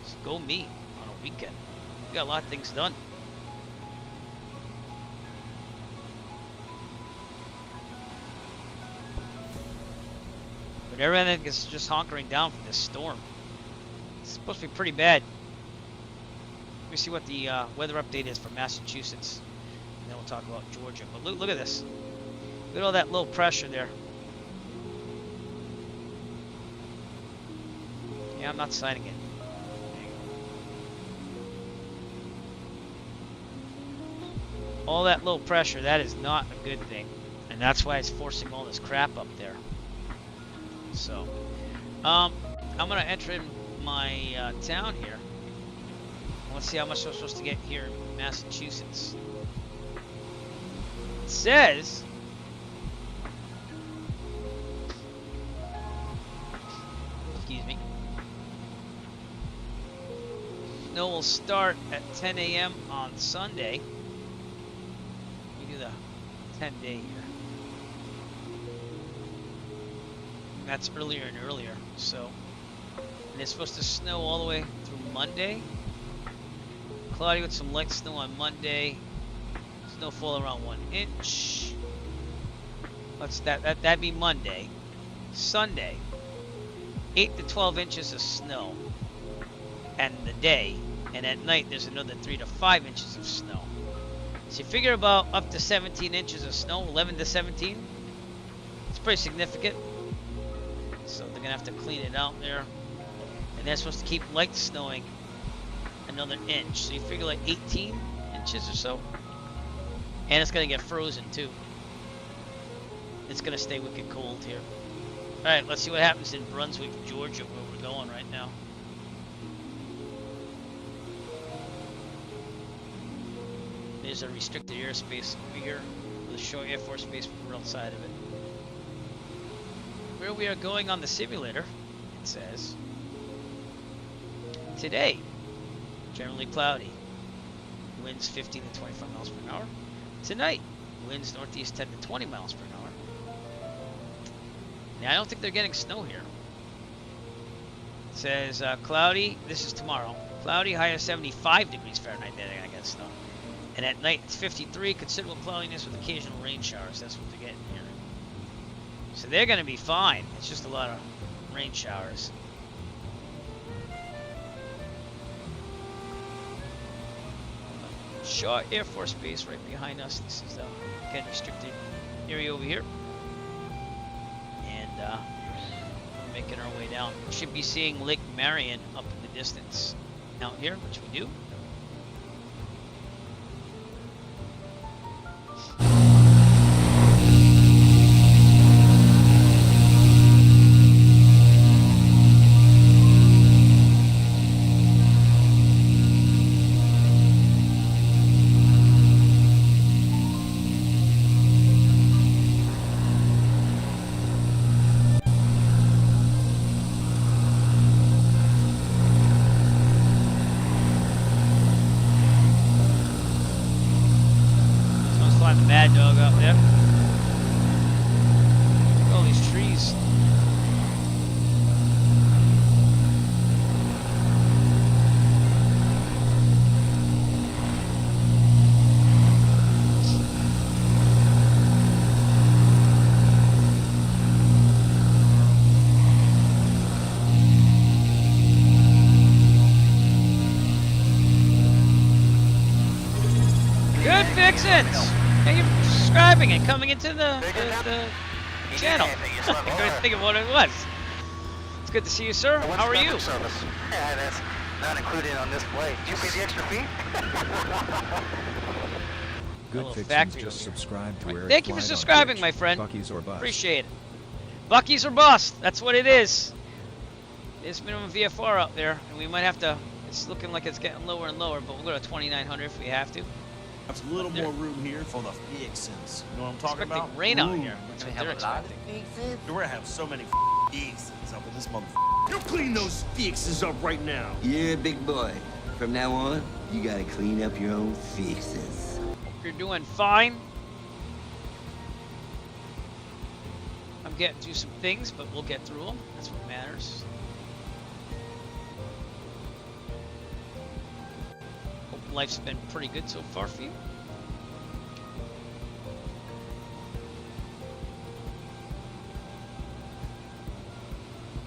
So go me on a weekend. We got a lot of things done. But everything is just honkering down from this storm. It's supposed to be pretty bad. Let me see what the weather update is for Massachusetts. And then we'll talk about Georgia. But look at this. Look at all that low pressure there. Yeah, I'm not signing it. All that low pressure, that is not a good thing. And that's why it's forcing all this crap up there. So, I'm going to enter in my town here. Let's see how much I'm supposed to get here in Massachusetts. It says excuse me. Snow will start at 10 a.m. on Sunday. We do the 10-day here. And that's earlier and earlier. So, and it's supposed to snow all the way through Monday. Cloudy with some light snow on Monday. Snowfall around 1 inch. What's that? That'd be Monday. Sunday, 8 to 12 inches of snow. And the day. And at night, there's another 3 to 5 inches of snow. So you figure about up to 17 inches of snow, 11 to 17. It's pretty significant. So they're gonna have to clean it out there. And they're supposed to keep light snowing another inch, so you figure like 18 inches or so. And it's gonna get frozen too. It's gonna stay wicked cold here. Alright, let's see what happens in Brunswick, Georgia, where we're going right now. There's a restricted airspace over here with a short Air Force Base outside of it. Where we are going on the simulator, it says, today, generally cloudy, winds 15 to 25 miles per hour. Tonight, winds northeast 10 to 20 miles per hour. Now, I don't think they're getting snow here. It says cloudy, this is tomorrow, cloudy, high of 75 degrees Fahrenheit, then I get snow. And at night, it's 53, considerable cloudiness with occasional rain showers. That's what they're getting here. So they're going to be fine. It's just a lot of rain showers. Shaw Air Force Base right behind us. This is the again restricted area over here. And we're making our way down. We should be seeing Lake Marion up in the distance out here, which we do. Bad dog up there. Look at all these trees. Good fixins! Thank you for subscribing and coming into the channel. I couldn't think of what it was. It's good to see you, sir. How are you? Service. Yeah, that's not included on this plate. Do you pay the extra fee? Good fixins, just subscribe to Eric. Thank you for subscribing, my friend. Buc-ee's or bust. Appreciate it. Buc-ee's or bust. That's what it is. There's minimum VFR out there, and we might have to. It's looking like it's getting lower and lower, but we'll go to 2,900 if we have to. There's a little more room here for the fixins. You know what I'm talking about? Rain out here. That's That's what what they're expecting. We're gonna have so many fixins up in this motherfucker. You clean those fixins up right now. Yeah, big boy. From now on, you gotta clean up your own fixins. Hope you're doing fine. I'm getting through some things, but we'll get through them. That's what matters. Hope life's been pretty good so far for you.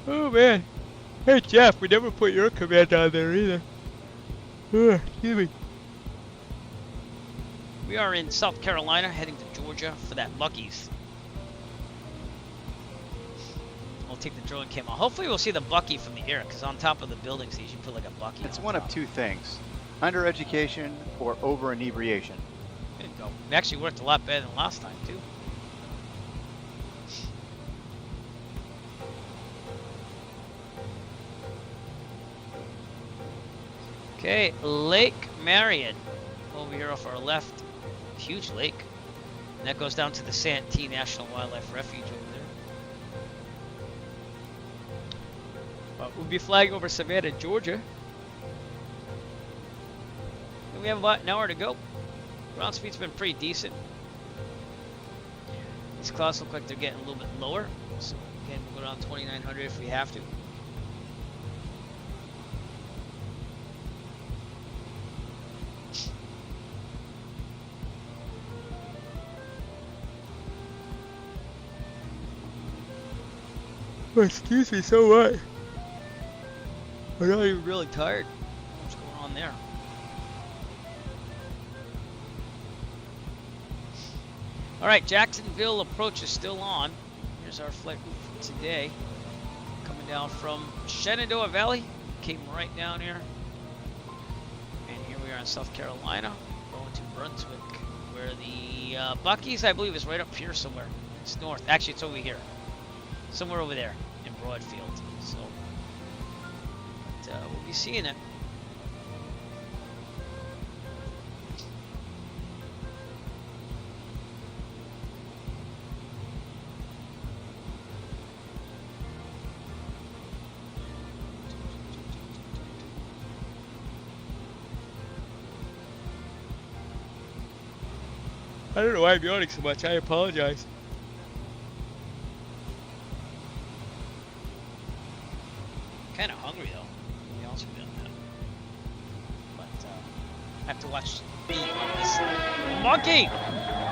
Oh man. Hey Jeff, we never put your command on there either. Excuse me. We are in South Carolina, heading to Georgia for that Buc-ee's. I'll take the drone camera. Hopefully we'll see the Buc-ee from the air, because on top of the buildings they usually put like a Buc-ee. It's one of two things. Under education or over inebriation. There you go. It actually worked a lot better than last time too. Okay, Lake Marion over here off our left. Huge lake. And that goes down to the Santee National Wildlife Refuge over there. We'll be flying over Savannah, Georgia. And we have about an hour to go. Ground speed's been pretty decent. These clouds look like they're getting a little bit lower. So again, we'll go down 2,900 if we have to. Oh, excuse me, so what? I'm not even really tired. What's going on there? Alright, Jacksonville approach is still on. Here's our flight route for today. Coming down from Shenandoah Valley. Came right down here. And here we are in South Carolina. Going to Brunswick, where the Buc-ee's, I believe, is right up here somewhere. It's north. Actually, it's over here. Somewhere over there in Broadfield. So we'll be seeing it. I don't know why I'm yawning so much. I apologize. Kind of hungry though. To be honest with you on that. But I have to watch this monkey,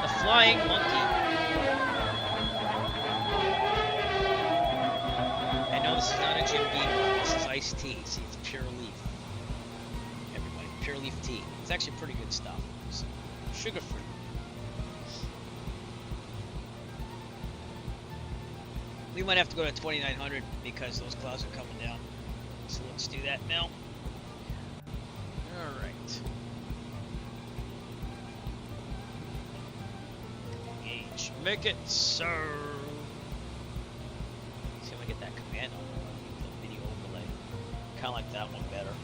the flying monkey. I know this is not a Jim Beam one. This is iced tea. See, it's pure leaf. Everybody, pure leaf tea. It's actually pretty good stuff. So, sugar free. We might have to go to 2900 because those clouds are coming down. So let's do that now. All right. Engage. Make it so. See if I get that command on the video overlay. Kind of like that one better.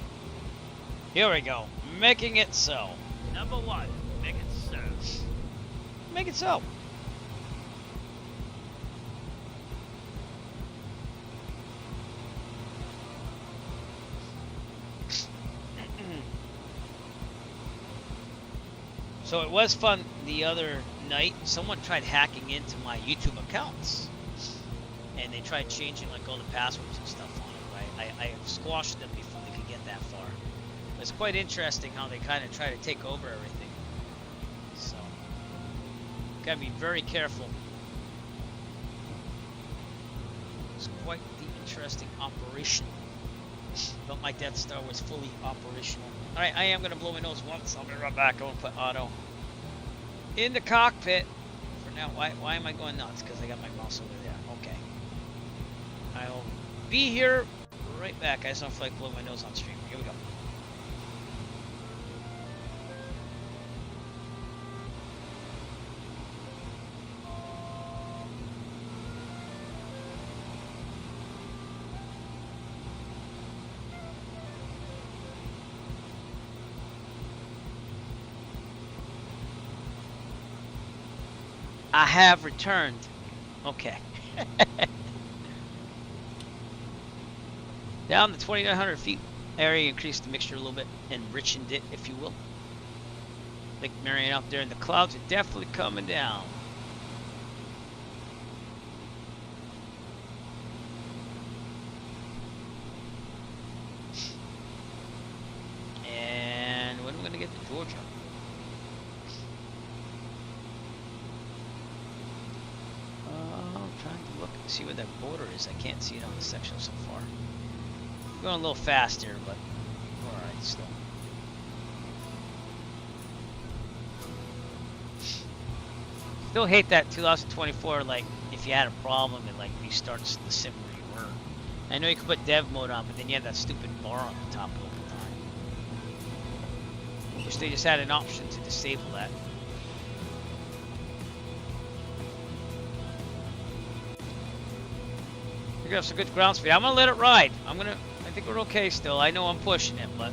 Here we go. Making it so. Number 1. Make it so. Make it so. So it was fun the other night. Someone tried hacking into my YouTube accounts, and they tried changing like all the passwords and stuff on it. Right? I squashed them before they could get that far. It's quite interesting how they kind of try to take over everything. So gotta be very careful. It's quite the interesting operation. But my Death Star was fully operational. Alright, I am going to blow my nose once. I'm going to run back. I want to put auto in the cockpit. For now, why am I going nuts? Because I got my mouse over there. Okay. I'll be here right back. I just don't feel like blowing my nose on stream. Here we go. I have returned. Okay. Down the 2,900 feet area, increased the mixture a little bit, enriched it, if you will. Lake Marion up there, and the clouds are definitely coming down. And when are we going to get to Georgia? See where that border is. I can't see it on the section so far. I'm going a little fast here, but alright still. Still hate that 2024, like if you had a problem it like restarts the sim where you were. I know you can put dev mode on, but then you have that stupid bar on the top all the time. Wish they just had an option to disable that. We're gonna have some good ground speed. I'm gonna let it ride. I think we're okay still. I know I'm pushing it, but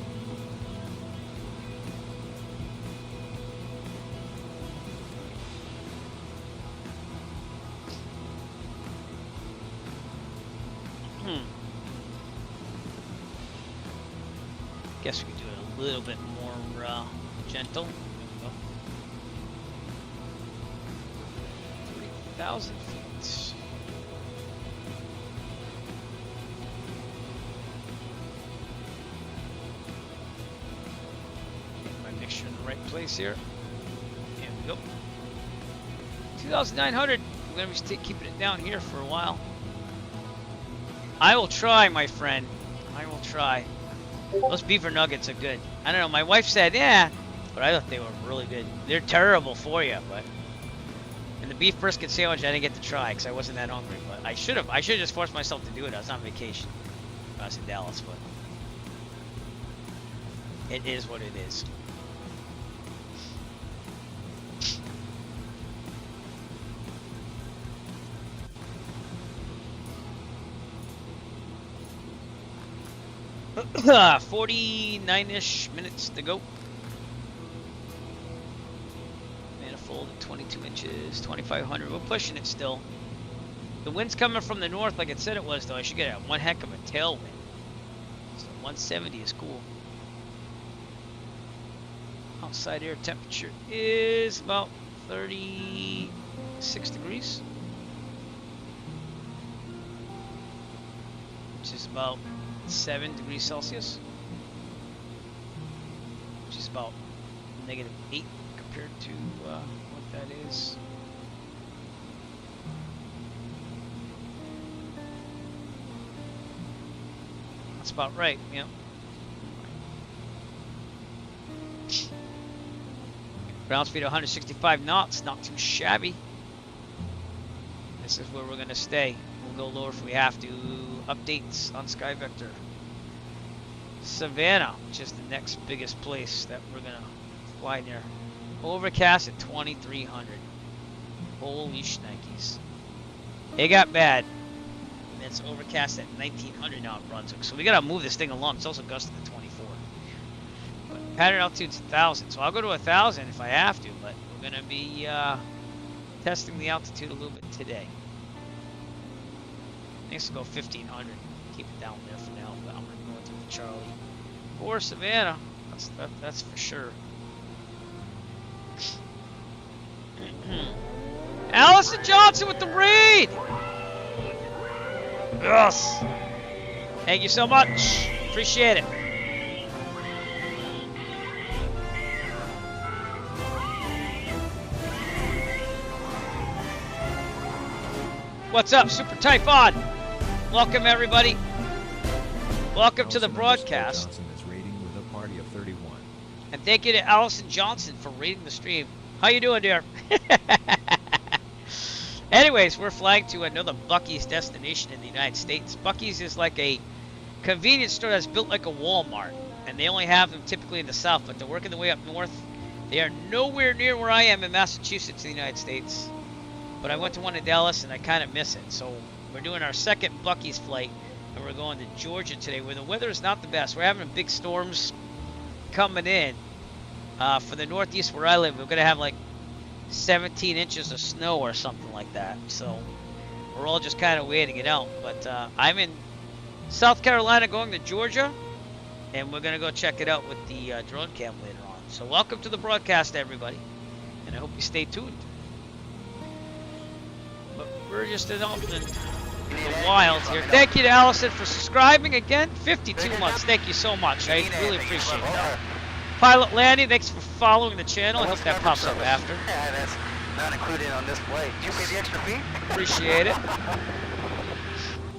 guess we could do it a little bit more gentle. There we go. 3,000 feet. Right place here. Here we go. 2,900. We're going to be keeping it down here for a while. I will try, my friend. I will try. Those beaver nuggets are good. I don't know. My wife said, yeah, but I thought they were really good. They're terrible for you, but. And the beef brisket sandwich, I didn't get to try because I wasn't that hungry. But I should have. I should have just forced myself to do it. I was on vacation. I was in Dallas, but it is what it is. Ah, 49-ish minutes to go. Manifold at 22 inches, 2,500. We're pushing it still. The wind's coming from the north like it said it was, though. I should get one heck of a tailwind. So 170 is cool. Outside air temperature is about 36 degrees. Which is about 7 degrees Celsius. Which is about -8 compared to what that is. That's about right, yep. Ground speed 165 knots, not too shabby. This is where we're going to stay. We'll go lower if we have to. Updates on Sky Vector. Savannah, which is the next biggest place that we're going to fly near. Overcast at 2300. Holy shnikes. It got bad. And it's overcast at 1900 now in Brunswick. So we got to move this thing along. It's also gusting at 24. But pattern altitude's 1000. So I'll go to 1000 if I have to. But we're going to be testing the altitude a little bit today. Next, we'll go 1500. Keep it down there for now. But I'm going to go through the Charlie or Savannah. That's for sure. Allison Johnson with the read. Yes. Thank you so much. Appreciate it. What's up, Super Typhon? Welcome, everybody. Welcome to the broadcast. Johnson is rating with a party of 31. And thank you to Allison Johnson for rating the stream. How you doing, dear? Anyways, we're flying to another Buc-ee's destination in the United States. Buc-ee's is like a convenience store that's built like a Walmart. And they only have them typically in the South, but they're working their way up north. They are nowhere near where I am in Massachusetts in the United States. But I went to one in Dallas, and I kind of miss it. So we're doing our second Buc-ee's flight, and we're going to Georgia today, where the weather is not the best. We're having big storms coming in. For the Northeast where I live, we're going to have like 17 inches of snow or something like that. So we're all just kind of waiting it out. But I'm in South Carolina going to Georgia, and we're going to go check it out with the drone cam later on. So welcome to the broadcast, everybody, and I hope you stay tuned. But we're just in the wild here. Thank you to Allison for subscribing again. 52 months. Thank you so much. I really appreciate it. Pilot Lanny, thanks for following the channel. I hope that pops up after. Yeah, that's not included on this flight. Did you pay the extra fee? Appreciate it.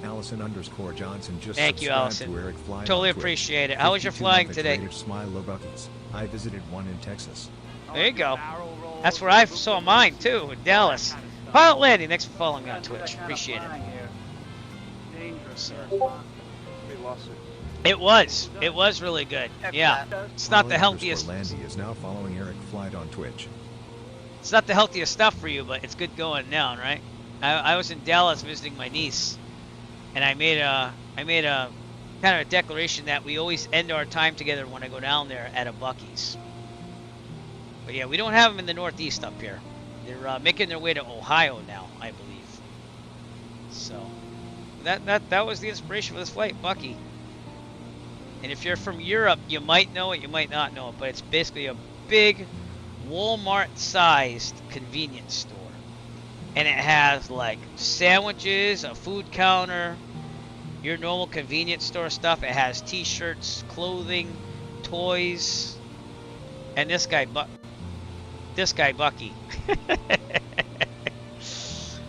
Allison_Johnson just Thank you, Allison. to Eric Fly Totally on Twitter. appreciate it. How was your flying today? Smile Buc-ee's. I visited one in Texas. There you go. That's where I saw mine too, in Dallas. Pilot Lanny, thanks for following me on Twitch. Appreciate it. Dangerous. It was really good. Yeah. It's not the healthiest. Landy is now following Eric Flight on Twitch. It's not the healthiest stuff for you, but it's good going down, right? I was in Dallas visiting my niece, and I made a kind of a declaration that we always end our time together when I go down there at a Buc-ee's. But yeah, we don't have them in the Northeast up here. They're making their way to Ohio now, I believe. So that was the inspiration for this flight, Buc-ee. And if you're from Europe, you might know it, you might not know it, but it's basically a big Walmart-sized convenience store. And it has like sandwiches, a food counter, your normal convenience store stuff. It has t-shirts, clothing, toys, and this guy Buc-ee.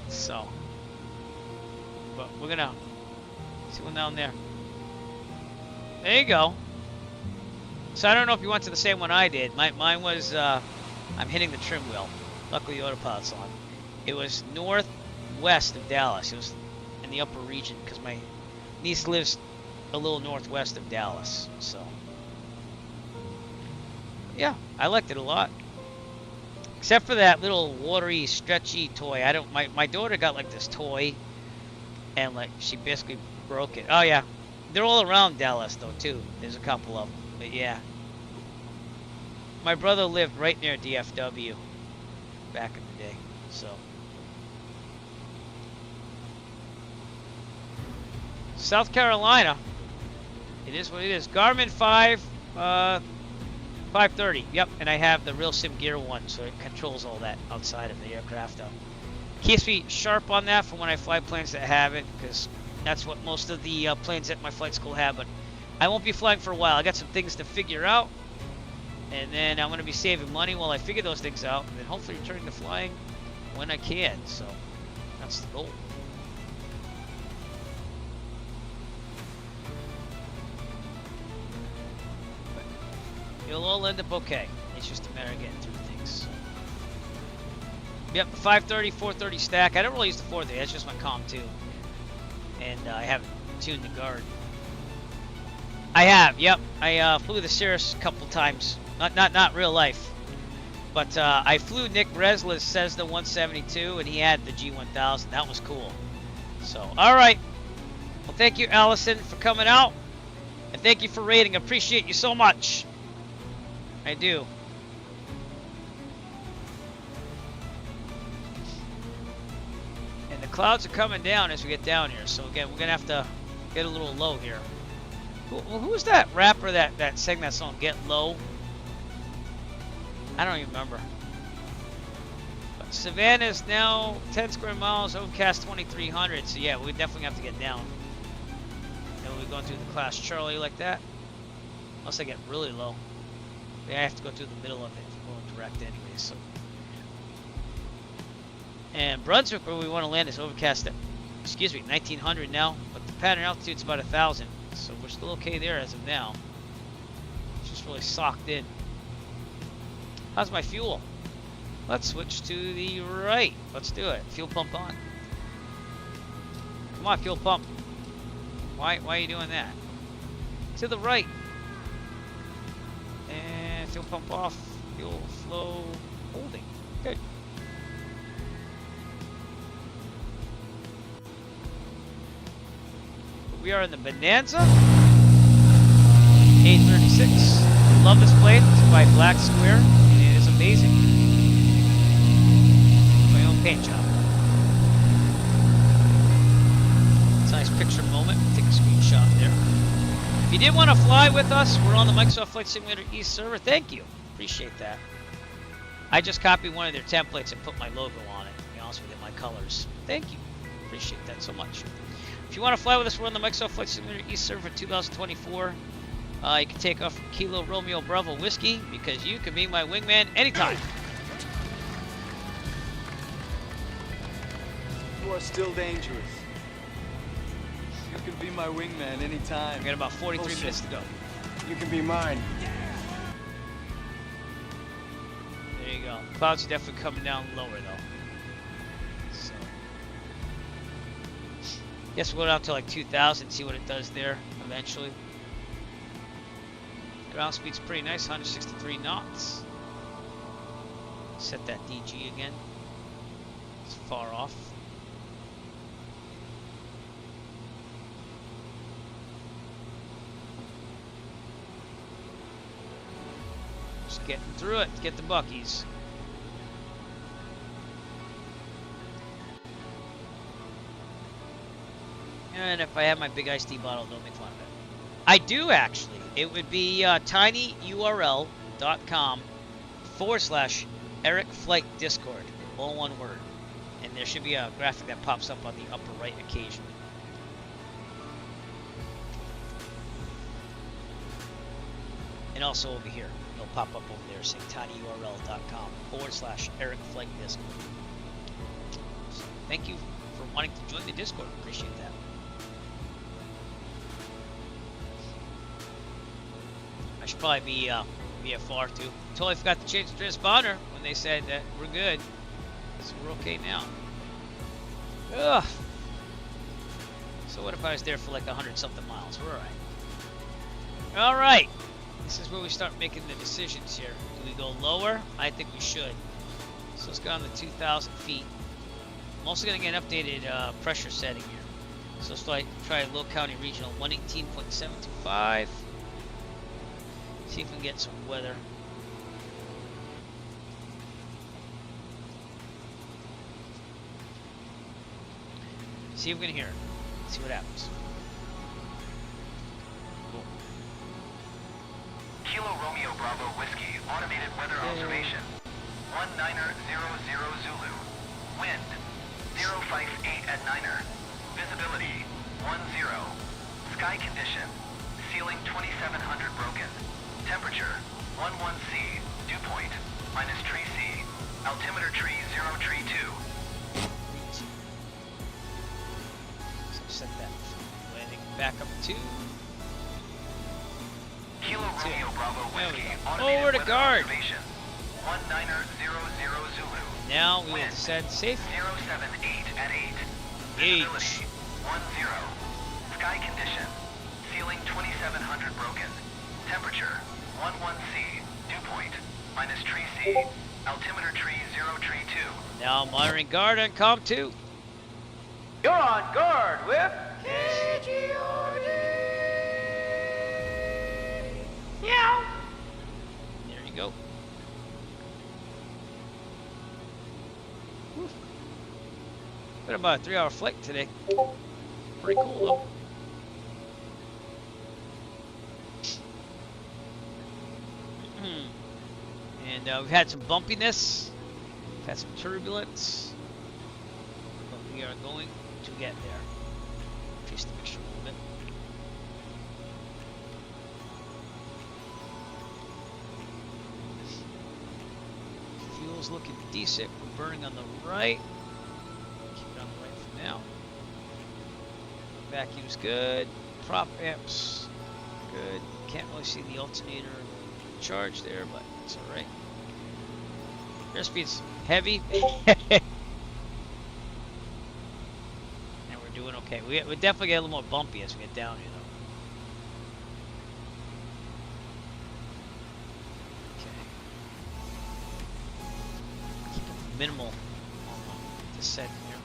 So, but we're gonna see one down there. There you go. So I don't know if you went to the same one I did. Mine was, I'm hitting the trim wheel. Luckily the autopilot's on. It was northwest of Dallas. It was in the upper region because my niece lives a little northwest of Dallas. So, yeah, I liked it a lot. Except for that little watery, stretchy toy. My daughter got like this toy, and like she basically broke it. Oh yeah. They're all around Dallas, though, too. There's a couple of them. But, yeah. My brother lived right near DFW back in the day. So. South Carolina. It is what it is. Garmin 5. 5:30. Yep, and I have the real sim gear one, so it controls all that outside of the aircraft. Keeps me sharp on that for when I fly planes that have it, because that's what most of the planes at my flight school have. But I won't be flying for a while. I got some things to figure out, and then I'm going to be saving money while I figure those things out, and then hopefully returning to flying when I can. So that's the goal. It'll all end up okay. It's just a matter of getting through things. So. Yep, 5:30, 4:30 stack. I don't really use the 4:30. That's just my comm too. And I haven't tuned the guard. I have. Yep. I flew the Cirrus a couple times. Not real life. But I flew Nick Breslau's Cessna 172, and he had the G1000. That was cool. So, all right. Well, thank you, Allison, for coming out, and thank you for rating. I appreciate you so much. I do. And the clouds are coming down as we get down here. So again, we're gonna have to get a little low here. Who's that rapper that sang that song, Get Low? I don't even remember. But Savannah is now 10 square miles, overcast 2300. So yeah, we definitely have to get down. And we're going through the class Charlie like that. Unless I get really low. I have to go through the middle of it if we're going direct anyway. So, and Brunswick, where we want to land, is overcast at, 1900 now, but the pattern altitude's about 1000, so we're still okay there as of now. It's just really socked in. How's my fuel? Let's switch to the right. Let's do it. Fuel pump on. Come on, fuel pump. Why are you doing that? To the right. And fuel pump off, fuel flow holding. Good. We are in the Bonanza 836. Love this plane. It's by Black Square, and it is amazing. My own paint job. It's a nice picture moment. Take a screenshot there. If you did want to fly with us, we're on the Microsoft Flight Simulator East server. Thank you. Appreciate that. I just copied one of their templates and put my logo on it. To be honest with you, my colors. Thank you. Appreciate that so much. If you want to fly with us, we're on the Microsoft Flight Simulator East server 2024. You can take off from Kilo Romeo Bravo Whiskey because you can be my wingman anytime. You are still dangerous. You can be my wingman anytime. We got about 43 minutes to go. You can be mine. There you go. Clouds are definitely coming down lower though. So, guess we'll go down to like 2,000, see what it does there eventually. Ground speed's pretty nice, 163 knots. Set that DG again. It's far off. Just getting through it. Get the Buc-ees. And if I have my big iced tea bottle, don't make fun of it. I do actually. It would be tinyurl.com/Eric Flight Discord. All one word. And there should be a graphic that pops up on the upper right occasionally. And also over here. It'll pop up over there saying tinyurl.com/Eric Flight Discord. So thank you for wanting to join the Discord. Appreciate that. I should probably be VFR too. Totally forgot to change the transponder when they said that we're good. So we're okay now. Ugh. So what if I was there for like 100-something miles? We're alright. Alright. This is where we start making the decisions here. Do we go lower? I think we should. So let's go on to 2,000 feet. I'm also going to get an updated pressure setting here. So let's try Low County Regional 118.725. See if we can get some weather. See if we can hear it. See what happens. Houston Kilo Romeo Bravo Whiskey, automated weather observation. 1900 Zulu. Wind 058 at 9er. Visibility 10. Sky condition. Ceiling 2700 broken. Temperature 11C. Dew point minus tree C. Altimeter tree 0 tree 2. So set that landing back up to Kilo Romeo Bravo Whiskey, over to guard. 1900 Zulu. Now we will descend safe. 078 at 8. Gauge. Visibility 10. Sky condition. Ceiling 2700 broken. Temperature 11C. Dew point minus tree C. Altimeter tree 0 tree 2. Now monitoring guard on COM 2. You're on guard with Yeah. There you go. Whew. Been about a 3-hour flight today. Pretty cool though. And we've had some bumpiness, we've had some turbulence, but we are going to get there. Increase the mixture a little bit. Fuel's looking decent. We're burning on the right. Keep it on the right for now. Vacuum's good. Prop amps, good. Can't really see the alternator charge there, but it's alright. Airspeed's heavy. And we're doing okay. We definitely get a little more bumpy as we get down, you know. Okay. Keep it minimal on the descent here.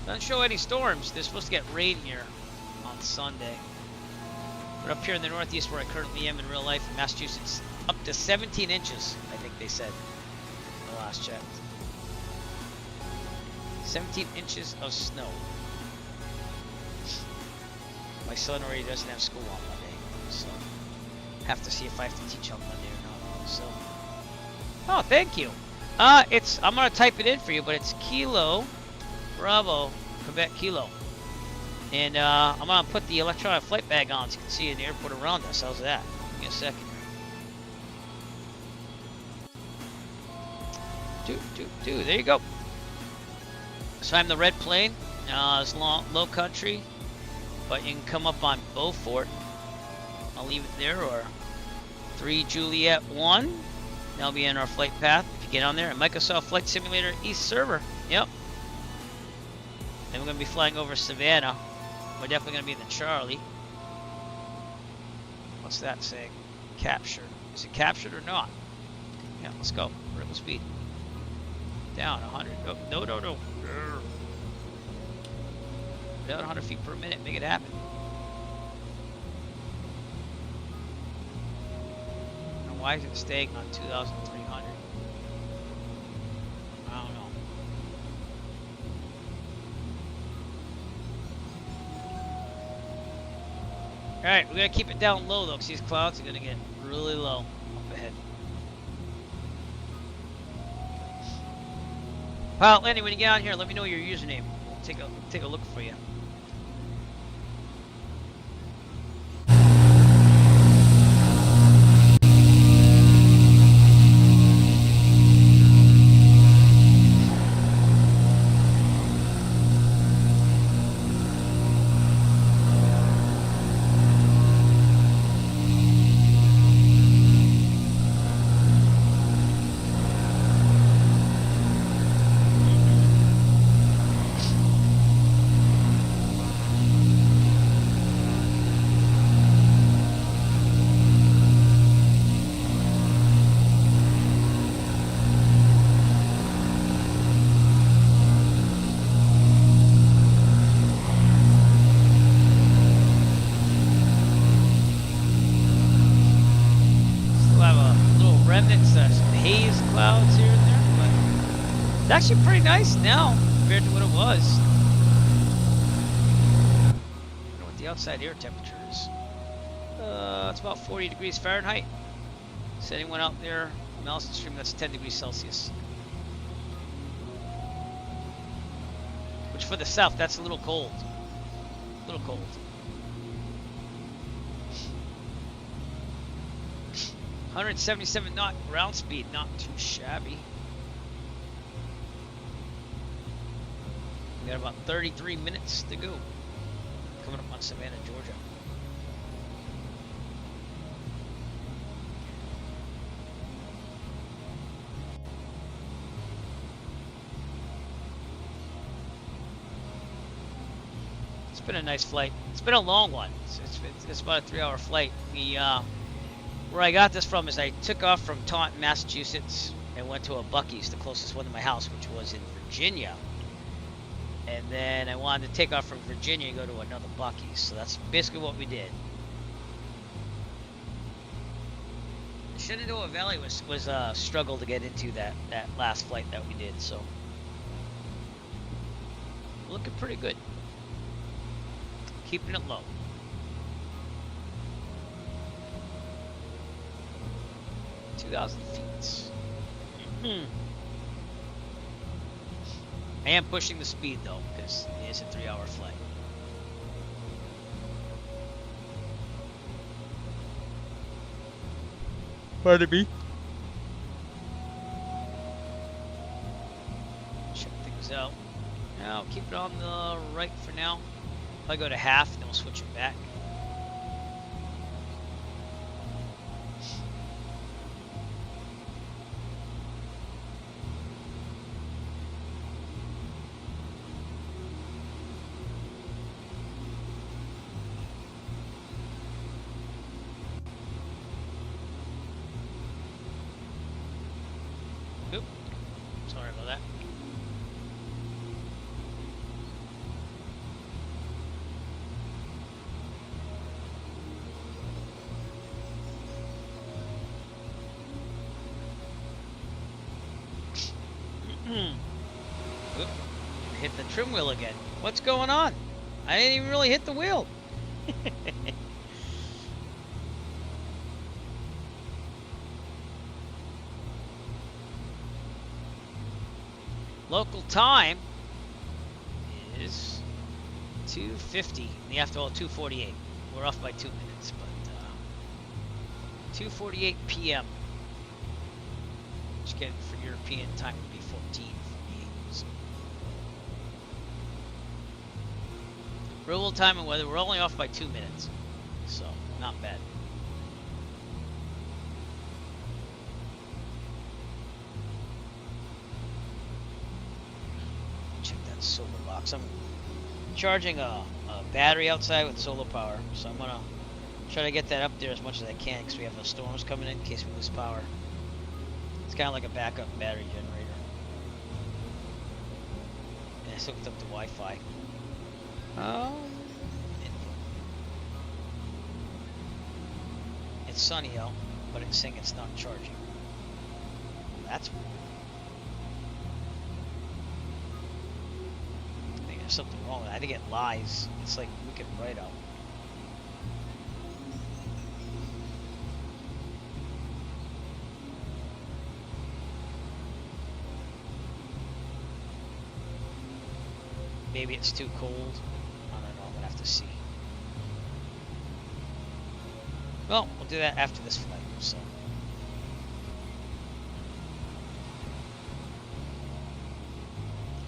Doesn't show any storms. They're supposed to get rain here on Sunday. But up here in the Northeast where I currently am in real life in Massachusetts, up to 17 inches, I think they said in the last check. 17 inches of snow. My son already doesn't have school on Monday, so have to see if I have to teach on Monday or not. So, oh, thank you. I'm gonna type it in for you, but it's Kilo Bravo Quebec Kilo. And I'm gonna put the electronic flight bag on so you can see the airport around us. How's that? Give me a second. There you go. So I'm the red plane. It's low country, but you can come up on Beaufort. I'll leave it there, or 3 Juliet 1. That'll be in our flight path if you get on there. And Microsoft Flight Simulator East Server. Yep. And we're going to be flying over Savannah. We're definitely going to be in the Charlie. What's that saying? Captured. Is it captured or not? Yeah, let's go. Vertical speed. Down 100. Oh, no. Down 100 feet per minute. Make it happen. And why is it staying on 2,300? I don't know. Alright, we're going to keep it down low though, because these clouds are going to get really low up ahead. Pilot Lenny, when you get on here, let me know your username. We'll take a look for you. It's actually pretty nice now. compared to what it was. I don't know what the outside air temperature is. It's about 40 degrees Fahrenheit. So anyone out there, Madison Stream, that's 10 degrees Celsius. Which for the south, that's a little cold. A little cold. .177 knot ground speed, not too shabby. We got about 33 minutes to go. Coming up on Savannah, Georgia. It's been a nice flight. It's been a long one. It's about a 3-hour flight. Where I got this from is I took off from Taunton, Massachusetts, and went to a Buc-ee's, the closest one to my house, which was in Virginia. And then I wanted to take off from Virginia and go to another Buc-ee's. So that's basically what we did. The Shenandoah Valley was a struggle to get into that last flight that we did. So looking pretty good. Keeping it low. .2,000 feet. I am pushing the speed though, because it is a 3-hour flight. Pardon me. Check things out. Now keep it on the right for now. If I go to half, then we'll switch it back. Oop. Sorry about that. Oop. Hit the trim wheel again. What's going on? I didn't even really hit the wheel. Local time is 2:50 in the afternoon, 2:48. We're off by 2 minutes, but 2:48 p.m. Which again for European time would be 14 for me. So. Real time and weather, we're only off by 2 minutes, so not bad. Solar box. I'm charging a battery outside with solar power, so I'm gonna try to get that up there as much as I can because we have no storms coming in case we lose power. It's kind of like a backup battery generator. And it's hooked up to Wi-Fi. It's sunny out, but it's saying it's not charging. That's weird. Something wrong. I think it lies. It's like wicked bright out. Maybe it's too cold. I don't know. I'm gonna have to see. Well, we'll do that after this flight. So.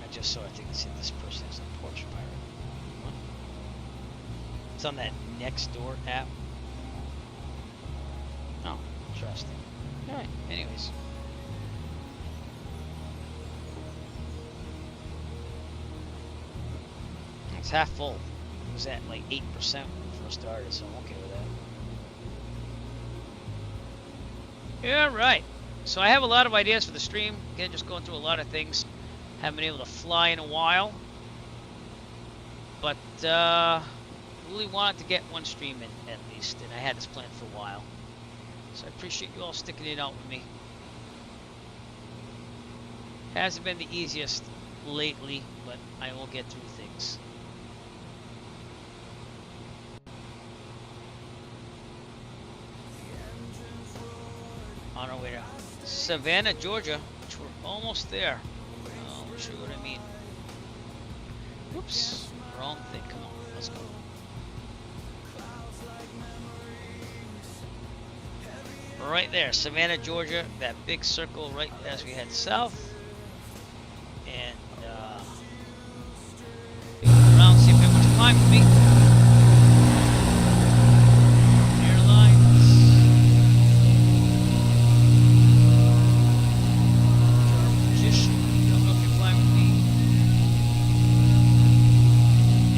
I just saw. I think it's in this person is a Porsche Pirate. What? It's on that Nextdoor app. Oh, interesting. All right. Anyways. It's half full. It was at like 8% when we first started, so I'm okay with that. Yeah, right. So I have a lot of ideas for the stream. Again, just going through a lot of things. Haven't been able to fly in a while. But really wanted to get one stream in at least, and I had this planned for a while. So I appreciate you all sticking it out with me. Hasn't been the easiest lately, but I will get through things. On our way to Savannah, Georgia, which we're almost there. I'll show you what I mean. Whoops, wrong thing. Come on, let's go. Right there, Savannah, Georgia, that big circle right as we head south. And look around, see if anyone's flying with me. Airlines. Position. Don't know if you're flying with me.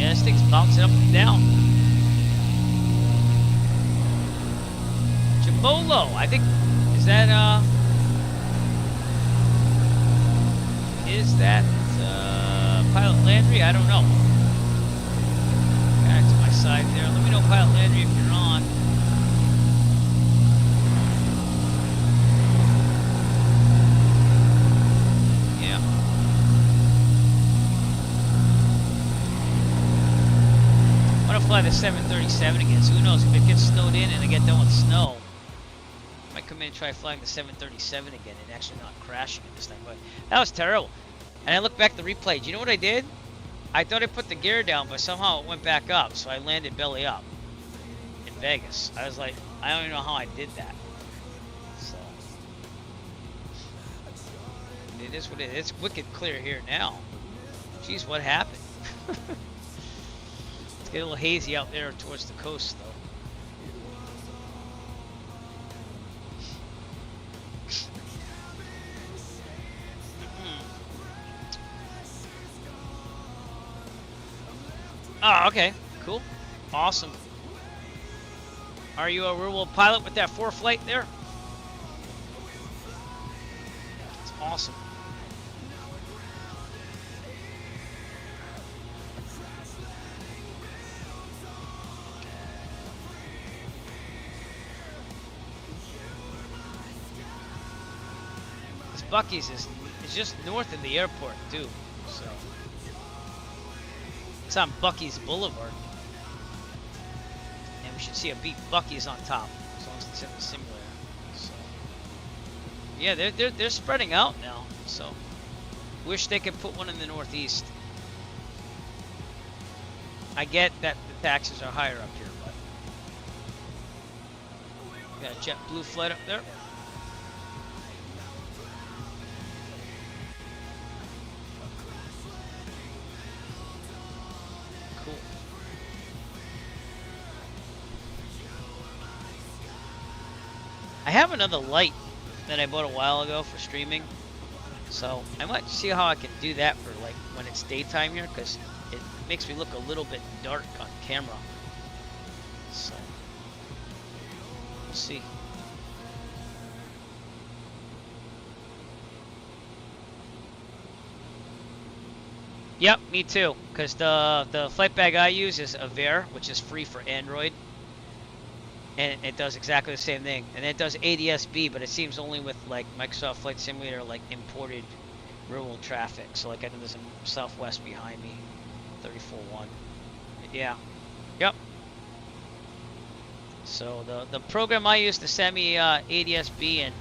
Yeah, this thing's bouncing up and down. Jamolo, I think, is that Pilot Landry? I don't know. Back to my side there. Let me know, Pilot Landry, if you're on. Yeah. I want to fly the 737 again, so who knows if it gets snowed in and I get done with snow. I might come in and try flying the 737 again and actually not crashing it this time. But that was terrible. And I look back at the replay. Do you know what I did? I thought I put the gear down, but somehow it went back up. So I landed belly up in Vegas. I was like, I don't even know how I did that. So it is what it is. It's wicked clear here now. Jeez, what happened? It's getting a little hazy out there towards the coast, though. Oh, okay. Cool. Awesome. Are you a real pilot with that 4 flight there? It's awesome. This Buc-ee's is just north of the airport too, so. It's on Buc-ee's Boulevard. And we should see a beat Buc-ee's on top, as long as it's in the simulator. So yeah, they're spreading out now. So wish they could put one in the Northeast. I get that the taxes are higher up here, but got a JetBlue flight up there. I have another light that I bought a while ago for streaming, so I might see how I can do that for like when it's daytime here, because it makes me look a little bit dark on camera. So we'll see. Yep, me too, because the flight bag I use is Avere, which is free for Android. And it does exactly the same thing. And it does ADS-B, but it seems only with like Microsoft Flight Simulator, like imported rural traffic. So like I know there's a Southwest behind me, 34-1. Yeah. Yep. So the program I use to send me ADS-B and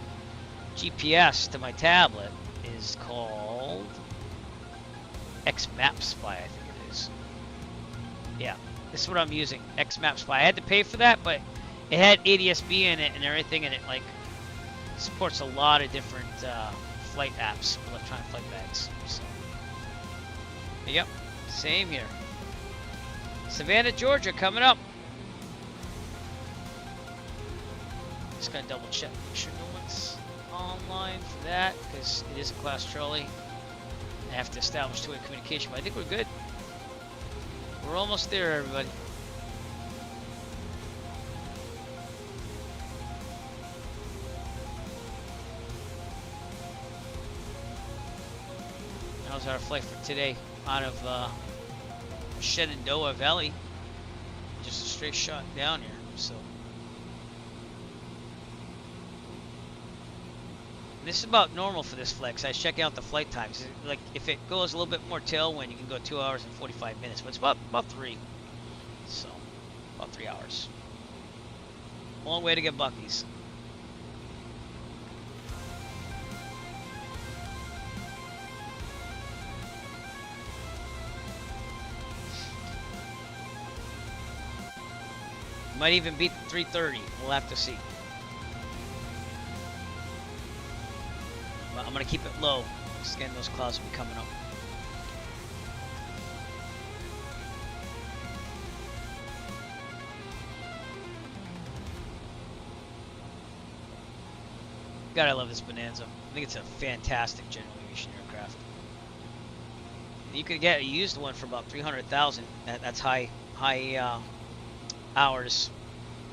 GPS to my tablet is called XMapSpy, I think it is. Yeah, this is what I'm using, XMapSpy. I had to pay for that, but it had ADS-B in it and everything, and it like supports a lot of different flight apps, electronic flight bags. So, yep, same here. Savannah, Georgia, coming up. Just gonna double check, make sure no one's online for that, because it is a class trolley. I have to establish two-way communication, but I think we're good. We're almost there, everybody. That was our flight for today out of Shenandoah Valley. Just a straight shot down here, so. This is about normal for this flight, 'cause I was checking out the flight times. Like, if it goes a little bit more tailwind, you can go 2 hours and 45 minutes, but it's about 3. So, about 3 hours. Long way to get Buc-ee's. Might even beat the 330. We'll have to see. But I'm going to keep it low. Scan those clouds will be coming up. God, I love this Bonanza. I think it's a fantastic general aviation aircraft. You could get a used one for about 300,000. That's high hours,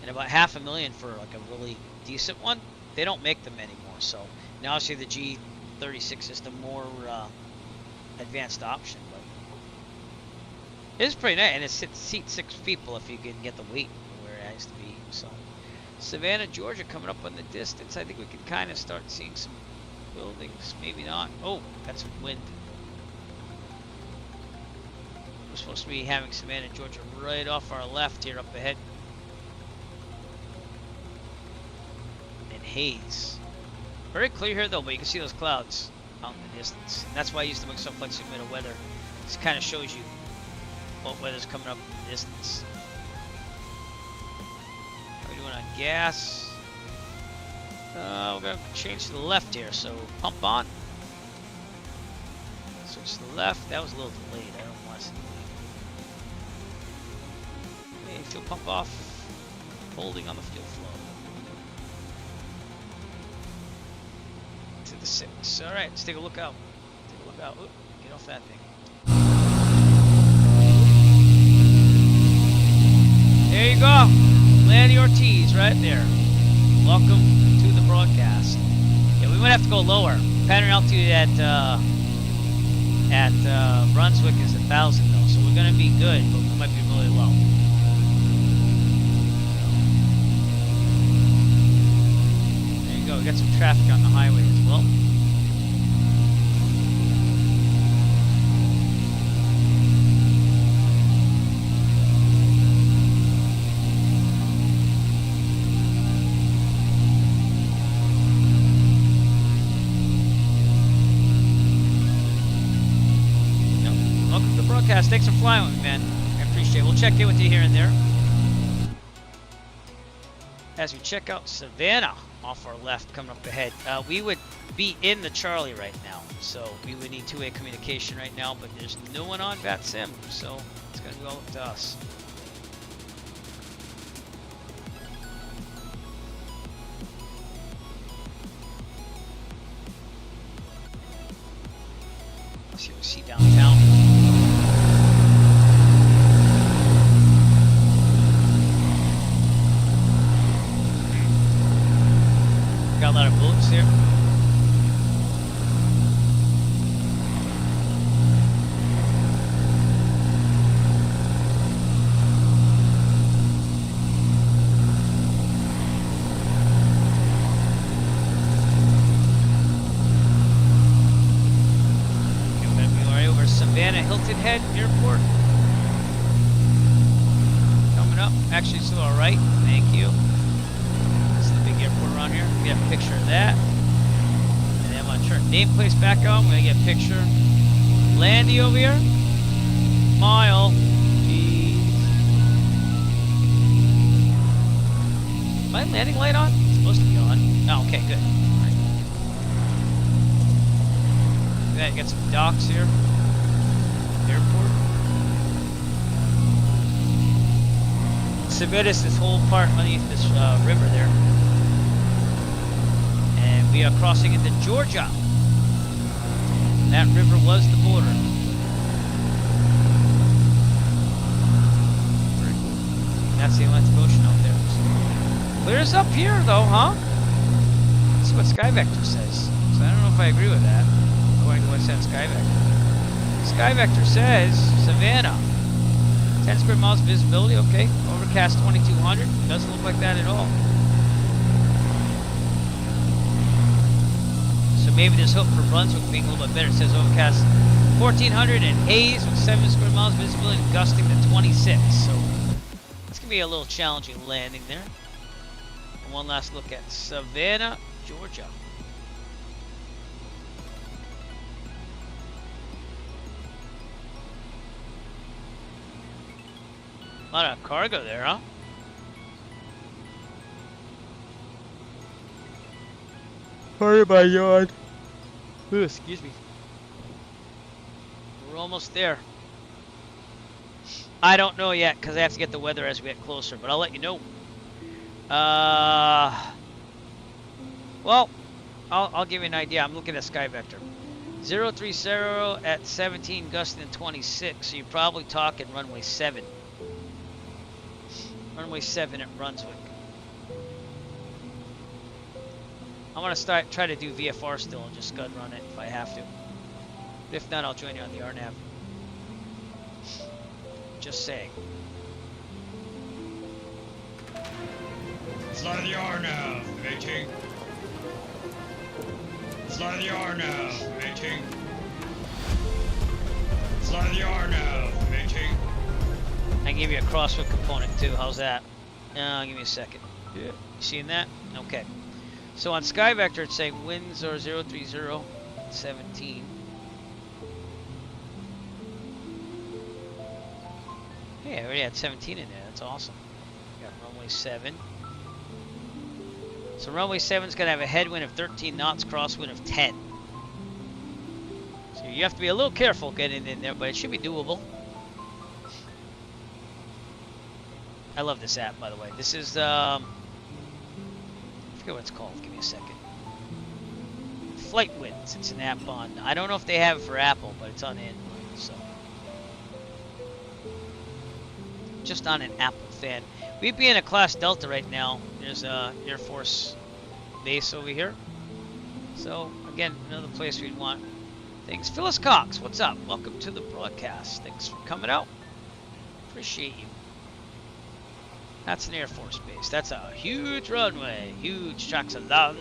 and about $500,000 for like a really decent one. They don't make them anymore, so now obviously the G36 is the more advanced option, but it's pretty nice, and it seats 6 people if you can get the weight where it has to be. So Savannah, Georgia, coming up on the distance. I think we can kind of start seeing some buildings, maybe not. Oh, got some wind. We're supposed to be having Savannah, Georgia right off our left here up ahead. And haze. Very clear here though, but you can see those clouds out in the distance. And that's why I use the Microsoft Flight Simulator weather. This kind of shows you what weather's coming up in the distance. How are we doing on gas? We're going to change to the left here, so pump on. Switch to the left. That was a little delayed. I don't want to see delayed. Okay, fuel pump off. Holding on the fuel flow. To the 6. Alright, let's take a look out. Take a look out. Oop, get off that thing. There you go. Lanny Ortiz right there. Welcome to the broadcast. Yeah, we might have to go lower. Pattern altitude at Brunswick is 1,000 though, so we're gonna be good, but we might be really low. There you go. We got some traffic on the highway as well. Thanks for flying with me, man. I appreciate it. We'll check in with you here and there. As we check out Savannah off our left coming up ahead, we would be in the Charlie right now. So we would need two-way communication right now, but there's no one on VATSIM, so it's going to be all up to us. Let's see what we see downtown. Got a lot of bullets here. We're going to be right over Savannah Hilton Head Airport. Coming up. Actually, it's to our right. Thank you. Airport around here. We get a picture of that. And then I'm going to turn nameplates back on. We're going to get a picture. Landy over here. Smile. Jeez. Is my landing light on? It's supposed to be on. Oh, okay, good. Right. Look at that. You got some docks here. Airport. Savannah's this whole part underneath this river there. We are crossing into Georgia. That river was the border. That's the Atlantic Ocean out there. Clears up here though, huh? Let's see what SkyVector says. So I don't know if I agree with that, according to what said SkyVector. SkyVector says Savannah. 10 square miles visibility, okay. Overcast 2200. Doesn't look like that at all. So maybe there's hope for Brunswick being a little bit better. It says overcast 1400 and haze with 7 square miles visibility and gusting to 26. So it's going to be a little challenging landing there. And one last look at Savannah, Georgia. A lot of cargo there, huh? Pardon my yawn. Ooh, excuse me. We're almost there. I don't know yet because I have to get the weather as we get closer, but I'll let you know. Well, I'll give you an idea. I'm looking at Sky Vector. 030 at 17, gusting to 26. So you're probably talking runway 7. Runway 7 at Brunswick. I'm gonna try to do VFR still and just scud run it if I have to. If not, I'll join you on the RNAV. Just saying. Fly the RNAV, mating. Fly the RNAV, mating. Fly the RNAV, mating. I can give you a crosswind component too. How's that? Give me a second. Yeah. You seeing that? Okay. So on Sky Vector, it's saying winds are 030, 17. Hey, I already had 17 in there. That's awesome. Got runway 7. So runway 7 is going to have a headwind of 13 knots, crosswind of 10. So you have to be a little careful getting in there, but it should be doable. I love this app, by the way. This is, I forget what it's called. Give me a second. Flight Winds. It's an app on, I don't know if they have it for Apple, but it's on Android, so. Just on an Apple fan. We'd be in a Class Delta right now. There's a Air Force base over here. So, again, another place we'd want things. Phyllis Cox, what's up? Welcome to the broadcast. Thanks for coming out. Appreciate you. That's an Air Force base. That's a huge runway. Huge tracts of land.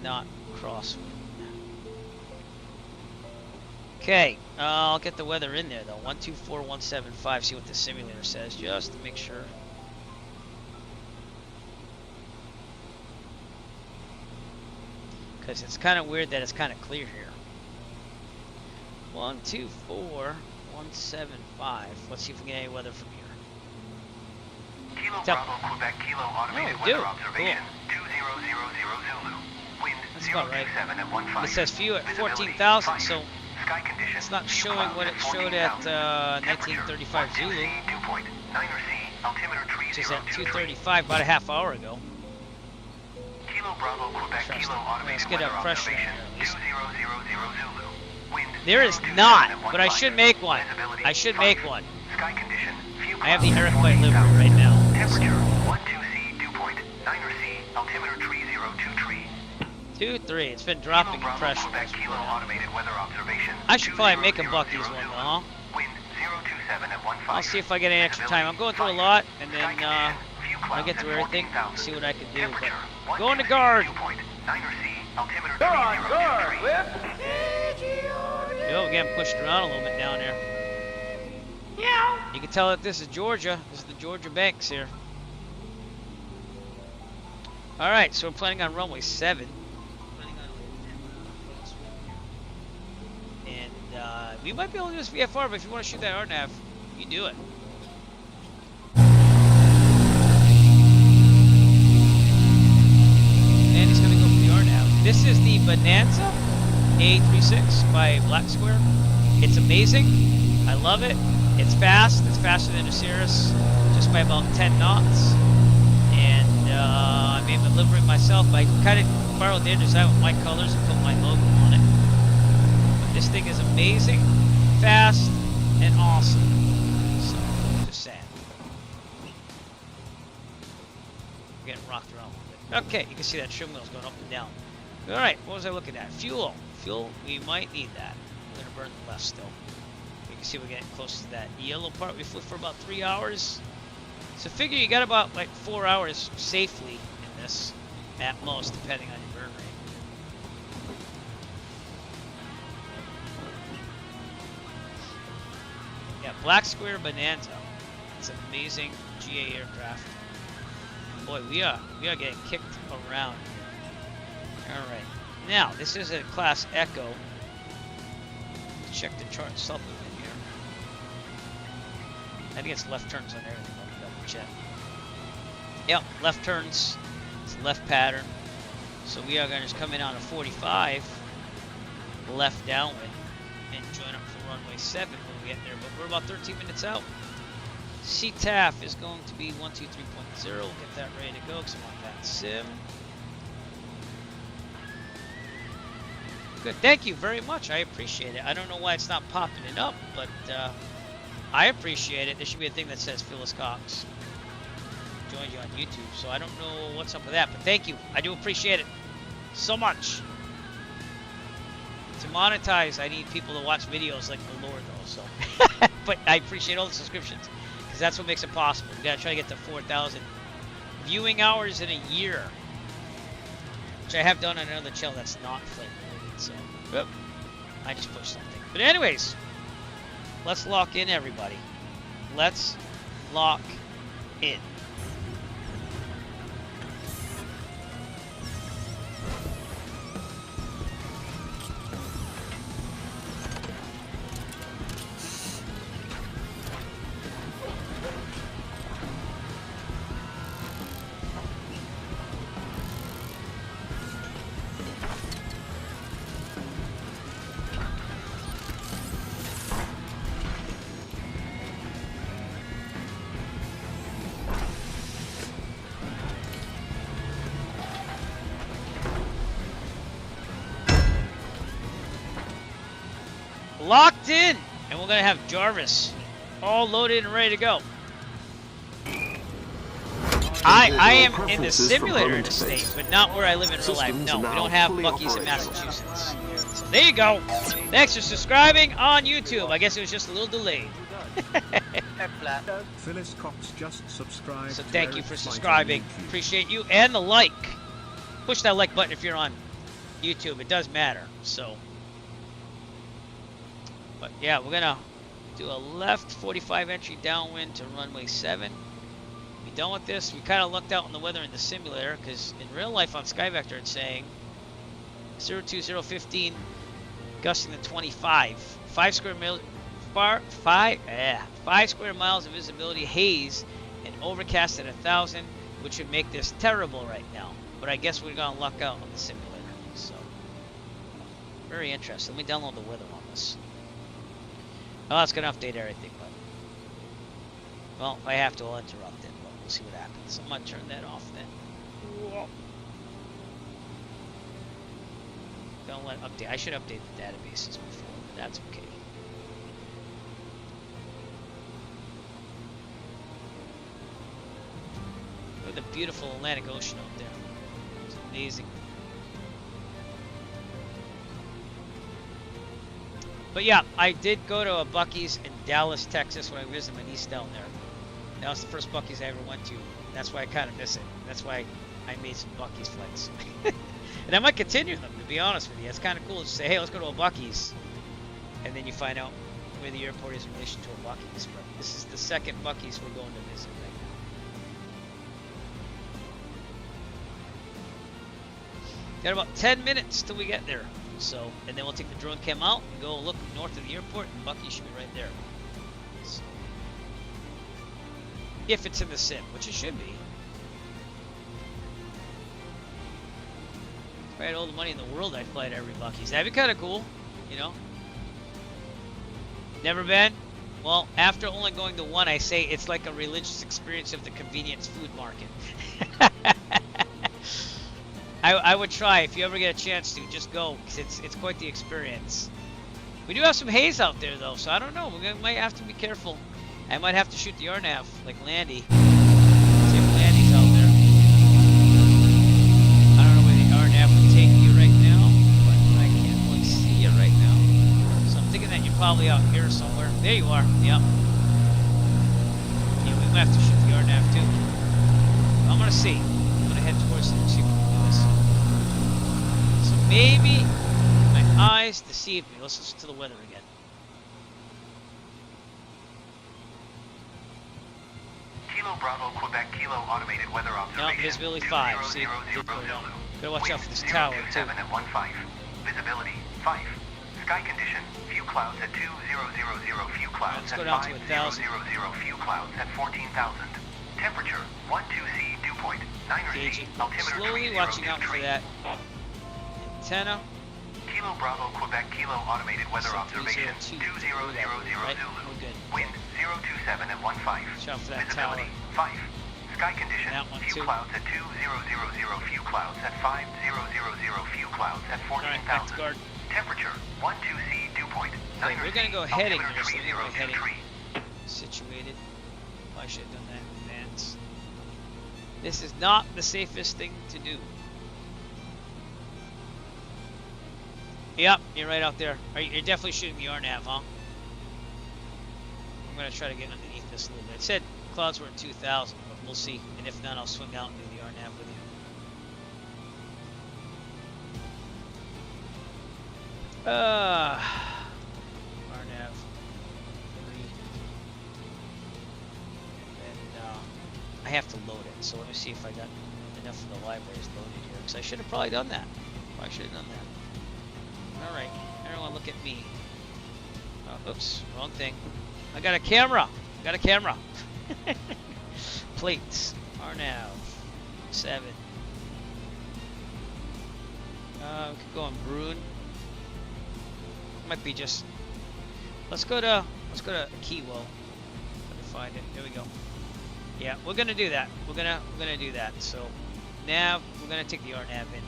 Knot crosswind. Okay, I'll get the weather in there though. 124175. See what the simulator says, just to make sure. Because it's kind of weird that it's kind of clear here. 124175. Let's see if we get any weather from here. Kilo Bravo Quebec Kilo automated weather observation 2000 Zulu. Wind 027 at 15. It says few at 14,000, so it's not showing what it showed at 1935 Zulu, which is at 235 about a half hour ago. Kilo Bravo Quebec Kilo automated weather observation 2000 Zulu. There is not, but I should make one. I should make one. Sky condition. I have the Eric White livery right now. Temperature 12C, dew point 9C, altimeter 3023. 2-3. It's been dropping in pressure. Kilo automated weather observation. I should probably make a Buc-ee's one though, huh? Wind 027 at 15. I'll see if I get any extra time. I'm going through a lot, and then I'll get through everything, see what I can do. But going to guard. Guard, whip. Yo, getting pushed around a little bit down there. Yeah. You can tell that this is Georgia. This is the Georgia Banks here. All right, so we're planning on runway 7. And we might be able to do this VFR, but if you want to shoot that RNAV, you do it. And he's going to go for the RNAV. This is the Bonanza A36 by Black Square. It's amazing. I love it. It's fast. It's faster than a Cirrus, just by about 10 knots. And I made my livery myself. I kind of borrowed their design with my colors and put my logo on it. But this thing is amazing, fast, and awesome. So, just saying. We're getting rocked around a little bit. Okay, you can see that trim wheel's going up and down. All right, what was I looking at? Fuel. Fuel, we might need that. We're going to burn less still. You can see we're getting close to that yellow part. We flew for about 3 hours. So figure you got about like 4 hours safely in this, at most, depending on your burn rate. Yeah, Black Square Bonanza. It's an amazing GA aircraft. Boy, we are getting kicked around here. All right, now this is a Class Echo. Check the chart supplement here. I think it's left turns on everything. Let me double check. Yep, left turns. It's left pattern. So we are going to just come in on a 45, left downwind, and join up for runway 7 when we get there. But we're about 13 minutes out. CTAF is going to be 123.0. We'll get that ready to go because I want that sim. Good, thank you very much. I appreciate it. I don't know why it's not popping it up, but I appreciate it. There should be a thing that says Phyllis Cox joined you on YouTube, so I don't know what's up with that, but thank you. I do appreciate it so much. To monetize, I need people to watch videos like the Lord, though. So, but I appreciate all the subscriptions because that's what makes it possible. We gotta try to get to 4,000 viewing hours in a year, which I have done on another channel that's not flight related. So, yep, I just pushed something. But anyways, let's lock in, everybody. Let's lock in. Locked in, and we're gonna have Jarvis all loaded and ready to go. I am in the simulator in the state, but not where I live in real life. No, we don't have Buc-ee's in Massachusetts. So there you go. Thanks for subscribing on YouTube. I guess it was just a little delayed. Phyllis Cox just subscribed. So thank you for subscribing. Appreciate you, and the like. Push that like button if you're on YouTube. It does matter. So. But yeah, we're gonna do a left 45 entry downwind to runway 7. Be done with this. We kind of lucked out on the weather in the simulator because in real life on SkyVector it's saying 02015 gusting to 25, 5 square miles of visibility, haze, and overcast at 1,000, which would make this terrible right now. But I guess we're gonna luck out on the simulator. So very interesting. Let me download the weather on this. Well, it's going to update everything, but... Well, if I have to, I'll interrupt it, but we'll see what happens. I'm going to turn that off then. Don't let it update. I should update the databases before, but that's okay. Look at the beautiful Atlantic Ocean out there. It's amazing. But yeah, I did go to a Buc-ee's in Dallas, Texas when I visited my niece down there. That was the first Buc-ee's I ever went to. That's why I kind of miss it. That's why I made some Buc-ee's flights. And I might continue them, to be honest with you. It's kind of cool to say, hey, let's go to a Buc-ee's. And then you find out where the airport is in relation to a Buc-ee's. But this is the second Buc-ee's we're going to visit right now. Got about 10 minutes till we get there. So, and then we'll take the drone cam out and go look north of the airport, and Buc-ee should be right there. So, if it's in the sim, which it should be. If I had all the money in the world, I'd fly to every Buc-ee's. That'd be kind of cool, you know. Never been? Well, after only going to one, I say it's like a religious experience of the convenience food market. I would try if you ever get a chance to just go because it's quite the experience. We do have some haze out there though, so I don't know. We might have to be careful. I might have to shoot the RNAV like Landy. See if Landy's out there. I don't know where the RNAV would take you right now, but I can't really see you right now. So I'm thinking that you're probably out here somewhere. There you are. Yep. Yeah, I'm gonna have to shoot the RNAV too. I'm gonna see. I'm gonna head towards it and see if we can do this. So maybe my eyes deceive me. Let's listen to the weather again. Kilo Bravo, Quebec Kilo automated weather observation. No, visibility 5. See, gotta watch out for this tower too. 027 at 15. Visibility 5. Sky condition, few clouds at 2000, few clouds at 5000, few clouds at 14,000. Temperature 12C, dew point 9C, altimeter Slowly watching out for that antenna. Kilo Bravo, Quebec Kilo automated weather observation 2000 right? Zulu. We're good. Wind 027 at 15. Watch out for that tower. Visibility 5. Sky condition, That one few too. clouds at 2000, few clouds at 5000, few clouds at 14,000. Temperature 12C, dew point 9. Okay, we're gonna go heading here, so we're gonna go heading. Situated. I should have done that in advance. This is not the safest thing to do. Yep, you're right out there. You're definitely shooting the RNAV, huh? I'm gonna try to get underneath this a little bit. It said clouds were at 2000, but we'll see. And if not, I'll swing out and do the RNAV with you. RNAV 3. And I have to load it, so let me see if I got enough of the libraries loaded here, because I should have probably done that. I should have done that. Alright, everyone look at me. Oh, oops, wrong thing. I got a camera! I got a camera! Plates. RNAV 7. We could go on Bruin. Might be just. Let's go to Kiwo. If I can find it. There we go. Yeah, we're gonna do that. We're gonna do that. So now we're gonna take the RNAV in,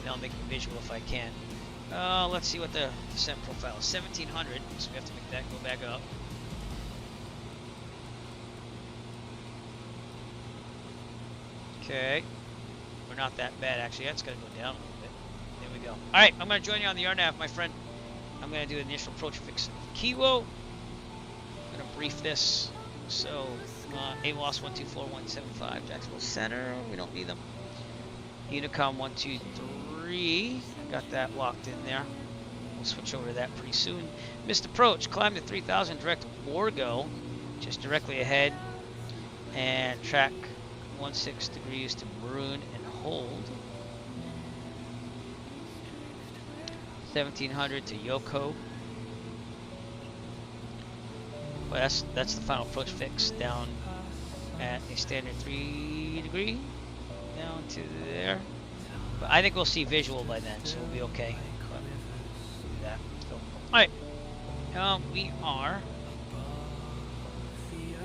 and I'll make a visual if I can. Let's see what the descent profile is. 1700. So we have to make that go back up. Okay. We're not that bad actually. That's gotta go down a little bit. There we go. Alright, I'm gonna join you on the RNAV, my friend. I'm gonna do an initial approach fix of Kiwo. I'm gonna brief this. So AWOS 124175, Jacksonville Center. We don't need them. Unicom 123. Got that locked in there. We'll switch over to that pretty soon. Missed approach. Climb to 3000 direct Borgo, just directly ahead, and track 16 degrees to Maroon and hold. 1700 to Yoko. Well, that's the final approach fix down at a standard 3 degree down to there. But I think we'll see visual by then, so we'll be okay. Do that. So, all right, we are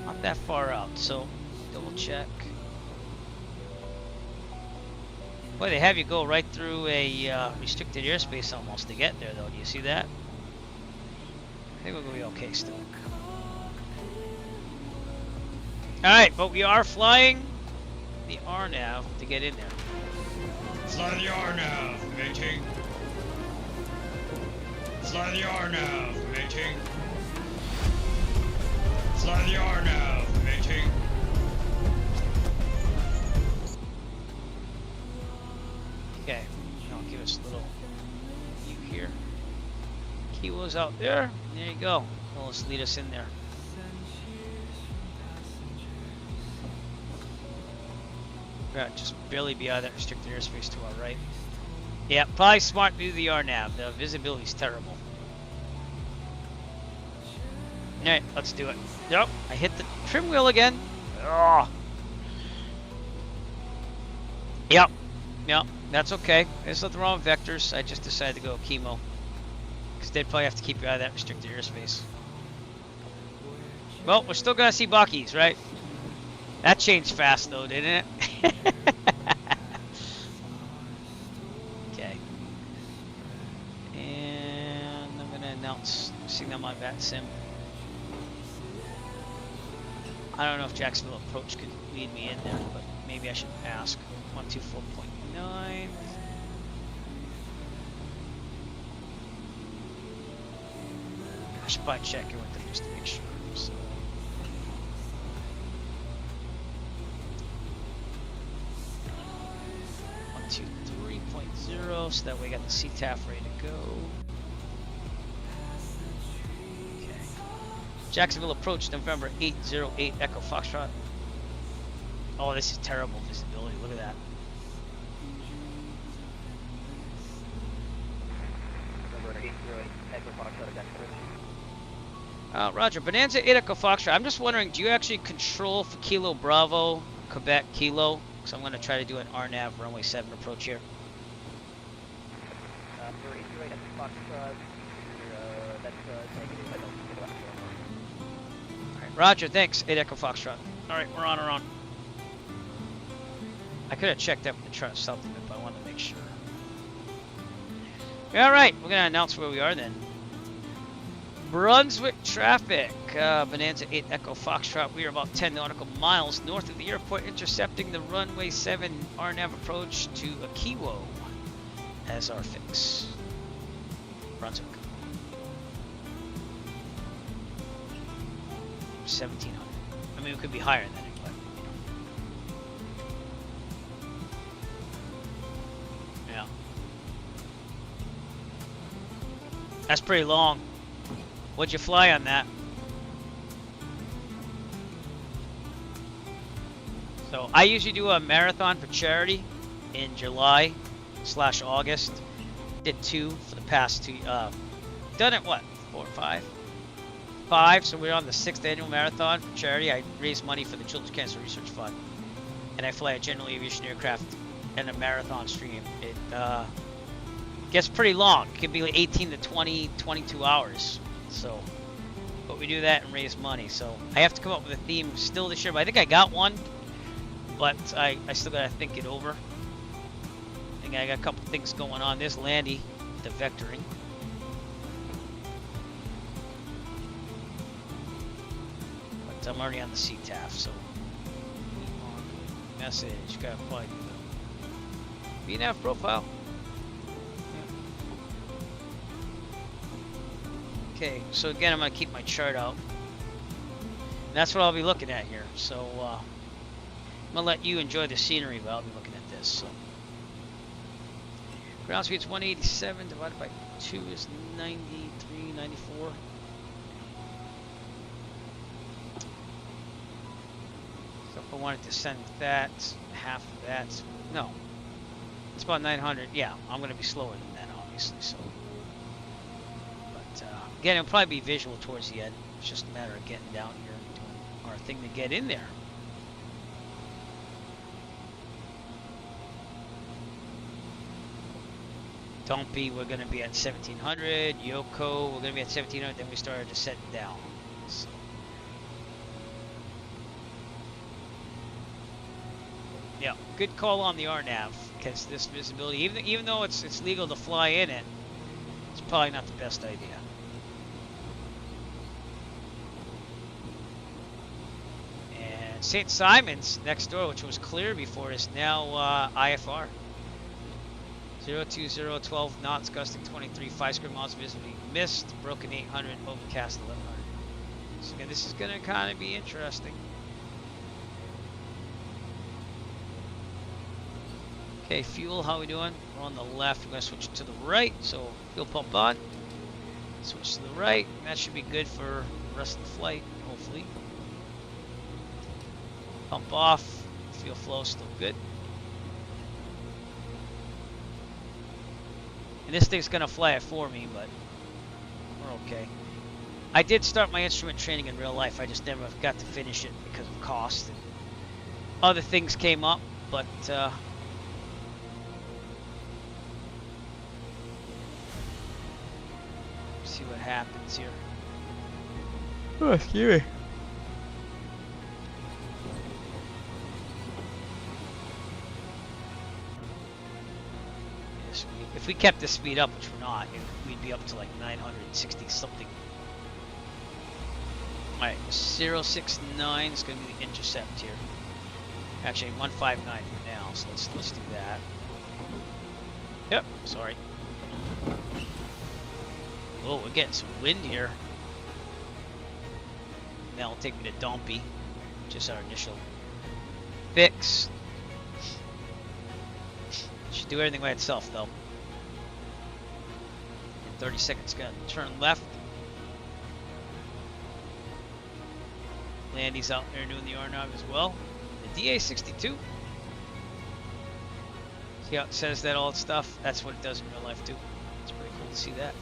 not that far out, so double check. Boy, they have you go right through a restricted airspace almost to get there, though. Do you see that? I think we're gonna be okay still. Alright, but we are flying the RNAV to get in there. Fly the RNAV, mating. Fly the RNAV, mating. Fly the RNAV, mating. Okay, now give us a little view here. Kiwo's out there. There you go. Well, let's lead us in there. Just barely be out of that restricted airspace to our right. Yeah, probably smart to do the RNAV. The visibility's terrible. Alright, let's do it. Yep, I hit the trim wheel again. Oh. Yep, that's okay. There's nothing wrong with vectors. I just decided to go chemo. Because they'd probably have to keep you out of that restricted airspace. Well, we're still going to see Buc-ee's, right? That changed fast though, didn't it? Okay. And I'm gonna announce, seeing them on VATSIM. I don't know if Jacksonville approach could lead me in there, but maybe I should ask. 124.9. I should probably check in with them just to make sure. So. 0, so that way we got the CTAF ready to go. Okay. Jacksonville approach, November 808 Echo Foxtrot. Oh, this is terrible visibility. Look at that. November 808 Echo Foxtrot again. Roger, Bonanza 8 Echo Foxtrot. I'm just wondering, do you actually control for Kilo Bravo, Quebec Kilo? Because I'm going to try to do an RNAV runway 7 approach here. For 808 Echo Foxtrot, that's negative. I don't think about it. Alright, Roger, thanks. 8 Echo Foxtrot. Alright, we're on. I could have checked up with the trust something, but I wanted to make sure. Alright, we're going to announce where we are then. Brunswick traffic, Bonanza 8 Echo Foxtrot. We are about 10 nautical miles north of the airport, intercepting the runway 7 RNAV approach to Akiwo as our fix. Brunswick. 1700. I mean, it could be higher than it, but yeah. That's pretty long. What'd you fly on that? So I usually do a marathon for charity in July/August. Did 2 for the past 2. Done it what? 4 or 5? 5. So we're on the 6th annual marathon for charity. I raise money for the Children's Cancer Research Fund, and I fly a general aviation aircraft and a marathon stream. It gets pretty long. It can be like 18 to 20, 22 hours. So, but we do that and raise money. So I have to come up with a theme still this year. But I think I got one, but I still gotta think it over. I think I got a couple things going on. There's Landy, the vectoring. But I'm already on the CTAF, so message. Gotta apply to the VNAV profile. Okay, so again, I'm going to keep my chart out. And that's what I'll be looking at here. So, I'm going to let you enjoy the scenery, but I'll be looking at this. So, ground speed's 187 divided by 2 is 93, 94. So if I wanted to send that, half of that, no. It's about 900. Yeah, I'm going to be slower than that, obviously. So. Again, it'll probably be visual towards the end. It's just a matter of getting down here and doing our thing to get in there. Dumpy, we're going to be at 1700. Yoko, we're going to be at 1700. Then we started descending down. So. Yeah, good call on the RNAV because this visibility, even though it's legal to fly in it, it's probably not the best idea. St. Simon's next door, which was clear before, is now IFR. 020, 12 knots, gusting 23, 5 square miles visibly missed, broken 800, overcast 1100. So again, this is going to kind of be interesting. Okay, fuel, how are we doing? We're on the left, we're going to switch to the right, so fuel pump on. Switch to the right, and that should be good for the rest of the flight, hopefully. Pump off, fuel flow still good. And this thing's gonna fly it for me, but we're okay. I did start my instrument training in real life, I just never got to finish it because of cost and other things came up, but see what happens here. Oh, excuse me. If we kept the speed up, which we're not, we'd be up to like 960 something. Alright, 069 is going to be the intercept here. Actually, 159 for now, so let's do that. Yep, sorry. Oh, we're getting some wind here. That'll take me to Dumpy, just our initial fix. Should do everything by itself though. 30 seconds, gonna turn left. Landy's out there doing the RNAV as well. The DA-62. See how it says that all that stuff? That's what it does in real life too. It's pretty cool to see that.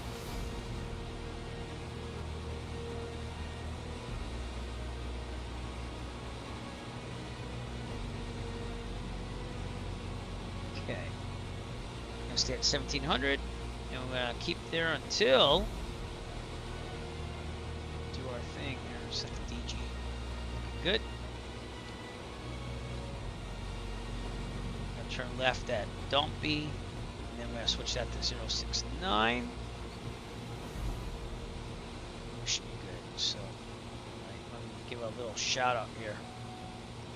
Okay. Gonna stay at 1700. And we're gonna keep there until do our thing here. Set the DG. Good. Gonna turn left at Dumpy, and then we're gonna switch that to 069. We should be good. So, let me give a little shout out here.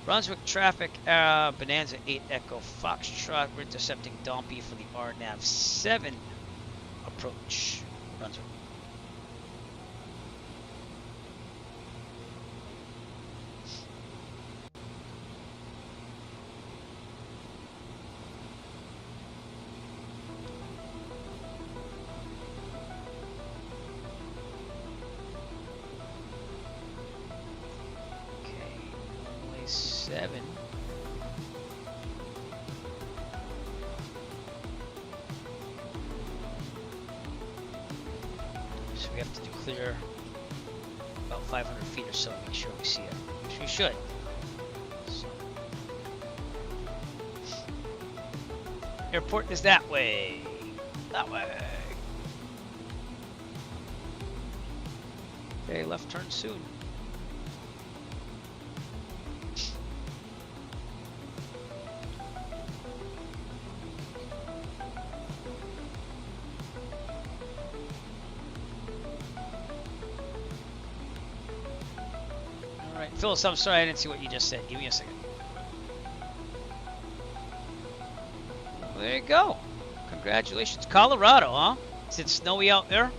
Brunswick traffic, Bonanza 8 Echo Foxtrot. We're intercepting Dumpy for the RNAV 7 approach. Brunswick. Okay, runway 7. So we have to do clear about 500 feet or so to make sure we see it, which we should. So. Airport is that way. That way. Okay, left turn soon. Alright, Phyllis, I'm sorry I didn't see what you just said. Give me a second. Well, there you go. Congratulations. Colorado, huh? Is it snowy out there?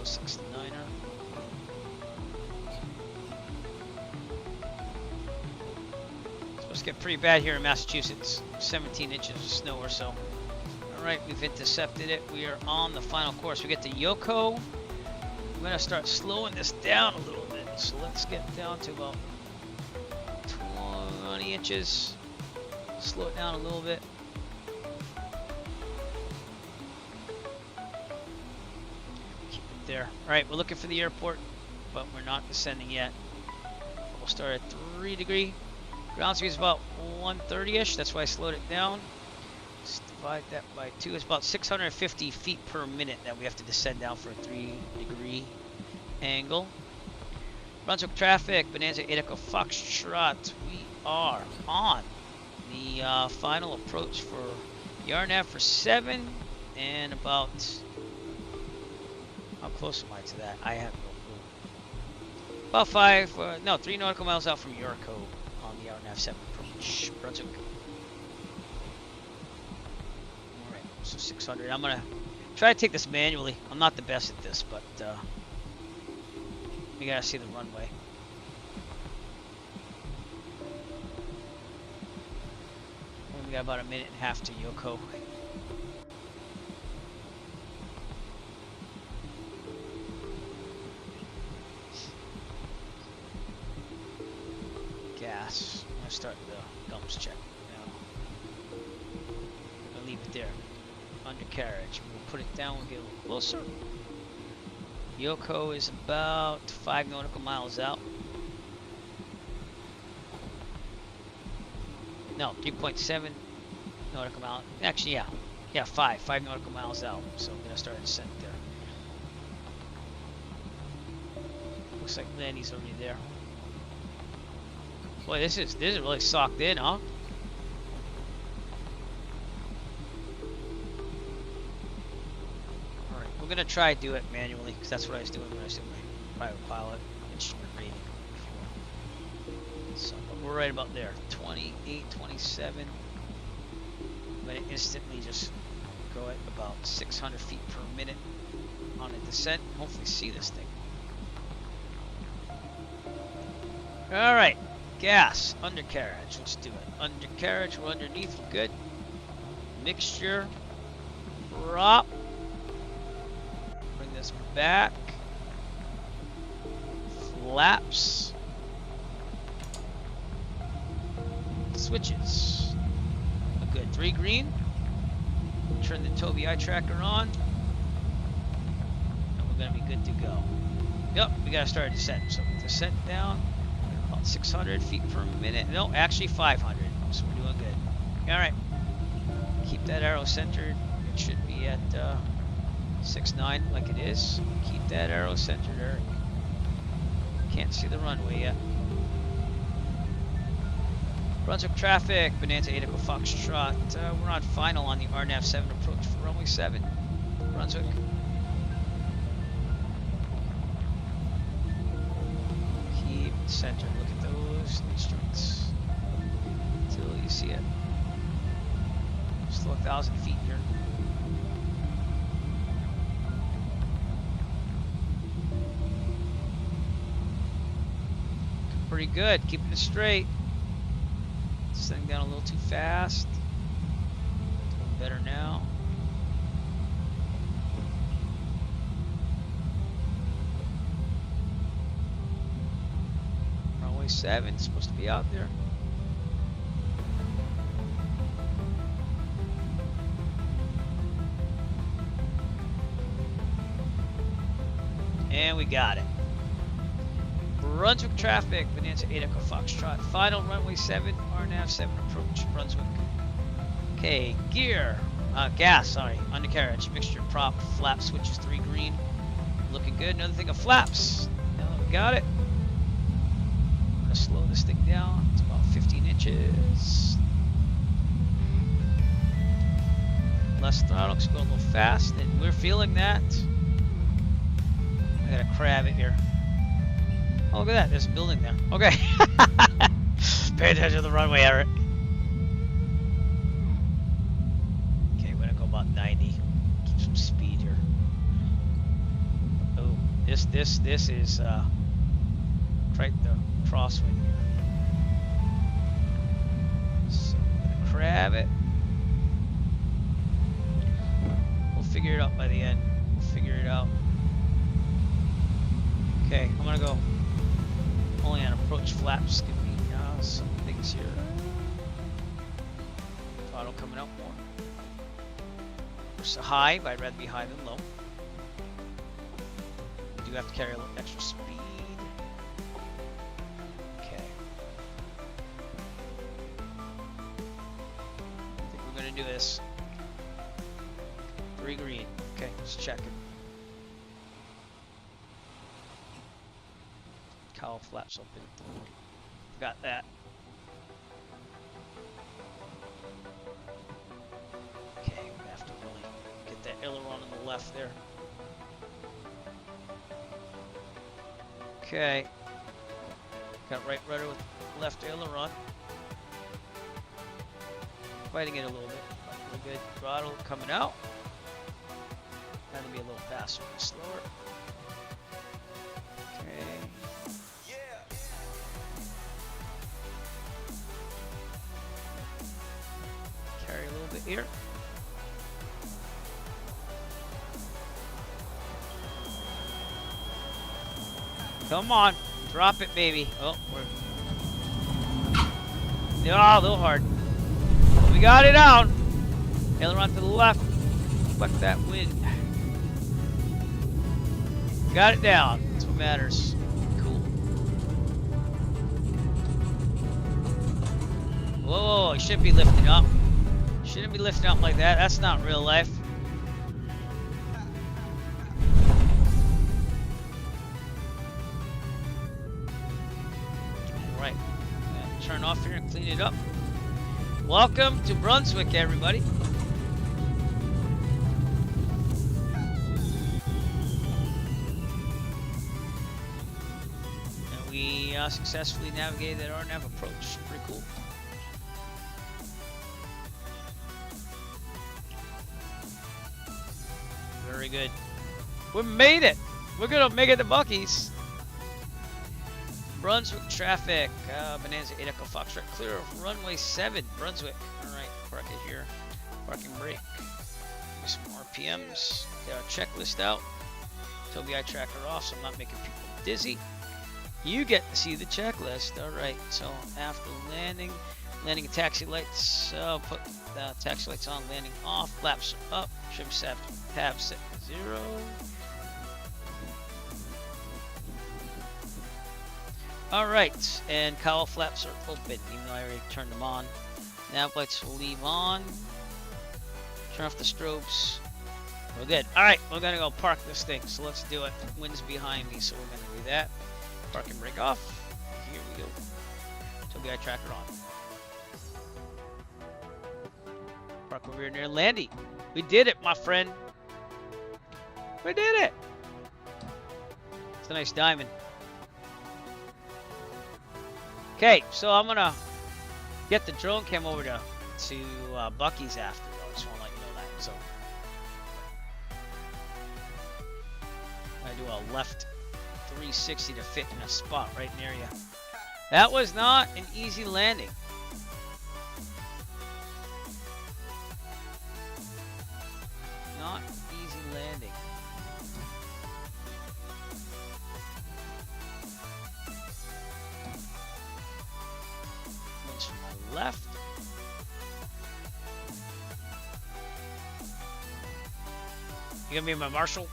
069er. It's supposed to get pretty bad here in Massachusetts. 17 inches of snow or so. Alright, we've intercepted it. We are on the final course. We get to Yoko. I'm going to start slowing this down a little bit. So let's get down to about 20 inches. Slow it down a little bit. Keep it there. Alright, we're looking for the airport, but we're not descending yet. We'll start at 3 degree. Ground speed is about 130-ish. That's why I slowed it down. Let's divide that by 2. It's about 650 feet per minute that we have to descend down for a 3 degree angle. Brunswick traffic, Bonanza 8 Echo Foxtrot. We are on the final approach for RNAV for 7 and about, how close am I to that? I have no clue. About 3 nautical miles out from Yurko on the RNAV 7 approach. Brunswick. Alright, so 600. I'm gonna try to take this manually. I'm not the best at this, but we gotta see the runway. We got about a minute and a half to Yoko. Gas. I'm gonna start the dumps check now. I'm gonna leave it there. Undercarriage. We'll put it down. We'll get a little closer. Yoko is about 5 nautical miles out. No, 3.7 nautical miles. Actually, yeah, 5 nautical miles out. So I'm gonna start a descent there. Looks like Landy's already there. Boy, this is really socked in, huh? All right, we're gonna try to do it manually because that's what I was doing when I was doing my private pilot instrument rating before. So we're right about there, 28, 27. I'm going to instantly just go at about 600 feet per minute on a descent and hopefully see this thing. Alright, gas, undercarriage, let's do it. Undercarriage, we're underneath, we're good. Mixture, Prop. Bring this back. Flaps. Switches. Look good. 3 green. Turn the Tobii eye tracker on. And we're going to be good to go. Yep, we got to start a descent. So descent down about 600 feet per minute. No, actually 500. So we're doing good. All right. Keep that arrow centered. It should be at 6.9 like it is. Keep that arrow centered, Eric. Can't see the runway yet. Brunswick traffic, Bonanza 8 Echo Foxtrot. We're on final on the RNAV 7 approach for runway 7. Brunswick. Keep it centered. Look at those instruments. Until you see it. Still 1,000 feet here. Pretty good, keeping it straight. Setting down a little too fast. Doing better now. Runway 7 is supposed to be out there. And we got it. Brunswick traffic, Bonanza 8 Echo Foxtrot. Final runway 7, RNAV 7 approach, Brunswick. Okay, gear, gas, sorry, undercarriage, mixture, prop, flap switches, 3 green. Looking good. Another thing of flaps. Now that we got it, I'm gonna slow this thing down. It's about 15 inches. Less throttle, it's going a little fast, and we're feeling that. I gotta crab it here. Oh, look at that. There's a building there. Okay. Pay attention to the runway, Eric. Okay, we're going to go about 90. Keep some speed here. Oh, this is right the crosswind here. So I'm going to crab it. We'll figure it out by the end. We'll figure it out. Okay, I'm going to go only on approach flaps. Give me some things here. Throttle coming up more. Push the high, but I'd rather be high than low. We do have to carry a little extra speed. Okay. I think we're going to do this. 3 green. Okay, just checking. Cowl flaps open. Got that. Okay, we have to really get that aileron on the left there. Okay. Got right rudder with left aileron. Fighting it a little bit. Really good. Throttle coming out. That'll be a little faster and slower. Okay. Carry a little bit here. Come on, drop it, baby. Oh, we're a little hard. We got it out. Aileron to the left. Reflect that wind. Got it down. That's what matters. Cool. Whoa, it should be lifting up. Shouldn't be lifting up like that. That's not real life. Alright. Turn off here and clean it up. Welcome to Brunswick, everybody. And we successfully navigated that RNAV approach. Pretty cool. Very good. We made it. We're gonna make it to Buc-ee's. Brunswick traffic. Bonanza 8 Echo Foxtrot clear of runway 7. Brunswick. All right, park it here. Parking brake. Some RPMs. Get our checklist out. Toby eye tracker off, so I'm not making people dizzy. You get to see the checklist. All right. So after landing at taxi lights. Put the taxi lights on. Landing off. Flaps up. Trim tab set to 0. All right. And cowl flaps are open, even though I already turned them on. Nav lights will leave on. Turn off the strobes. We're good. All right, we're gonna go park this thing. So let's do it. Wind's behind me, so we're gonna do that. Park and brake off. Here we go. Toby eye tracker on. Park over here near Landy. We did it, my friend. We did it. It's a nice diamond. Okay, so I'm gonna get the drone cam over to Buc-ee's after. I just want to let you know that. So I do a left 360 to fit in a spot right near you. That was not an easy landing. Not easy landing. One's from my left. You gonna be my marshal?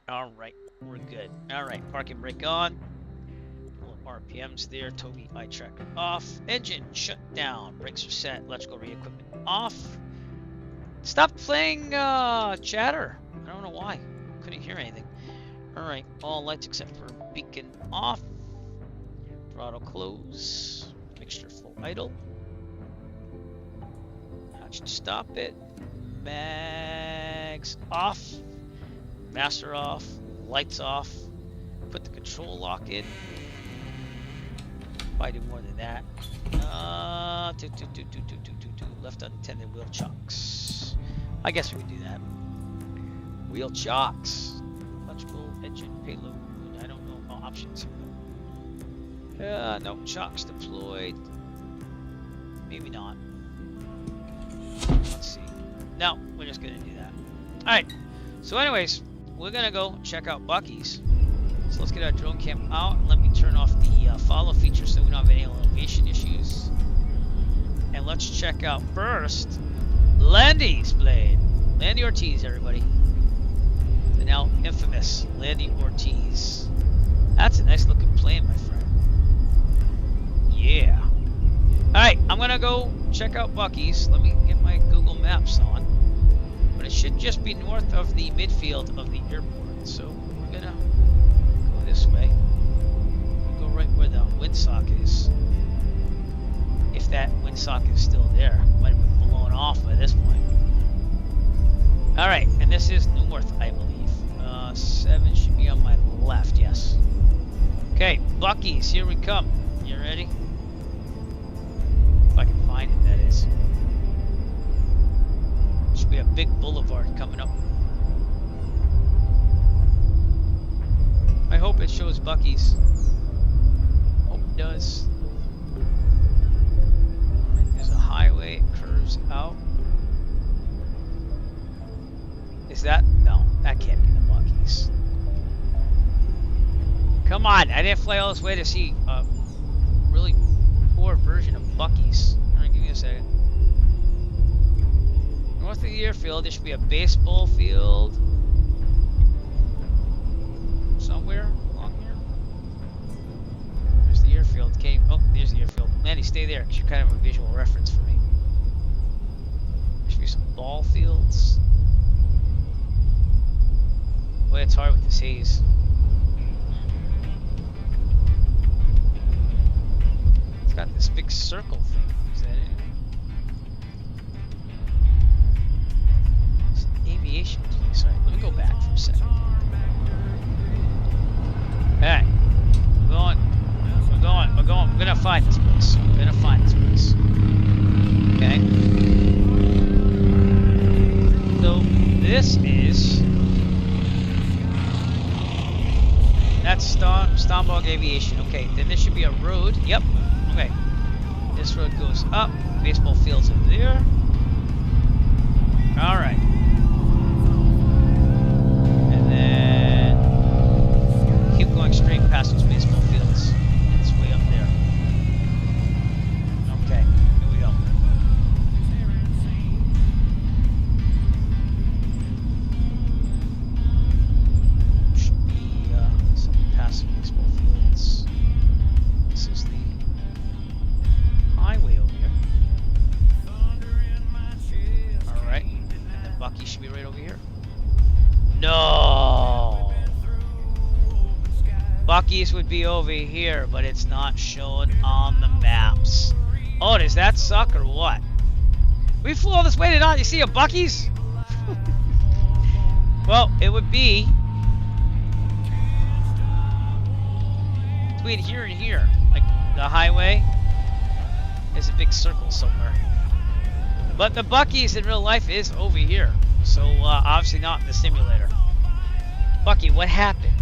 All right, we're good. All right, parking brake on. RPMs there. Toby eye tracker off. Engine shut down. Brakes are set. Electrical re-equipment off. Stop playing chatter. I don't know why. Couldn't hear anything. All right, all lights except for beacon off. Throttle close. Mixture full idle. That should stop it. Mags off. Master off. Lights off. Put the control lock in. Probably do more than that. Left unattended wheel chocks. I guess we could do that. Wheel chocks. Electrical engine payload. I don't know about options here. No chocks deployed. Maybe not. Let's see. No, we're just gonna do that. Alright. So anyways, we're gonna go check out Buc-ee's. So let's get our drone cam out and let me turn off the follow feature so we don't have any elevation issues. And let's check out first Landy's plane. Landy Ortiz, everybody. The now infamous Landy Ortiz. That's a nice looking plane, my friend. Yeah. Alright, I'm gonna go check out Buc-ee's. Let me get my Google Maps on. But it should just be north of the midfield of the airport. So we're gonna go this way. Go right where the windsock is. If that windsock is still there. Might have been blown off by this point. Alright, and this is north, I believe. 7 should be on my left, yes. Okay, Buc-ee's, here we come. You ready? If I can find it, that is. Should be a big boulevard coming up. I hope it shows Buc-ee's. Hope it does. There's a highway, it curves out. Is that? No, that can't be the Buc-ee's. Come on, I didn't fly all this way to see a really poor version of Buc-ee's. Alright, give me a second. North of the airfield, there should be a baseball field. Somewhere along here. There's the airfield. Oh, there's the airfield. Landy, stay there, because you're kind of a visual reference for me. There should be some ball fields. Boy, it's hard with this haze. It's got this big circle thing. Is that it? It's an aviation place. Alright, let me go back for a second. Alright. We're going. We're gonna find this place. Okay. So, this is... That's Stonebog Aviation. Okay, then there should be a road. Yep. Okay. This road goes up. Baseball field's over there. All right. And then keep going straight past those baseball fields. It's way up there. Okay, here we go. Should be something past the baseball fields. This is the highway over here. Alright. And then Buc-ee should be right over here. No! Buc-ee's would be over here, but it's not shown on the maps. Oh, does that suck or what? We flew all this way to not you see a Buc-ee's? Well, it would be between here and here. Like the highway is a big circle somewhere. But the Buc-ee's in real life is over here. So obviously not in the simulator. Buc-ee, what happened?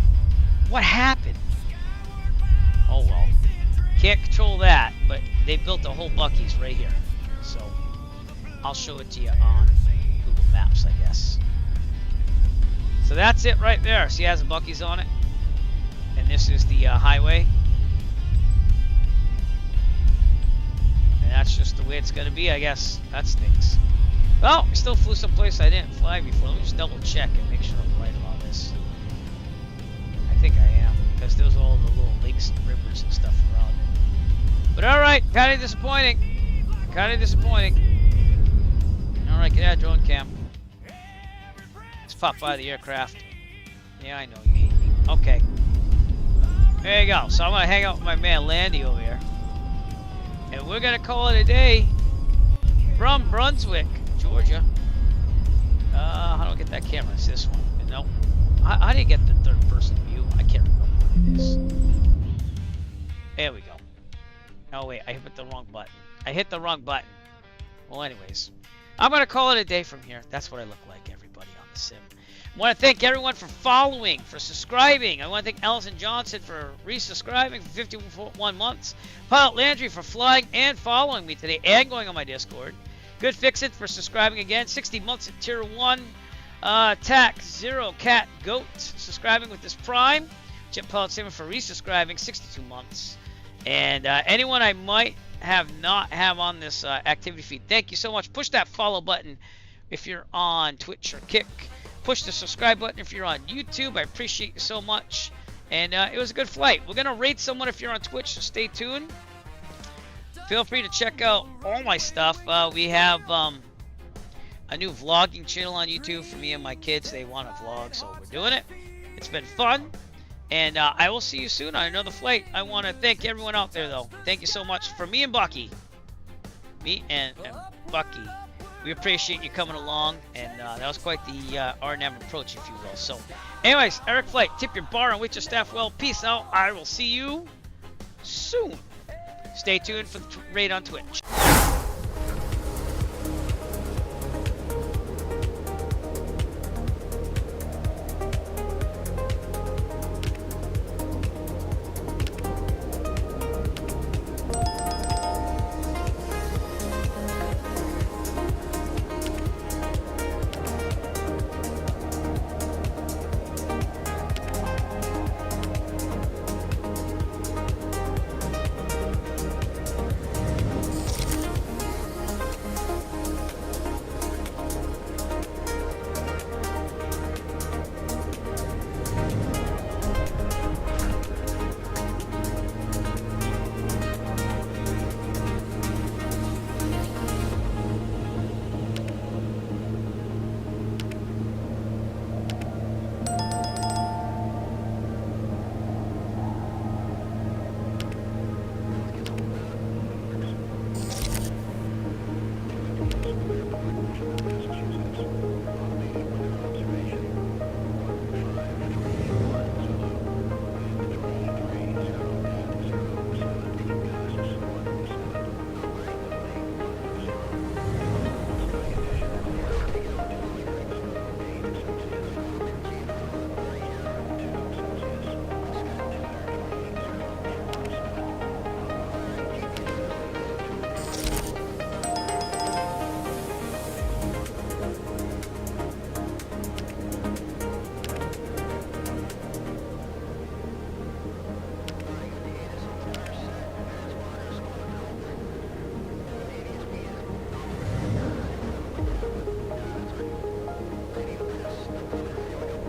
What happened? Oh well. Can't control that, but they built a whole Buc-ee's right here. So I'll show it to you on Google Maps, I guess. So that's it right there. See, it has a Buc-ee's on it. And this is the highway. And that's just the way it's going to be, I guess. That stinks. Well, we still flew someplace I didn't fly before. Let me just double check and make sure I'm right about this. I think I am, because there's all the little lakes and rivers and stuff around it. But alright, kind of disappointing. Kind of disappointing. Alright, get out of drone cam. Let's pop by the aircraft. Yeah, I know you hate me. Okay. There you go. So I'm going to hang out with my man Landy over here. And we're going to call it a day from Brunswick, Georgia. How do I get that camera? It's this one. No. How do you get the third person view? I can't remember what it is. There we go. Oh wait, I hit the wrong button. I hit the wrong button. Well, anyways. I'm going to call it a day from here. That's what I look like, everybody on the sim. I want to thank everyone for following, for subscribing. I want to thank Allison Johnson for resubscribing for 51 months. Pilot Landry for flying and following me today and going on my Discord. Good Fixit for subscribing again. 60 months at Tier 1. Tac 0 Cat Goat subscribing with this Prime. Jet Pilot 7 for resubscribing 62 months. And anyone I might not have on this activity feed, thank you so much. Push that follow button if you're on Twitch or Kick. Push the subscribe button if you're on YouTube. I appreciate you so much. And it was a good flight. We're going to rate someone if you're on Twitch, so stay tuned. Feel free to check out all my stuff. We have a new vlogging channel on YouTube for me and my kids. They want to vlog, so we're doing it. It's been fun. And I will see you soon on another flight. I want to thank everyone out there, though. Thank you so much for me and Buc-ee. Me and Buc-ee. We appreciate you coming along. And that was quite the RNM approach, if you will. So, anyways, Eric Flight, tip your bar and wait your staff well. Peace out. I will see you soon. Stay tuned for the raid on Twitch.